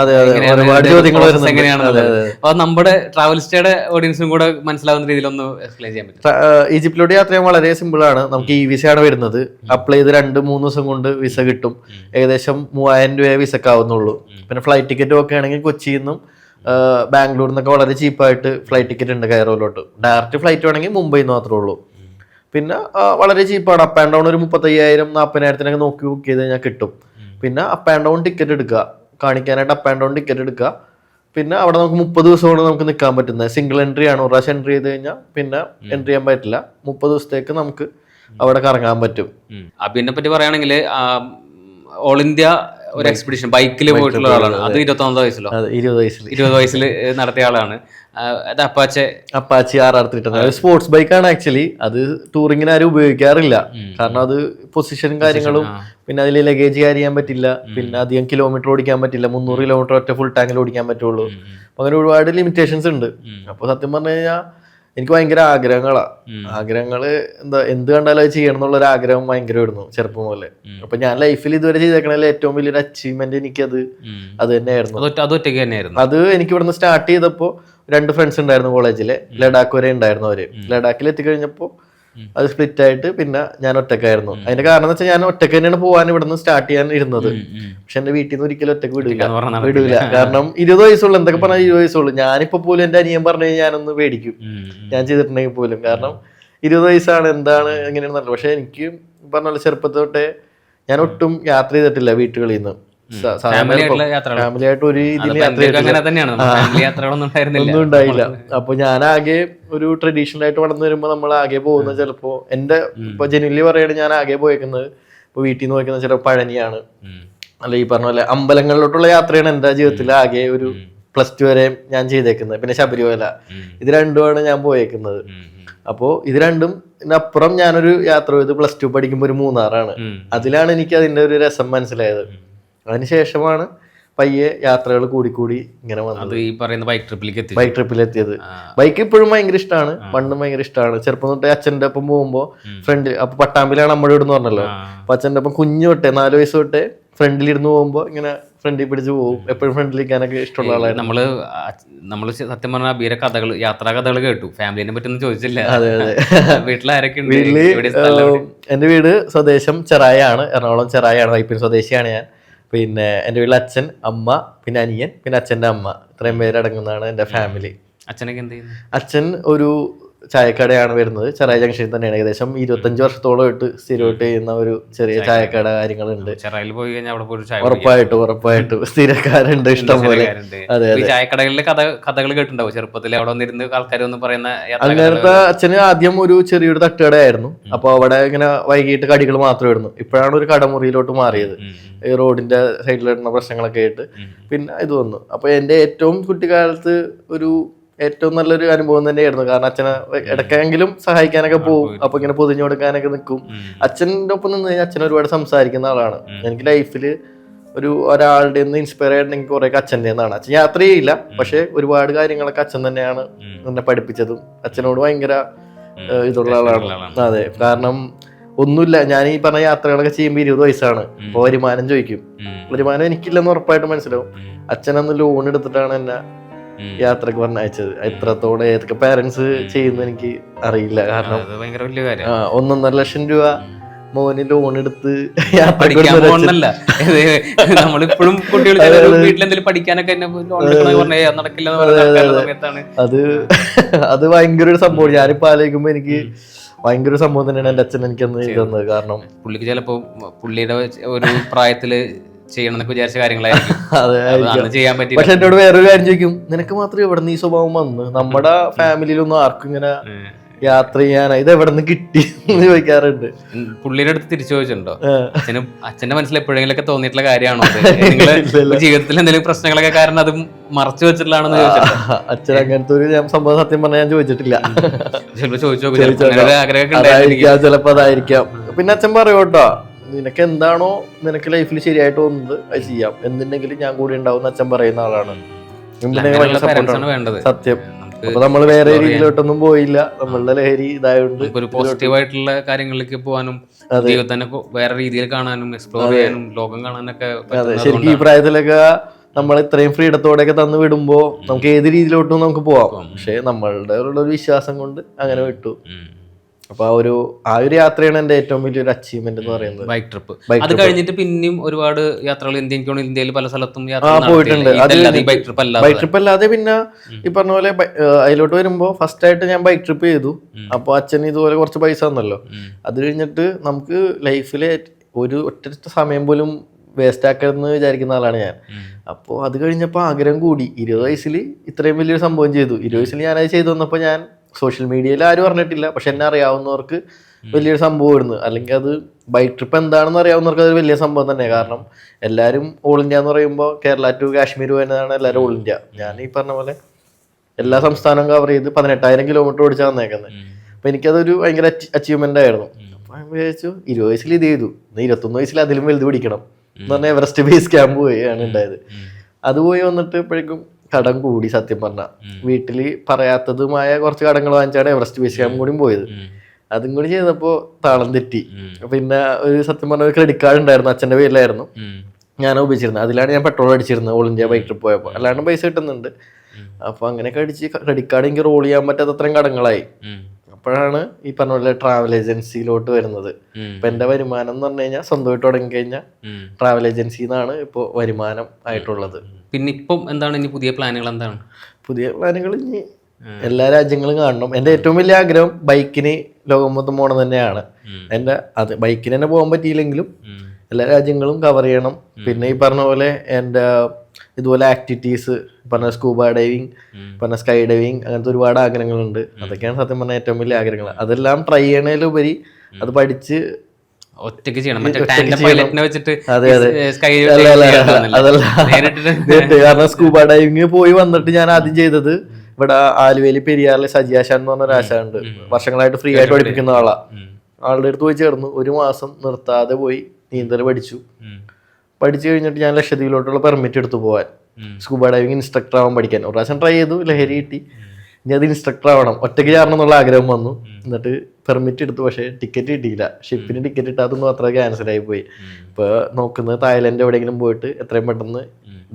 എങ്ങനെയാണെന്നുള്ളത്. അപ്പൊ നമ്മുടെ ട്രാവലിസ്റ്റയുടെ ഓഡിയൻസിനും കൂടെ മനസ്സിലാവുന്ന രീതിയിൽ ഒന്ന് എക്സ്പ്ലെയിൻ ചെയ്യാൻ പറ്റും. ഈജിപ്തിലോട്ട് യാത്ര ചെയ്യാൻ വളരെ സിമ്പിൾ ആണ്. നമുക്ക് ഈ വിസ ആണ് വരുന്നത്. അപ്ലൈ ചെയ്ത് 2-3 ദിവസം കൊണ്ട് വിസ കിട്ടും. ഏകദേശം 3000 രൂപയെ വിസക്കാവുന്നുള്ളൂ. പിന്നെ ഫ്ലൈറ്റ് ടിക്കറ്റും ഒക്കെ ആണെങ്കിൽ കൊച്ചിയിൽ നിന്നും ബാംഗ്ലൂരിൽ നിന്നൊക്കെ വളരെ ചീപ്പായിട്ട് ഫ്ലൈറ്റ് ടിക്കറ്റ് ഉണ്ട് കൈറോയിലോട്ട്. ഡയറക്റ്റ് ഫ്ലൈറ്റ് വേണമെങ്കിൽ മുംബൈയിൽ നിന്ന് മാത്രമേ ഉള്ളൂ. പിന്നെ വളരെ ചീപ്പാണ്. അപ്പ് ആൻഡ് ഡൗൺ ഒരു 35,000-40,000 നോക്കി ബുക്ക് ചെയ്ത് കഴിഞ്ഞാൽ കിട്ടും. പിന്നെ അപ്പ് ആൻഡ് ഡൗൺ ടിക്കറ്റ് എടുക്കുക, കാണിക്കാനായിട്ട് അപ്പ് ആൻഡ് ഡൗൺ ടിക്കറ്റ് എടുക്കുക. പിന്നെ അവിടെ നമുക്ക് 30 ദിവസമാണ് നമുക്ക് നിൽക്കാൻ പറ്റുന്നത്. സിംഗിൾ എൻട്രി ആണ്. ഒരു പ്രാവശ്യം എൻട്രി ചെയ്ത് കഴിഞ്ഞാൽ പിന്നെ എൻട്രി ചെയ്യാൻ പറ്റില്ല. 30 ദിവസത്തേക്ക് നമുക്ക് അവിടെ കറങ്ങാൻ പറ്റും. അബിനെ പറ്റി പറയുകയാണെങ്കിൽ ഓൾ ഇന്ത്യ ഒരു എക്സ്പെഡിഷൻ ബൈക്കിൽ പോയിട്ടുള്ള ആളാണ്. അത് 21 വയസ്സിലോ 20 വയസ്സിൽ നടത്തിയ ആളാണ്. അത് അപ്പാച്ചി RR310 സ്പോർട്സ് ബൈക്കാണ് ആക്ച്വലി. അത് ടൂറിങ്ങിന് ആരും ഉപയോഗിക്കാറില്ല. കാരണം അത് പൊസിഷനും കാര്യങ്ങളും, പിന്നെ അതിൽ ലഗേജ് ക്യാരി ചെയ്യാൻ പറ്റില്ല, പിന്നെ അധികം കിലോമീറ്റർ ഓടിക്കാൻ പറ്റില്ല. 300 കിലോമീറ്റർ ഒറ്റ ഫുൾ ടാങ്കിൽ ഓടിക്കാൻ പറ്റുള്ളൂ. അപ്പൊ അങ്ങനെ ഒരുപാട് ലിമിറ്റേഷൻസ് ഉണ്ട്. അപ്പൊ സത്യം പറഞ്ഞു കഴിഞ്ഞാൽ എനിക്ക് ഭയങ്കര ആഗ്രഹങ്ങള് എന്ത് കണ്ടാലും അത് ചെയ്യണം എന്നുള്ളൊരു ആഗ്രഹം ഭയങ്കര വരുന്നു ചെറുപ്പം പോലെ. അപ്പൊ ഞാൻ ലൈഫിൽ ഇതുവരെ ചെയ്തേക്കണതിൽ ഏറ്റവും വലിയൊരു അച്ചീവ്മെന്റ് എനിക്കത് അത് തന്നെയായിരുന്നു. അത് എനിക്ക് ഇവിടുന്ന് സ്റ്റാർട്ട് ചെയ്തപ്പോ 2 ഫ്രണ്ട്സ് ഉണ്ടായിരുന്നു കോളേജിലെ. ലഡാക്ക് വരെ ഉണ്ടായിരുന്നു അവര്. ലഡാക്കിൽ എത്തിക്കഴിഞ്ഞപ്പോ അത് സ്പ്ലിറ്റ് ആയിട്ട് പിന്നെ ഞാൻ ഒറ്റക്കായിരുന്നു. അതിന്റെ കാരണം എന്ന് വെച്ചാൽ ഞാൻ ഒറ്റക്ക് തന്നെയാണ് പോകാൻ ഇവിടുന്ന് സ്റ്റാർട്ട് ചെയ്യാൻ ഇരുന്നത്. പക്ഷെ എന്റെ വീട്ടിൽ നിന്ന് ഒരിക്കലും ഒറ്റക്ക് വിടൂല. കാരണം 20 വയസ്സുള്ളൂ, എന്തൊക്കെ പറഞ്ഞാൽ 20 വയസ്സുള്ളൂ. ഞാനിപ്പോ പോലും എന്റെ അനിയൻ പറഞ്ഞു കഴിഞ്ഞാൽ ഞാനൊന്ന് പേടിക്കും, ഞാൻ ചെയ്തിട്ടുണ്ടെങ്കിൽ പോലും. കാരണം 20 വയസ്സാണ്, എന്താണ് എങ്ങനെയാണെന്നല്ല. പക്ഷെ എനിക്ക് പറഞ്ഞ ചെറുപ്പത്തിൽ തൊട്ടേ ഞാൻ ഒട്ടും യാത്ര ചെയ്തിട്ടില്ല വീട്ടുകളിൽ നിന്ന്. ഫാമിലിയായിട്ട് ഒരു ഇതിൽ ഒന്നും ഉണ്ടായില്ല. അപ്പൊ ഞാനാകെ ഒരു ട്രഡീഷണൽ ആയിട്ട് വളർന്നു വരുമ്പോ നമ്മൾ ആകെ പോകുന്നത് ചിലപ്പോ എന്റെ ഇപ്പൊ ജനുവലി പറയുകയാണെങ്കിൽ ഞാൻ ആകെ പോയേക്കുന്നത് ഇപ്പൊ വീട്ടിൽ നിന്ന് പോയിക്കുന്നത് ചിലപ്പോൾ പഴനിയാണ്, അല്ല ഈ പറഞ്ഞ പോലെ അമ്പലങ്ങളിലോട്ടുള്ള യാത്രയാണ് എന്റെ ജീവിതത്തിൽ ആകെ ഒരു +2 വരെ ഞാൻ ചെയ്തേക്കുന്നത്. പിന്നെ ശബരിമല, ഇത് രണ്ടുമാണ് ഞാൻ പോയേക്കുന്നത്. അപ്പോ ഇത് രണ്ടും അപ്പുറം ഞാനൊരു യാത്ര ചെയ്ത് +2 പഠിക്കുമ്പോ ഒരു മൂന്നാറാണ്. അതിലാണ് എനിക്ക് അതിന്റെ ഒരു രസം മനസ്സിലായത്. അതിനുശേഷമാണ് പയ്യെ യാത്രകൾ കൂടി ഇങ്ങനെ വന്നത്. ഈ പറയുന്ന ബൈക്ക് ട്രിപ്പിൽ എത്തിയത്. ബൈക്ക് ഇപ്പോഴും ഭയങ്കര ഇഷ്ടമാണ്, പണ്ടും ഭയങ്കര ഇഷ്ടമാണ്. ചെറുപ്പം തൊട്ടേ അച്ഛൻ്റെ ഒപ്പം പോകുമ്പോ ഫ്രണ്ട്, അപ്പൊ പട്ടാമ്പിലാണ് നമ്മുടെ വീട് എന്ന് പറഞ്ഞല്ലോ. അപ്പൊ അച്ഛൻ്റെ ഒപ്പം കുഞ്ഞു തൊട്ടേ 4 വയസ്സ് തൊട്ടേ ഫ്രണ്ടിലിരുന്ന് പോകുമ്പോ ഇങ്ങനെ ഫ്രണ്ടിൽ പിടിച്ച് പോകും. എപ്പോഴും ഫ്രണ്ടിലിരിക്കാനൊക്കെ ഇഷ്ടമുള്ള ആളായിരുന്നു. നമ്മള് സത്യം പറഞ്ഞ അബീര കഥകൾ, യാത്രാ കഥകൾ കേട്ടു. ഫാമിലിനെ പറ്റൊന്നും ചോദിച്ചില്ല. അതെ വീട്ടിലാരൊക്കെ ഉണ്ട്? എന്റെ വീട് സ്വദേശം ചെറായാണ്, എറണാകുളം ചെറായാണ്, വൈപ്പിൻ സ്വദേശിയാണ് ഞാൻ. പിന്നെ എൻ്റെ വീട്ടിൽ അച്ഛൻ, അമ്മ, പിന്നെ അനിയൻ, പിന്നെ അച്ഛൻ്റെ അമ്മ, ഇത്രയും പേരടങ്ങുന്നതാണ് എൻ്റെ ഫാമിലി. അച്ഛനൊക്കെ എന്ത് ചെയ്യുന്നു? അച്ഛൻ ഒരു ചായക്കടയാണ് വരുന്നത്, ചെറായി ജംഗ്ഷനിൽ തന്നെയാണ്. ഏകദേശം 25 വർഷത്തോളമായിട്ട് സ്ഥിരമായിട്ട് ചെയ്യുന്ന ഒരു ചെറിയ ചായക്കട കാര്യങ്ങളുണ്ട്. ചെറായിൽ പോയി കഴിഞ്ഞാൽ അവിടെ പോയി ഉറപ്പായിട്ടും സ്ഥിരക്കാരുണ്ട് ഇഷ്ടം പോലെ. അതെ അതെ. ചായക്കടകളിലെ കഥകൾ കേട്ടിട്ടുണ്ടാവും ചെറുപ്പത്തിൽ, അവിടെ വന്നിരുന്ന് ആൾക്കാർ ഒന്ന് പറയുന്ന. അങ്ങനത്തെ അച്ഛന് ആദ്യം ഒരു ചെറിയൊരു തട്ടുകടയായിരുന്നു. അപ്പൊ അവിടെ ഇങ്ങനെ വൈകിട്ട് കടികൾ മാത്രമായിരുന്നു. ഇപ്പോഴാണ് ഒരു കടമുറിയിലോട്ട് മാറിയത്, ഈ റോഡിന്റെ സൈഡിലിടുന്ന പ്രശ്നങ്ങളൊക്കെ ആയിട്ട് പിന്നെ ഇത് വന്നു. അപ്പൊ എന്റെ ഏറ്റവും കുട്ടിക്കാലത്ത് ഒരു ഏറ്റവും നല്ലൊരു അനുഭവം തന്നെയായിരുന്നു. കാരണം അച്ഛനെ ഇടയ്ക്കെങ്കിലും സഹായിക്കാനൊക്കെ പോകും. അപ്പൊ ഇങ്ങനെ പൊതിഞ്ഞു കൊടുക്കാനൊക്കെ നിൽക്കും. അച്ഛൻ്റെ ഒപ്പം നിന്ന് കഴിഞ്ഞാൽ അച്ഛൻ ഒരുപാട് സംസാരിക്കുന്ന ആളാണ്. എനിക്ക് ലൈഫിൽ ഒരാളുടെ നിന്ന് ഇൻസ്പയർ ആയിട്ടുണ്ടെങ്കിൽ കുറെ അച്ഛൻ്റെ നിന്നാണ്. അച്ഛൻ യാത്ര ചെയ്യില്ല, പക്ഷെ ഒരുപാട് കാര്യങ്ങളൊക്കെ അച്ഛൻ തന്നെയാണ് എന്നെ പഠിപ്പിച്ചതും. അച്ഛനോട് ഭയങ്കര ഇതുള്ള ആളാണ്. അതെ, കാരണം ഒന്നുമില്ല, ഞാൻ ഈ പറഞ്ഞ യാത്രകളൊക്കെ ചെയ്യുമ്പോൾ 20 വയസ്സാണ്. അപ്പൊ വരുമാനം ചോദിക്കും. വരുമാനം എനിക്കില്ലെന്ന് ഉറപ്പായിട്ട് മനസ്സിലാവും. അച്ഛനന്ന് ലോൺ എടുത്തിട്ടാണ് എന്നെ യാത്രക്ക് പറഞ്ഞയച്ചത്. എത്രത്തോടെ ഏതൊക്കെ പാരന്റ്സ് ചെയ്യുന്നു എനിക്ക് അറിയില്ല. കാരണം 1.5 ലക്ഷം രൂപ മോന് ലോൺ എടുത്ത് നമ്മളിപ്പോഴും കുട്ടികൾ വീട്ടിലെന്തെങ്കിലും പഠിക്കാനൊക്കെ അത് ഭയങ്കര ഒരു സംഭവം. ഞാനിപ്പോ ആലോചിക്കുമ്പോ എനിക്ക് ഭയങ്കര ഒരു സംഭവം തന്നെയാണ് എന്റെ അച്ഛൻ എനിക്കന്ന് തന്നത്. കാരണം പുള്ളിക്ക് ചിലപ്പോ പുള്ളിയുടെ ഒരു പ്രായത്തില് ചെയ്യണമെന്നൊക്കെ വിചാരിച്ച കാര്യങ്ങളായിരിക്കും ചെയ്യാൻ പറ്റില്ല. പക്ഷെ എന്നോട് വേറൊരു കാര്യം ചോദിക്കും, നിനക്ക് മാത്രമേ എവിടെ നിന്ന് ഈ സ്വഭാവം വന്ന്? നമ്മുടെ ഫാമിലിയിലൊന്നും ആർക്കും ഇങ്ങനെ യാത്ര ചെയ്യാനാ, ഇത് എവിടെ നിന്ന് കിട്ടി എന്ന് ചോദിക്കാറുണ്ട്. പുള്ളിയുടെ അടുത്ത് തിരിച്ചു ചോദിച്ചിട്ടുണ്ടോ? അച്ഛന്റെ മനസ്സിൽ എപ്പോഴെങ്കിലൊക്കെ തോന്നിയിട്ടുള്ള കാര്യമാണോ ജീവിതത്തിൽ എന്തെങ്കിലും പ്രശ്നങ്ങളൊക്കെ കാരണം അത് മറച്ചു വെച്ചിട്ടുള്ളതാണെന്ന് ചോദിച്ചിട്ടുണ്ടോ? അച്ഛൻ അങ്ങനത്തെ ഒരു സംഭവം സത്യം പറഞ്ഞാൽ ഞാൻ ചോദിച്ചിട്ടില്ല. ചിലപ്പോ അതായിരിക്കാം. പിന്നെ അച്ഛൻ പറയും കേട്ടോ, നിനക്ക് എന്താണോ നിനക്ക് ലൈഫിൽ ശരിയായിട്ട് തോന്നുന്നത് അത് ചെയ്യാം, എന്തുണ്ടെങ്കിലും ഞാൻ കൂടി ഉണ്ടാവും അച്ഛൻ പറയുന്ന ആളാണ്. സത്യം. അപ്പൊ നമ്മള് വേറെ രീതിയിലോട്ടൊന്നും പോയില്ല. നമ്മളുടെ ലഹരി ഇതായോണ്ട് ഒരു പോസിറ്റീവായിട്ടുള്ള കാര്യങ്ങളിലേക്ക് പോകാനും ജീവിതത്തിനെ വേറെ രീതിയിൽ കാണാനും എക്സ്പ്ലോർ ചെയ്യാനും ലോകം കാണാനൊക്കെ. അതെ, ശരിക്കും ഈ പ്രായത്തിലൊക്കെ നമ്മൾ ഇത്രയും ഫ്രീഡത്തോടെയൊക്കെ തന്നു വിടുമ്പോ നമുക്ക് ഏത് രീതിയിലോട്ടും നമുക്ക് പോവാം. പക്ഷെ നമ്മളുടെ ഉള്ള ഒരു വിശ്വാസം കൊണ്ട് അങ്ങനെ വിട്ടു. അപ്പൊ ആ ഒരു യാത്രയാണ് എന്റെ ഏറ്റവും വലിയൊരു അച്ചീവ്മെന്റ് എന്ന് പറയുന്നത്, ബൈക്ക് ട്രിപ്പ്. അത് കഴിഞ്ഞിട്ട് പിന്നെയും ഒരുപാട് യാത്രകൾ ഇന്ത്യയിൽ പല സ്ഥലത്തും പോയിട്ടുണ്ട്. ബൈക്ക് ട്രിപ്പ് അല്ലാതെ പിന്നെ ഈ പറഞ്ഞ പോലെ അതിലോട്ട് വരുമ്പോ ഫസ്റ്റ് ആയിട്ട് ഞാൻ ബൈക്ക് ട്രിപ്പ് ചെയ്തു. അപ്പൊ അച്ഛൻ ഇതുപോലെ കുറച്ച് പൈസ തന്നല്ലോ. അത് കഴിഞ്ഞിട്ട് നമുക്ക് ലൈഫിലെ ഒരു ഒറ്റ സമയം പോലും വേസ്റ്റ് ആക്കരുതെന്ന് വിചാരിക്കുന്ന ആളാണ് ഞാൻ. അപ്പോൾ അത് കഴിഞ്ഞപ്പോൾ ആഗ്രഹം കൂടി. 20 വയസ്സിൽ ഇത്രയും വലിയൊരു സംഭവം ചെയ്തു. 20 വയസ്സിൽ ഞാനത് ചെയ്തു വന്നപ്പോൾ ഞാൻ സോഷ്യൽ മീഡിയയിൽ ആരും അറിഞ്ഞിട്ടില്ല, പക്ഷെ എന്നെ അറിയാവുന്നവർക്ക് വലിയൊരു സംഭവമായിരുന്നു. അല്ലെങ്കിൽ അത് ബൈക്ക് ട്രിപ്പ് എന്താണെന്ന് അറിയാവുന്നവർക്ക് അതൊരു വലിയ സംഭവം തന്നെ. കാരണം എല്ലാവരും ഓൾ ഇന്ത്യ എന്ന് പറയുമ്പോൾ കേരള ടു കാശ്മീർ വരുന്നതാണ് എല്ലാവരും ഓൾ ഇന്ത്യ. ഞാൻ ഈ പറഞ്ഞ പോലെ എല്ലാ സംസ്ഥാനവും കവർ ചെയ്ത് 18,000 കിലോമീറ്റർ ഓടിച്ചാൽ വന്നേക്കുന്നത്. അപ്പം എനിക്കതൊരു ഭയങ്കര അച്ചീവ്മെന്റ് ആയിരുന്നു. അപ്പം ഞാൻ വിചാരിച്ചു 20 വയസ്സിൽ ഇത് ചെയ്തു, 21 വയസ്സിൽ അതിലും വലുത് പിടിക്കണം എന്ന് പറഞ്ഞാൽ എവറസ്റ്റ് ബേസ് ക്യാമ്പ് പോയാണ് ഉണ്ടായത്. അത് പോയി വന്നിട്ട് ഇപ്പോഴേക്കും കടം കൂടി. സത്യം പറഞ്ഞാൽ വീട്ടിൽ പറയാത്തതുമായ കുറച്ച് കടങ്ങൾ വാങ്ങിച്ചാണ് എവറസ്റ്റ് ബേസ് ക്യാമ്പ് കൂടി പോയത്. അതും കൂടി ചെയ്തപ്പോൾ താളം തെറ്റി. പിന്നെ ഒരു സത്യം പറഞ്ഞ ഒരു ക്രെഡിറ്റ് കാർഡ് ഉണ്ടായിരുന്നു, അച്ഛൻ്റെ പേരിലായിരുന്നു ഞാൻ ഉപയോഗിച്ചിരുന്നത്. അതിലാണ് ഞാൻ പെട്രോൾ അടിച്ചിരുന്നത് ഓൾ ഇന്ത്യ ബൈക്ക് ട്രിപ്പ് പോയപ്പോൾ. അല്ലാണ്ട് പൈസ കിട്ടുന്നുണ്ട്. അപ്പൊ അങ്ങനെയൊക്കെ അടിച്ച് ക്രെഡിറ്റ് കാർഡ് എനിക്ക് റോൾ ചെയ്യാൻ പറ്റാത്ത അത്രയും കടങ്ങളായി. അപ്പൊ അപ്പോഴാണ് ഈ പറഞ്ഞ പോലെ ട്രാവൽ ഏജൻസിയിലോട്ട് വരുന്നത്. ഇപ്പൊ എന്റെ വരുമാനം എന്ന് പറഞ്ഞു കഴിഞ്ഞാൽ സ്വന്തമായിട്ട് തുടങ്ങി കഴിഞ്ഞാൽ ട്രാവൽ ഏജൻസിന്നാണ് ഇപ്പോൾ വരുമാനം ആയിട്ടുള്ളത്. പിന്നെ ഇപ്പം എന്താണ് ഇനി പുതിയ പ്ലാനുകൾ? എന്താണ് പുതിയ പ്ലാനുകൾ? ഇനി എല്ലാ രാജ്യങ്ങളും കാണണം. എൻ്റെ ഏറ്റവും വലിയ ആഗ്രഹം ബൈക്കിന് ലോകം മൊത്തം പോകണം തന്നെയാണ്. എൻ്റെ അത് ബൈക്കിന് തന്നെ പോകാൻ പറ്റിയില്ലെങ്കിലും എല്ലാ രാജ്യങ്ങളും കവർ ചെയ്യണം. പിന്നെ ഈ പറഞ്ഞ പോലെ എൻ്റെ ഇതുപോലെ ആക്ടിവിറ്റീസ് പറഞ്ഞ സ്കൂബ ഡൈവിങ്, പറഞ്ഞ സ്കൈ ഡൈവിങ്, അങ്ങനത്തെ ഒരുപാട് ആഗ്രഹങ്ങളുണ്ട്. അതൊക്കെയാണ് സത്യം പറഞ്ഞ ഏറ്റവും വലിയ ആഗ്രഹങ്ങൾ. അതെല്ലാം ട്രൈ ചെയ്യണതിലുപരി അത് പഠിച്ച് ഒറ്റയ്ക്ക് ചെയ്യണം. വെച്ചിട്ട് അതെ അതെ അതല്ല. കാരണം സ്കൂബ ഡൈവിങ് പോയി വന്നിട്ട് ഞാൻ ആദ്യം ചെയ്തത് ഇവിടെ ആലുവയിൽ പെരിയാറിലെ സജിയാശാൻ എന്ന് പറഞ്ഞ ഒരാശാനുണ്ട്. വർഷങ്ങളായിട്ട് ഫ്രീ ആയിട്ട് പഠിപ്പിക്കുന്ന ആളുടെ അടുത്ത് പോയി ചേർന്നു. 1 മാസം നിർത്താതെ പോയി നീന്തൽ പഠിച്ചു കഴിഞ്ഞിട്ട് ഞാൻ ലക്ഷദ്വീപിലോട്ടുള്ള പെർമിറ്റ് എടുത്തു പോകാൻ, സ്കൂബ ഡൈവിംഗ് ഇൻസ്ട്രക്ടർ ആവാൻ പഠിക്കാൻ. ഒരു പ്രാവശ്യം ട്രൈ ചെയ്തു, ലഹരി കിട്ടി. ഇനി അത് ഇൻസ്ട്രക്ടർ ആവണം, ഒറ്റയ്ക്ക് ചേരണം എന്നുള്ള ആഗ്രഹം വന്നു. എന്നിട്ട് പെർമിറ്റ് എടുത്തു, പക്ഷേ ടിക്കറ്റ് കിട്ടിയില്ല. ഷിപ്പിന് ടിക്കറ്റ് ഇട്ടാതൊന്നും അത്ര ക്യാൻസലായി പോയി. ഇപ്പോൾ നോക്കുന്നത് തായ്ലൻഡ് എവിടെയെങ്കിലും പോയിട്ട് എത്രയും പെട്ടെന്ന്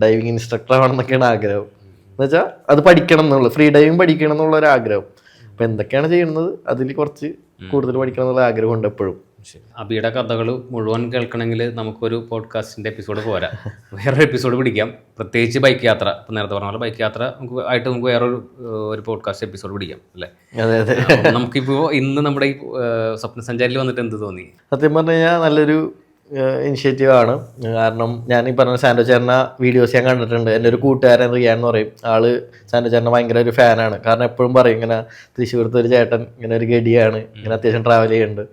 ഡൈവിംഗ് ഇൻസ്ട്രക്ടർ ആവണം എന്നൊക്കെയാണ് ആഗ്രഹം. എന്നുവെച്ചാൽ അത് പഠിക്കണം എന്നുള്ളത്, ഫ്രീ ഡൈവിംഗ് പഠിക്കണം എന്നുള്ള ഒരു ആഗ്രഹം. അപ്പോൾ എന്തൊക്കെയാണ് ചെയ്യുന്നത് അതിൽ കുറച്ച് കൂടുതൽ പഠിക്കണം എന്നുള്ള ആഗ്രഹമുണ്ട് എപ്പോഴും. അബിയുടെ കഥകൾ മുഴുവൻ കേൾക്കണമെങ്കിൽ നമുക്കൊരു പോഡ്കാസ്റ്റിൻ്റെ എപ്പിസോഡ് പോരാ, വേറൊരു എപ്പിസോഡ് പിടിക്കാം. പ്രത്യേകിച്ച് ബൈക്ക് യാത്ര, ഇപ്പം നേരത്തെ പറഞ്ഞ പോലെ ബൈക്ക് യാത്ര നമുക്ക് വേറൊരു പോഡ്കാസ്റ്റ് എപ്പിസോഡ് പിടിക്കാം അല്ലേ? അതെ അതെ. നമുക്കിപ്പോൾ ഇന്ന് നമ്മുടെ ഈ സ്വപ്ന സഞ്ചാരിയിൽ വന്നിട്ട് എന്ത് തോന്നി? സത്യം പറഞ്ഞു കഴിഞ്ഞാൽ നല്ലൊരു ഇനിഷ്യേറ്റീവ് ആണ്. കാരണം ഞാൻ ഈ പറഞ്ഞ സാൻഡോ ചേട്ടന വീഡിയോസ് ഞാൻ കണ്ടിട്ടുണ്ട്. എൻ്റെ ഒരു കൂട്ടുകാരൻ റിയാൻ എന്ന് പറയും, ആള് സാൻഡോ ചേട്ടന ഭയങ്കര ഒരു ഫാനാണ്. കാരണം എപ്പോഴും പറയും ഇങ്ങനെ തൃശ്ശൂരത്തെ ഒരു ചേട്ടൻ ഇങ്ങനെ ഒരു ഗഡിയാണ്, ഇങ്ങനെ അത്യാവശ്യം ട്രാവൽ ചെയ്യുന്നുണ്ട്.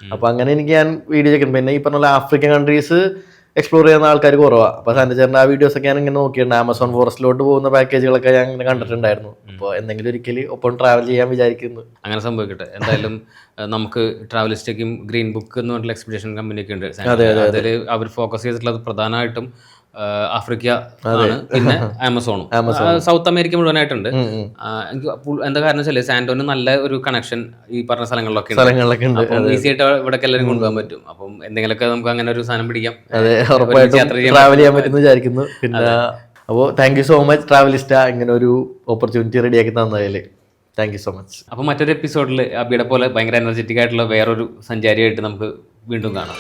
അപ്പോൾ അങ്ങനെ എനിക്ക് ഞാൻ വീഡിയോ ചെയ്യുന്നുണ്ട്. പിന്നെ ഈ പറഞ്ഞ പോലെ ആഫ്രിക്കൻ കൺട്രീസ് എക്സ്പ്ലോർ ചെയ്യുന്ന ആൾക്കാർ കുറവാണ്. അപ്പോൾ സാൻഡോ ചേട്ടൻ്റെ ആ വീഡിയോസൊക്കെ ഞാൻ ഇങ്ങനെ നോക്കിയിട്ടുണ്ട്. ആമസോൺ ഫോറസ്റ്റിലോട്ട് പോകുന്ന പാക്കേജുകളൊക്കെ ഞാൻ ഇങ്ങനെ കണ്ടിട്ടുണ്ടായിരുന്നു. അപ്പോൾ എന്തെങ്കിലും ഒരിക്കൽ ഒപ്പം ട്രാവൽ ചെയ്യാൻ വിചാരിക്കുന്നു. അങ്ങനെ സംഭവിക്കട്ടെ. എന്തായാലും നമുക്ക് ട്രാവലിസ്റ്റേക്കും ഗ്രീൻ ബുക്ക് എന്ന് പറഞ്ഞിട്ടുള്ള എക്സ്പെഡിഷൻ കമ്പനിയൊക്കെ ഉണ്ട്. അതിൽ അവർ ഫോക്കസ് ചെയ്തിട്ടുള്ളത് പ്രധാനമായിട്ടും ആഫ്രിക്ക ആണ്, പിന്നെ ആമസോണും സൗത്ത് അമേരിക്ക മുഴുവനായിട്ടുണ്ട്. എനിക്ക് എന്താ കാരണം വെച്ചാൽ സാന്റോന് നല്ല ഒരു കണക്ഷൻ ഈ പറഞ്ഞ സ്ഥലങ്ങളിലൊക്കെ ഉണ്ട്. ഈസി ആയിട്ട് ഇവിടെ എല്ലാവരും കൊണ്ടുപോകാൻ പറ്റും. അപ്പം എന്തെങ്കിലുമൊക്കെ നമുക്ക് അങ്ങനെ ഒരു സാധനം പിടിക്കാം, ട്രാവൽ ചെയ്യാൻ പറ്റുമെന്ന് വിചാരിക്കുന്നു. പിന്നെ അപ്പോൾ താങ്ക് യു സോ മച്ച് ട്രാവലിസ്റ്റ, ഇങ്ങനെ ഒരു ഓപ്പർച്യൂണിറ്റി റെഡിയാക്കി തന്നതിൽ താങ്ക് യു സോ മച്ച്. അപ്പോൾ മറ്റൊരു എപ്പിസോഡിൽ അബിയുടെ പോലെ ഭയങ്കര എനർജറ്റിക് ആയിട്ടുള്ള വേറൊരു സഞ്ചാരിയായിട്ട് നമുക്ക് വീണ്ടും കാണാം.